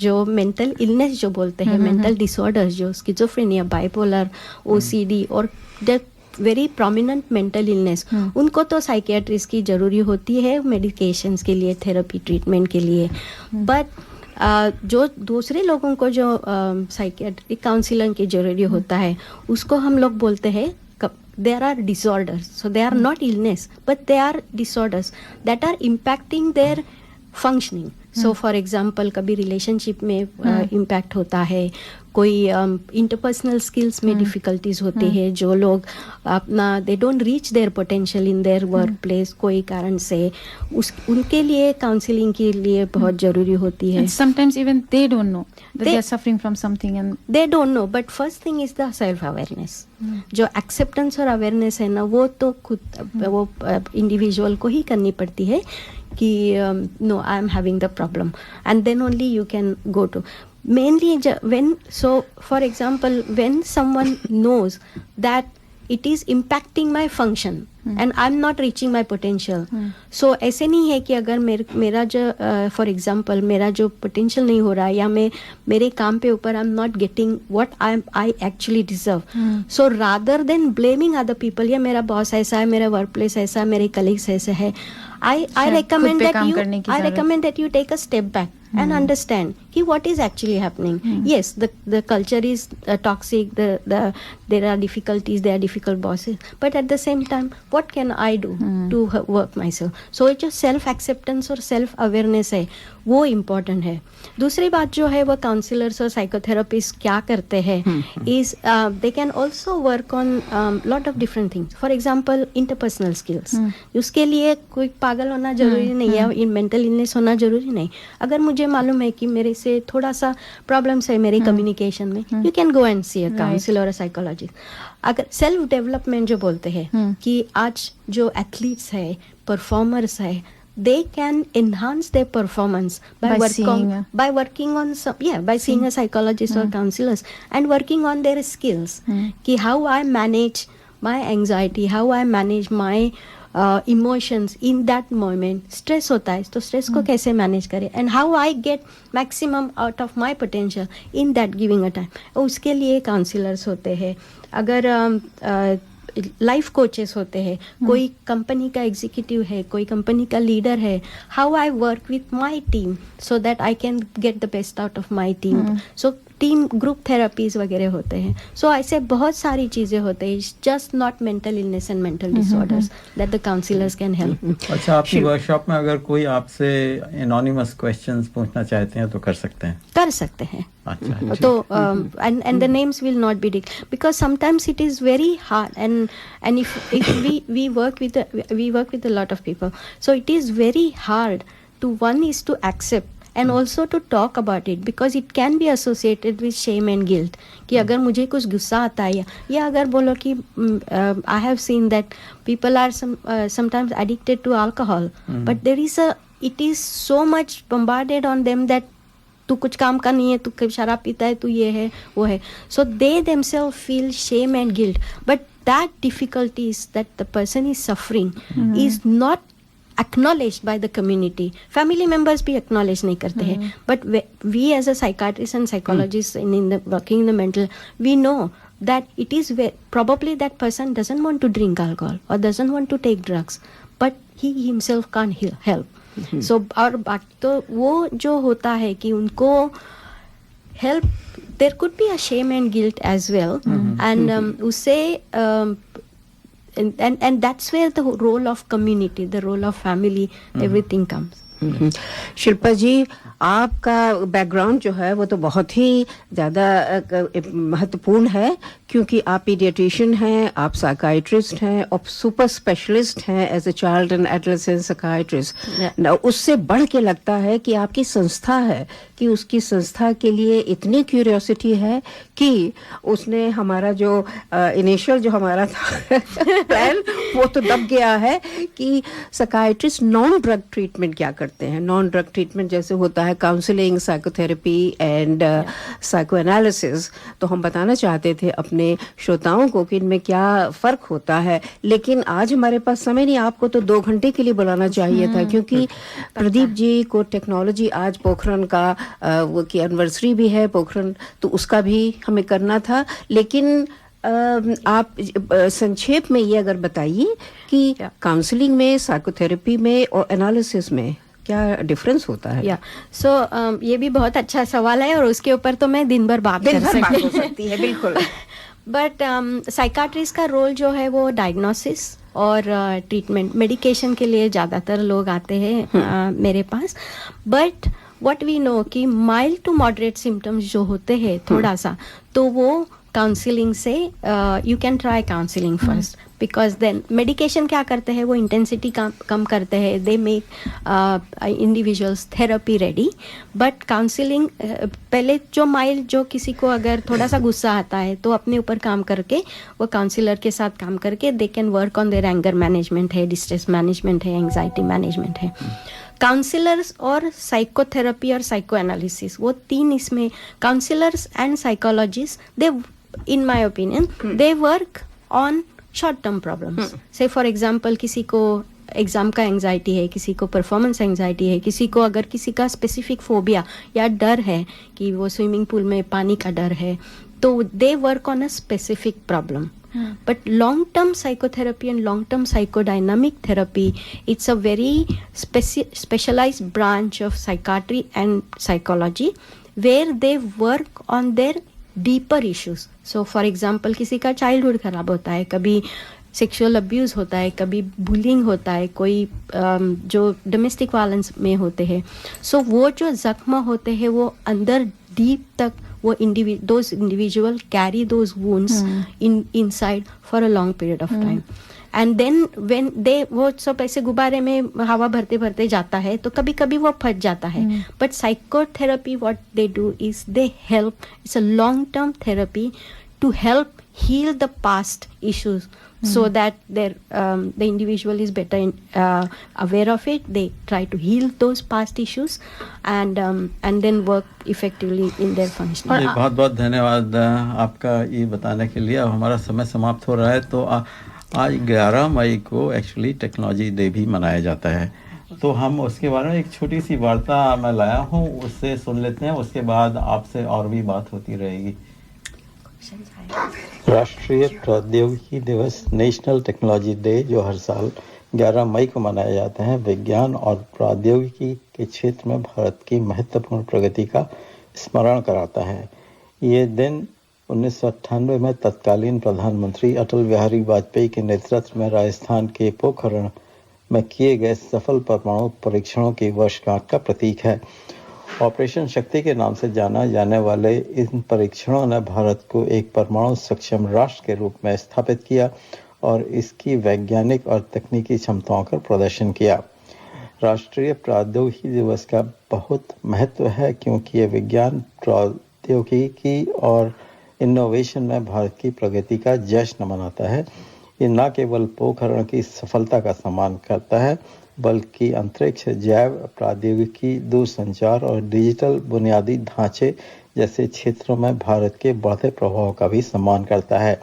जो मेंटल इलनेस जो बोलते हैं, मेंटल डिसऑर्डर्स जो schizophrenia, bipolar, OCD और very prominent mental illness, उनको तो psychiatrist की जरूरी होती है मेडिकेशंस के लिए, थेरेपी ट्रीटमेंट के लिए. बट जो दूसरे लोगों को जो साइकियाट्रिक काउंसलर की जरूरी होता है उसको हम लोग बोलते हैं there are disorders. So they are not illness but they are disorders that are impacting their functioning. So for example कभी रिलेशनशिप में इम्पैक्ट होता है, कोई इंटरपर्सनल स्किल्स में डिफिकल्टीज होती है, जो लोग अपना they don't reach their potential in their work place कोई कारण से, उनके लिए काउंसलिंग के लिए बहुत जरूरी होती है. Sometimes even they don't know they are suffering from something and they don't know. But first thing is the self awareness. जो एक्सेप्टेंस और अवेयरनेस है ना, वो तो खुद वो इंडिविजुअल को ही करनी पड़ती है कि no I am having the problem and then only you can go to. Mainly when, so for example when someone knows that it is impacting my function and I'm not reaching my potential, so ऐसे नहीं है कि अगर मेरा जो for example मेरा जो potential नहीं हो रहा है या मैं मेरे काम पे ऊपर I'm not getting what I actually deserve. So rather than blaming other people, या मेरा बॉस ऐसा है, मेरा वर्क प्लेस ऐसा है, मेरे कलीग्स ऐसे है, I recommend that you take a step back and understand ki what is actually happening. Yes, the culture is toxic, there are difficulties, there are difficult bosses, but at the same time what can I do to work myself? So it's just self acceptance और self awareness है, वो important है. दूसरी बात जो है वो counsellors और साइकोथेरेपिस्ट क्या करते हैं is they can also work on lot of different things. For example interpersonal skills. उसके लिए कोई पागल होना जरूरी नहीं है, मेंटल इलनेस होना जरूरी नहीं. अगर मुझे मालूम है कि मेरे से थोड़ा सा प्रॉब्लम्स है मेरे कम्युनिकेशन में, you can go and see a counsellor और साइकोलॉजिस्ट. अगर सेल्फ डेवलपमेंट जो बोलते हैं कि आज जो एथलीट्स है, परफॉर्मर्स है, they can enhance their performance by working on by seeing a psychologist or counselors and working on their skills. कि how I manage my anxiety, how I manage my emotions in that moment. Stress होता है तो stress को कैसे manage करें and how I get maximum out of my potential in that giving a time. उसके लिए counselors होते हैं. अगर लाइफ कोचेस होते हैं, कोई कंपनी का एग्जीक्यूटिव है, कोई कंपनी का लीडर है, how I work with my team so that I can get the best out of my team. So team group therapies वगैरह होते हैं. सो ऐसे बहुत सारी चीज़ें होते हैं. Just not mental illness and mental disorders that the counsellors can help. अच्छा, आपकी वर्कशॉप में अगर कोई आपसे एनोनिमस क्वेश्चंस पूछना चाहते हैं तो कर सकते हैं? कर सकते हैं. तो and the names will not be because sometimes it is very hard and if we work with a lot of people, so it is very hard to one is to accept and also to talk about it because it can be associated with shame and guilt. कि अगर मुझे कुछ गुस्सा आता है या अगर बोलो कि I have seen that people are sometimes addicted to alcohol, but it is so much bombarded on them that तू कुछ काम का नहीं है, तू शराब पीता है, तू ये है वो है. So they themselves feel shame and guilt, but that difficulties that the person is suffering is not acknowledged by the community. Family members भी acknowledge नहीं करते हैं, but we as a psychiatrist and psychologist in the working in the mental, we know that it is probably that person doesn't want to drink alcohol or doesn't want to take drugs, but he himself can't help. So और बाकी तो वो जो होता है कि उनको help, there could be a shame and guilt as well, and उससे and that's where the role of community, the role of family, everything comes. Shilpa जी, आपका बैकग्राउंड जो है वो तो बहुत ही ज़्यादा महत्वपूर्ण है, क्योंकि आप पीडियाट्रिशियन हैं, आप साइकाइट्रिस्ट हैं और सुपर स्पेशलिस्ट हैं as a child and adolescent psychiatrist. उससे बढ़ के लगता है कि आपकी संस्था है, कि उसकी संस्था के लिए इतनी क्यूरियोसिटी है कि उसने हमारा जो इनिशियल जो हमारा था प्लान वो तो दब गया है कि साइकाइट्रिस्ट नॉन ड्रग ट्रीटमेंट क्या करते हैं। नॉन ड्रग ट्रीटमेंट जैसे होता है counselling, psychotherapy and psycho analysis. तो हम बताना चाहते थे अपने श्रोताओं को कि इनमें क्या फ़र्क होता है, लेकिन आज हमारे पास समय नहीं, आपको तो 2 घंटे के लिए बुलाना चाहिए था, क्योंकि प्रदीप जी को टेक्नोलॉजी, आज पोखरण का वो की एनिवर्सरी भी है पोखरण, तो उसका भी हमें करना था। लेकिन आप संक्षेप में ये अगर बताइए कि काउंसलिंग में, साइकोथेरेपी में और एनालिसिस में क्या डिफरेंस होता है? सो ये भी बहुत अच्छा सवाल है और उसके ऊपर तो मैं दिन भर बात कर सकती है। बिल्कुल। बट साइकाट्रिस्ट का रोल जो है वो डायग्नोसिस और ट्रीटमेंट, मेडिकेशन के लिए ज़्यादातर लोग आते हैं मेरे पास। बट व्हाट वी नो कि माइल्ड टू मॉडरेट सिम्टम्स जो होते हैं थोड़ा सा, तो वो काउंसलिंग से you can try counselling first, because then medication क्या करते हैं, वो इंटेंसिटी कम करते हैं, they make individuals therapy ready. But counselling पहले जो माइल्ड, जो किसी को अगर थोड़ा सा गुस्सा आता है तो अपने ऊपर काम करके, वो काउंसलर के साथ काम करके they can work on their anger management है, डिस्ट्रेस मैनेजमेंट है, एंग्जाइटी मैनेजमेंट है। काउंसलर्स और साइकोथेरेपी और साइको एनालिसिस, वो 3 इसमें, counsellors and psychologist, they in my opinion they work on short term problems. say for example किसी को exam का एंजाइटी है, किसी को परफॉर्मेंस एंजाइटी है, किसी को अगर किसी का स्पेसिफिक फोबिया या डर है कि वो स्विमिंग पूल में पानी का डर है, तो they work on a specific problem. But long-term psychotherapy and long-term psychodynamic therapy, it's a very specialized branch of psychiatry and psychology where they work on their deeper issues. So for example, किसी का childhood खराब होता है, कभी sexual abuse होता है, कभी bullying होता है, कोई जो डोमेस्टिक वायलेंस में होते हैं, सो वो जो जख्म होते हैं वो अंदर डीप तक वो those individual carry those wounds inside for a long period of time. And then when they वो सब ऐसे गुब्बारे में हवा भरते भरते जाता है तो कभी कभी वो फट जाता है. But psychotherapy, what they do is they help, it's a long term therapy to help heal the past issues. So that the individual is better aware of it. They try to heal those past issues and then work effectively in their functioning. बहुत बहुत धन्यवाद आपका ये बताने के लिए. अब हमारा समय समाप्त हो रहा है. तो आज 11 मई को एक्चुअली टेक्नोलॉजी डे भी मनाया जाता है. तो हम उसके बारे में एक छोटी सी वार्ता मैं लाया हूँ, उससे सुन लेते हैं. उसके बाद आपसे और भी बात होती रहेगी. राष्ट्रीय प्रौद्योगिकी दिवस, नेशनल टेक्नोलॉजी डे, जो हर साल 11 मई को मनाया जाता है, विज्ञान और प्रौद्योगिकी के क्षेत्र में भारत की महत्वपूर्ण प्रगति का स्मरण कराता है. ये दिन 1998 में तत्कालीन प्रधानमंत्री अटल बिहारी वाजपेयी के नेतृत्व में राजस्थान के पोखरण में किए गए सफल परमाणु परीक्षणों की वर्षगांठ का प्रतीक है. ऑपरेशन शक्ति के नाम से जाना जाने वाले इन परीक्षणों ने भारत को एक परमाणु सक्षम राष्ट्र के रूप में स्थापित किया और इसकी वैज्ञानिक और तकनीकी क्षमताओं का प्रदर्शन किया. राष्ट्रीय प्रौद्योगिकी दिवस का बहुत महत्व है क्योंकि ये विज्ञान, प्रौद्योगिकी और इनोवेशन में भारत की प्रगति का जश्न मनाता है. ये न केवल पोखरण की सफलता का सम्मान करता है बल्कि अंतरिक्ष, जैव प्रौद्योगिकी, दूरसंचार और डिजिटल बुनियादी ढांचे जैसे क्षेत्रों में भारत के बढ़ते प्रभाव का भी सम्मान करता है.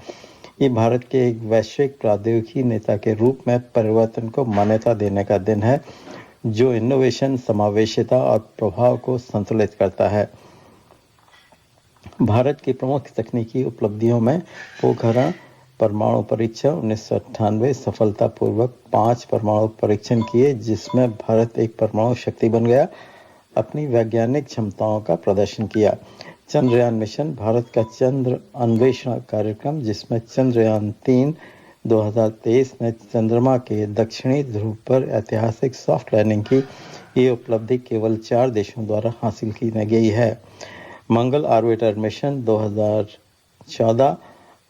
ये भारत के एक वैश्विक प्रौद्योगिकी नेता के रूप में परिवर्तन को मान्यता देने का दिन है जो इनोवेशन, समावेशिता और प्रभाव को संतुलित करता है. भारत की प्रमुख तकनीकी उपलब्धियों में पोखरण परमाणु परीक्षण 1998 सफलतापूर्वक 5 परमाणु परीक्षण किए जिसमें भारत एक परमाणु शक्ति बन गया, अपनी वैज्ञानिक क्षमताओं का प्रदर्शन किया. चंद्रयान मिशन, भारत का चंद्र अन्वेषण कार्यक्रम जिसमें चंद्रयान 3 2023 में चंद्रमा के दक्षिणी ध्रुव पर ऐतिहासिक सॉफ्ट लैंडिंग की ये उपलब्धि केवल 4 देशों द्वारा हासिल की गई है। मंगल ऑर्बिटर मिशन 2014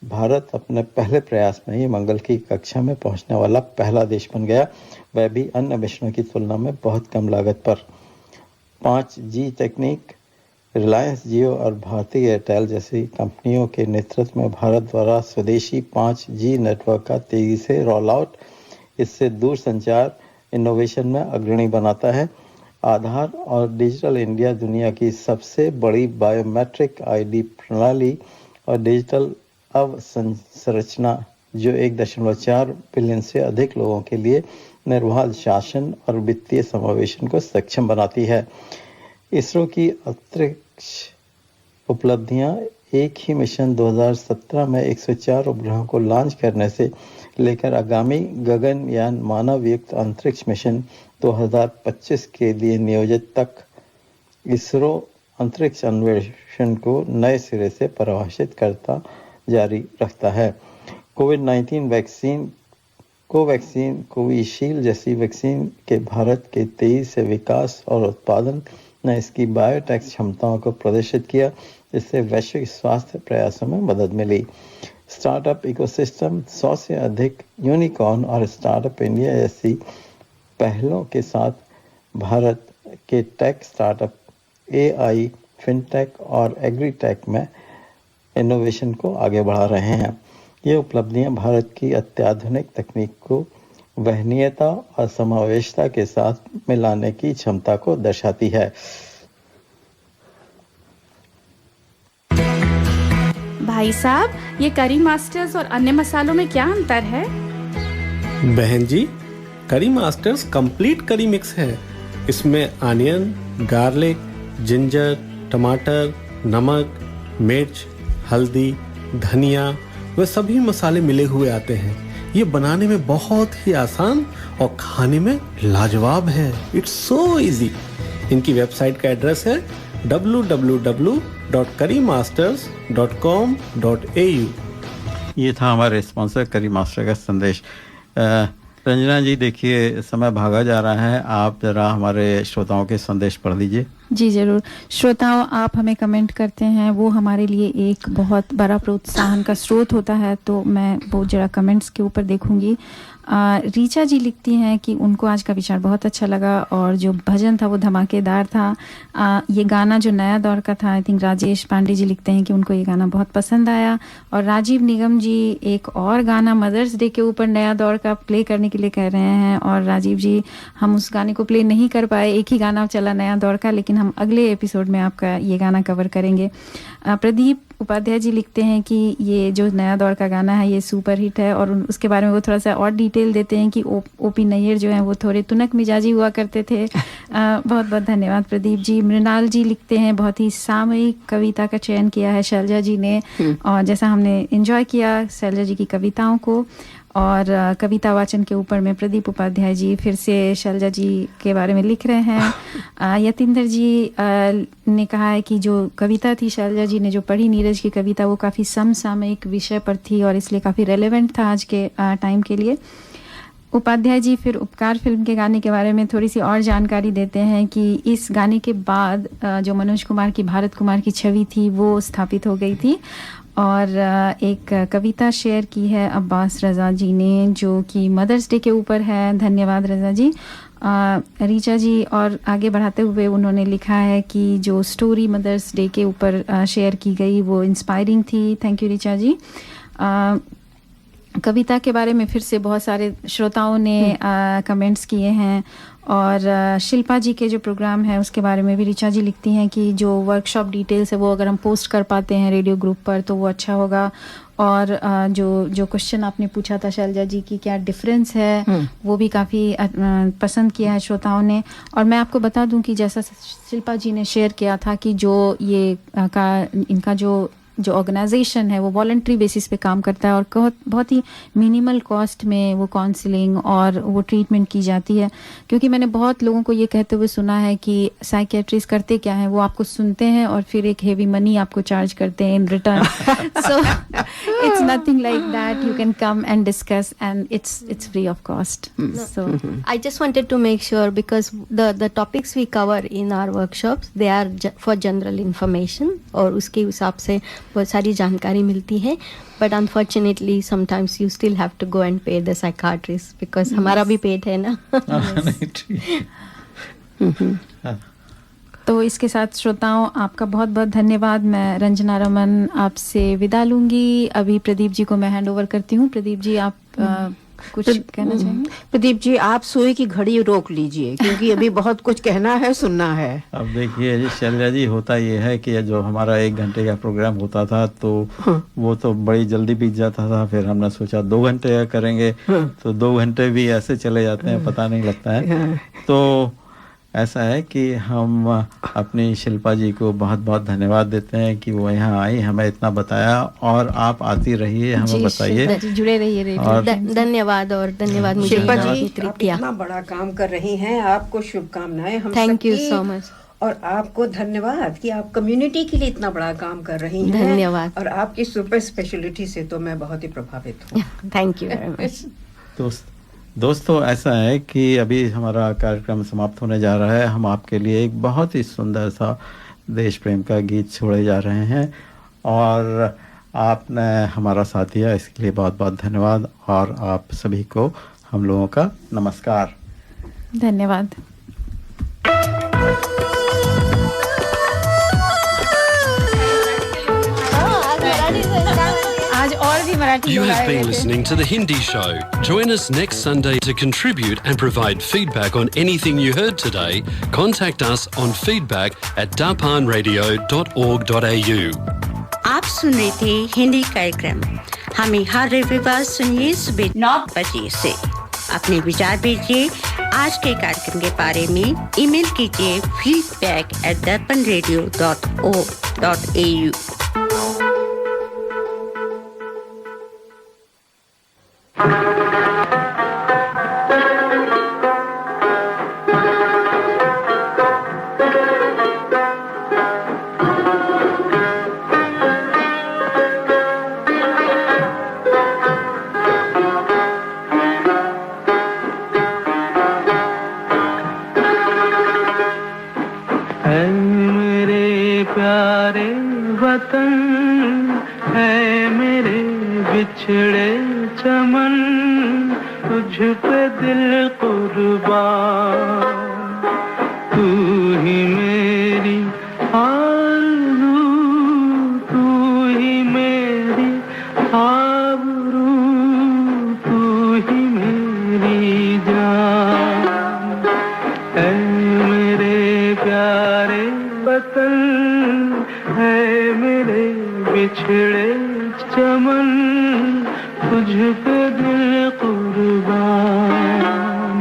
भारत अपने पहले प्रयास में ही मंगल की कक्षा में पहुंचने वाला पहला देश बन गया, वह भी अन्य मिशनों की तुलना में बहुत कम लागत पर। 5G तकनीक, रिलायंस जियो और भारतीय एयरटेल जैसी कंपनियों के नेतृत्व में भारत द्वारा स्वदेशी 5G नेटवर्क का तेजी से रोल आउट इससे दूरसंचार इनोवेशन में अग्रणी बनाता है। आधार और डिजिटल इंडिया दुनिया की सबसे बड़ी बायोमेट्रिक आईडी प्रणाली और डिजिटल अवसंरचना जो 1.4 बिलियन से अधिक लोगों के लिए निर्बाध शासन और वित्तीय समावेशन को सक्षम बनाती है। इसरो की अंतरिक्ष उपलब्धियां एक ही मिशन 2017 में 104 उपग्रहों को लॉन्च करने से लेकर आगामी गगनयान मानव युक्त अंतरिक्ष मिशन 2025 के लिए नियोजित तक इसरो अंतरिक्ष अन्वेषण को नए सिरे से परिभाषित करता जारी रखता है। कोविड-19 वैक्सीन, कोवैक्सीन, कोविशील्ड जैसी वैक्सीन के भारत के तेजी से विकास और उत्पादन ने इसकी बायोटेक क्षमताओं को प्रदर्शित किया, जिससे वैश्विक स्वास्थ्य प्रयासों में मदद मिली। स्टार्टअप इकोसिस्टम 100 से अधिक यूनिकॉर्न और स्टार्टअप इंडिया जैसी पहलों के साथ भारत के टेक स्टार्टअप AI, फिनटेक और एग्रीटेक में इनोवेशन को आगे बढ़ा रहे हैं। ये उपलब्धियां भारत की अत्याधुनिक तकनीक को वहनीयता और समावेशिता के साथ मिलाने की क्षमता को दर्शाती है। भाई साहब, ये करी मास्टर्स और अन्य मसालों में क्या अंतर है? बहन जी, करी मास्टर्स कंप्लीट करी मिक्स है। इसमें अनियन, गार्लिक, जिंजर, टमाटर, नमक, मिर्च, हल्दी, धनिया वे सभी मसाले मिले हुए आते हैं। ये बनाने में बहुत ही आसान और खाने में लाजवाब है। It's so easy. इनकी वेबसाइट का एड्रेस है www.currymasters.com.au। ये था हमारे स्पॉन्सर करी मास्टर का संदेश। रंजना जी, देखिए समय भागा जा रहा है, आप जरा हमारे श्रोताओं के संदेश पढ़ दीजिए। जी जरूर। श्रोताओं, आप हमें कमेंट करते हैं, वो हमारे लिए एक बहुत बड़ा प्रोत्साहन का स्रोत होता है, तो मैं वो जरा कमेंट्स के ऊपर देखूंगी। रीचा जी लिखती हैं कि उनको आज का विचार बहुत अच्छा लगा और जो भजन था वो धमाकेदार था। ये गाना जो नया दौर का था, आई थिंक राजेश पांडे जी लिखते हैं कि उनको ये गाना बहुत पसंद आया। और राजीव निगम जी एक और गाना मदर्स डे के ऊपर नया दौर का प्ले करने के लिए कह रहे हैं। और राजीव जी, हम उस गाने को प्ले नहीं कर पाए, एक ही गाना चला नया दौर का, लेकिन हम अगले एपिसोड में आपका ये गाना कवर करेंगे। प्रदीप उपाध्याय जी लिखते हैं कि ये जो नया दौर का गाना है ये सुपर हिट है, और उसके बारे में वो थोड़ा सा और डिटेल देते हैं कि ओपी नैयर जो है वो थोड़े तुनक मिजाजी हुआ करते थे। बहुत बहुत धन्यवाद प्रदीप जी। मृणाल जी लिखते हैं बहुत ही सामयिक कविता का चयन किया है शैलजा जी ने, और जैसा हमने एंजॉय किया शैलजा जी की कविताओं को। और कविता वाचन के ऊपर में प्रदीप उपाध्याय जी फिर से शैलजा जी के बारे में लिख रहे हैं। यतिंदर जी ने कहा है कि जो कविता थी शैलजा जी ने जो पढ़ी नीरज की कविता, वो काफ़ी समसामयिक विषय पर थी और इसलिए काफ़ी रेलेवेंट था आज के टाइम के लिए। उपाध्याय जी फिर उपकार फिल्म के गाने के बारे में थोड़ी सी और जानकारी देते हैं कि इस गाने के बाद जो मनोज कुमार की भारत कुमार की छवि थी वो स्थापित हो गई थी। और एक कविता शेयर की है अब्बास रज़ा जी ने जो कि मदर्स डे के ऊपर है। धन्यवाद रज़ा जी। रीचा जी और आगे बढ़ाते हुए उन्होंने लिखा है कि जो स्टोरी मदर्स डे के ऊपर शेयर की गई वो इंस्पायरिंग थी। थैंक यू रीचा जी। कविता के बारे में फिर से बहुत सारे श्रोताओं ने कमेंट्स किए हैं। और शिल्पा जी के जो प्रोग्राम है उसके बारे में भी रीचा जी लिखती हैं कि जो वर्कशॉप डिटेल्स है वो अगर हम पोस्ट कर पाते हैं रेडियो ग्रुप पर तो वो अच्छा होगा। और जो क्वेश्चन आपने पूछा था शैलजा जी की क्या डिफरेंस है वो भी काफ़ी पसंद किया है श्रोताओं ने। और मैं आपको बता दूं कि जैसा शिल्पा जी ने शेयर किया था कि जो ये इनका जो जो ऑर्गेनाइजेशन है वो वॉलंटरी बेसिस पे काम करता है और बहुत ही मिनिमल कॉस्ट में वो काउंसलिंग और वो ट्रीटमेंट की जाती है। क्योंकि मैंने बहुत लोगों को ये कहते हुए सुना है कि साइकियाट्रिस्ट करते क्या है, वो आपको सुनते हैं और फिर एक हेवी मनी आपको चार्ज करते हैं in return. So it's nothing like that, you can come and discuss and it's free of cost. So I just wanted to make sure because the topics we cover in our workshops they are for general information और उसके हिसाब से बहुत सारी जानकारी मिलती है, but unfortunately sometimes you still have to go and pay the psychiatrist because हमारा भी पेट है ना। तो इसके साथ श्रोताओं आपका बहुत बहुत धन्यवाद। मैं रंजना रमन आपसे विदा लूंगी। अभी प्रदीप जी को मैं हैंड ओवर करती हूँ। प्रदीप जी आप कुछ कहना चाहेंगे? प्रदीप जी आप सुई की घड़ी रोक लीजिए क्योंकि अभी बहुत कुछ कहना है, सुनना है। अब देखिए शैलजा जी, होता ये है कि जो हमारा 1 घंटे का प्रोग्राम होता था तो वो तो बड़ी जल्दी बीत जाता था। फिर हमने सोचा 2 घंटे का करेंगे तो 2 घंटे भी ऐसे चले जाते हैं, पता नहीं लगता है। तो ऐसा है कि हम अपनी शिल्पा जी को बहुत बहुत धन्यवाद देते हैं कि वो यहाँ आई, हमें इतना बताया और आप आती रहिए, हमें बताइए, जुड़े रहिए। धन्यवाद और धन्यवाद मुझे शिल्पा जी, आप इतना बड़ा काम कर रही हैं, आपको शुभकामनाएं। हम थैंक यू सो मच। और आपको धन्यवाद कि आप कम्युनिटी के लिए इतना बड़ा काम कर रही हैं। धन्यवाद। और आपकी सुपर स्पेशलिटी से तो मैं बहुत ही प्रभावित हूँ। Thank you very much. दोस्तों ऐसा है कि अभी हमारा कार्यक्रम समाप्त होने जा रहा है। हम आपके लिए एक बहुत ही सुंदर सा देश प्रेम का गीत छोड़े जा रहे हैं और आपने हमारा साथ दिया, इसके लिए बहुत बहुत धन्यवाद। और आप सभी को हम लोगों का नमस्कार। धन्यवाद। You have been listening to The Hindi Show. Join us next Sunday to contribute and provide feedback on anything you heard today. Contact us on feedback@darpanradio.org.au. आप सुन रहे थे हिंदी कार्यक्रम। हमें हर रविवार सुनिए सुबह 9 बजे से। अपने विचार भेजिए आज के कार्यक्रम के बारे में। ईमेल कीजिए feedback@darpanradio.org.au। बिछड़े चमन तुझ पे दिल कुर्बान, तू ही मेरी आरज़ू, तू ही मेरी आबरू, तू ही मेरी जान। ऐ मेरे प्यारे वतन, है मेरे बिछड़े चमन तुझ पे दिल कुर्बान।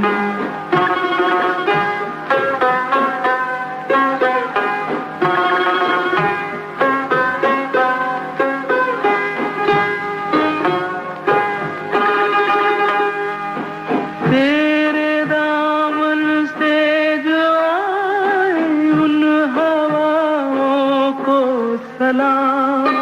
तेरे दामन से जो आए उन हवाओं को सलाम।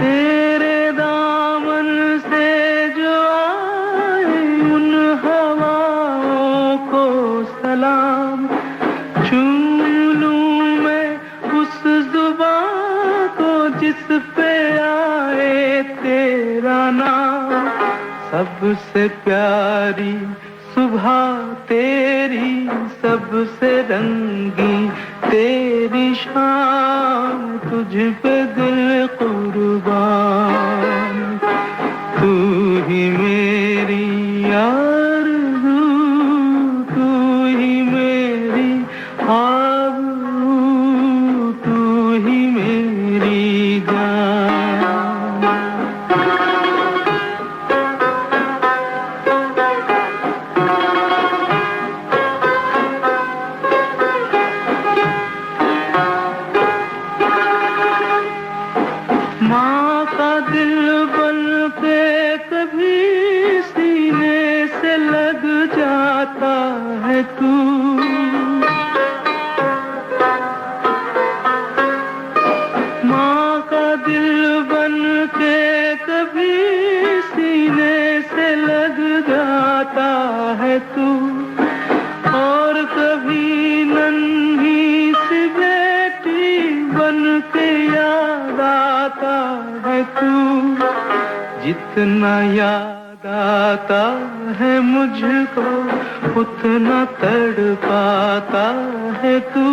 तेरे दामन से जो आए उन हवाओं को सलाम। चूम लूं मैं उस जुबां को जिस पे आए तेरा नाम। सबसे प्यारी सुबह तेरी, सबसे रंगी तेरी शाम, तुझ पे दिल कुर्बान। तू ही मेरी आरज़ू, तू ही मेरी आबरू, तू ही मेरी जान। आता है तू, और कभी नन्ही सी बेटी बन के याद आता है तू। जितना याद आता है मुझको उतना तड़पाता है तू,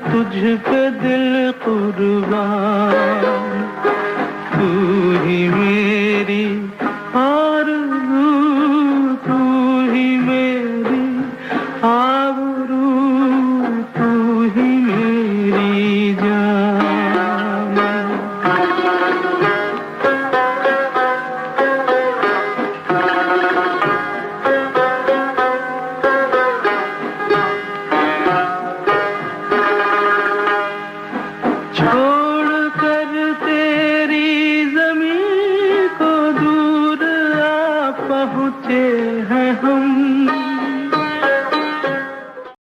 तुझ पे दिल कुर्बान। तू ही मेरी आरज़ू, तू ही मेरी आबरू, तू ही मेरी जान। छोड़ कर तेरी ज़मीं को दूर आ पहुँचे हैं हम,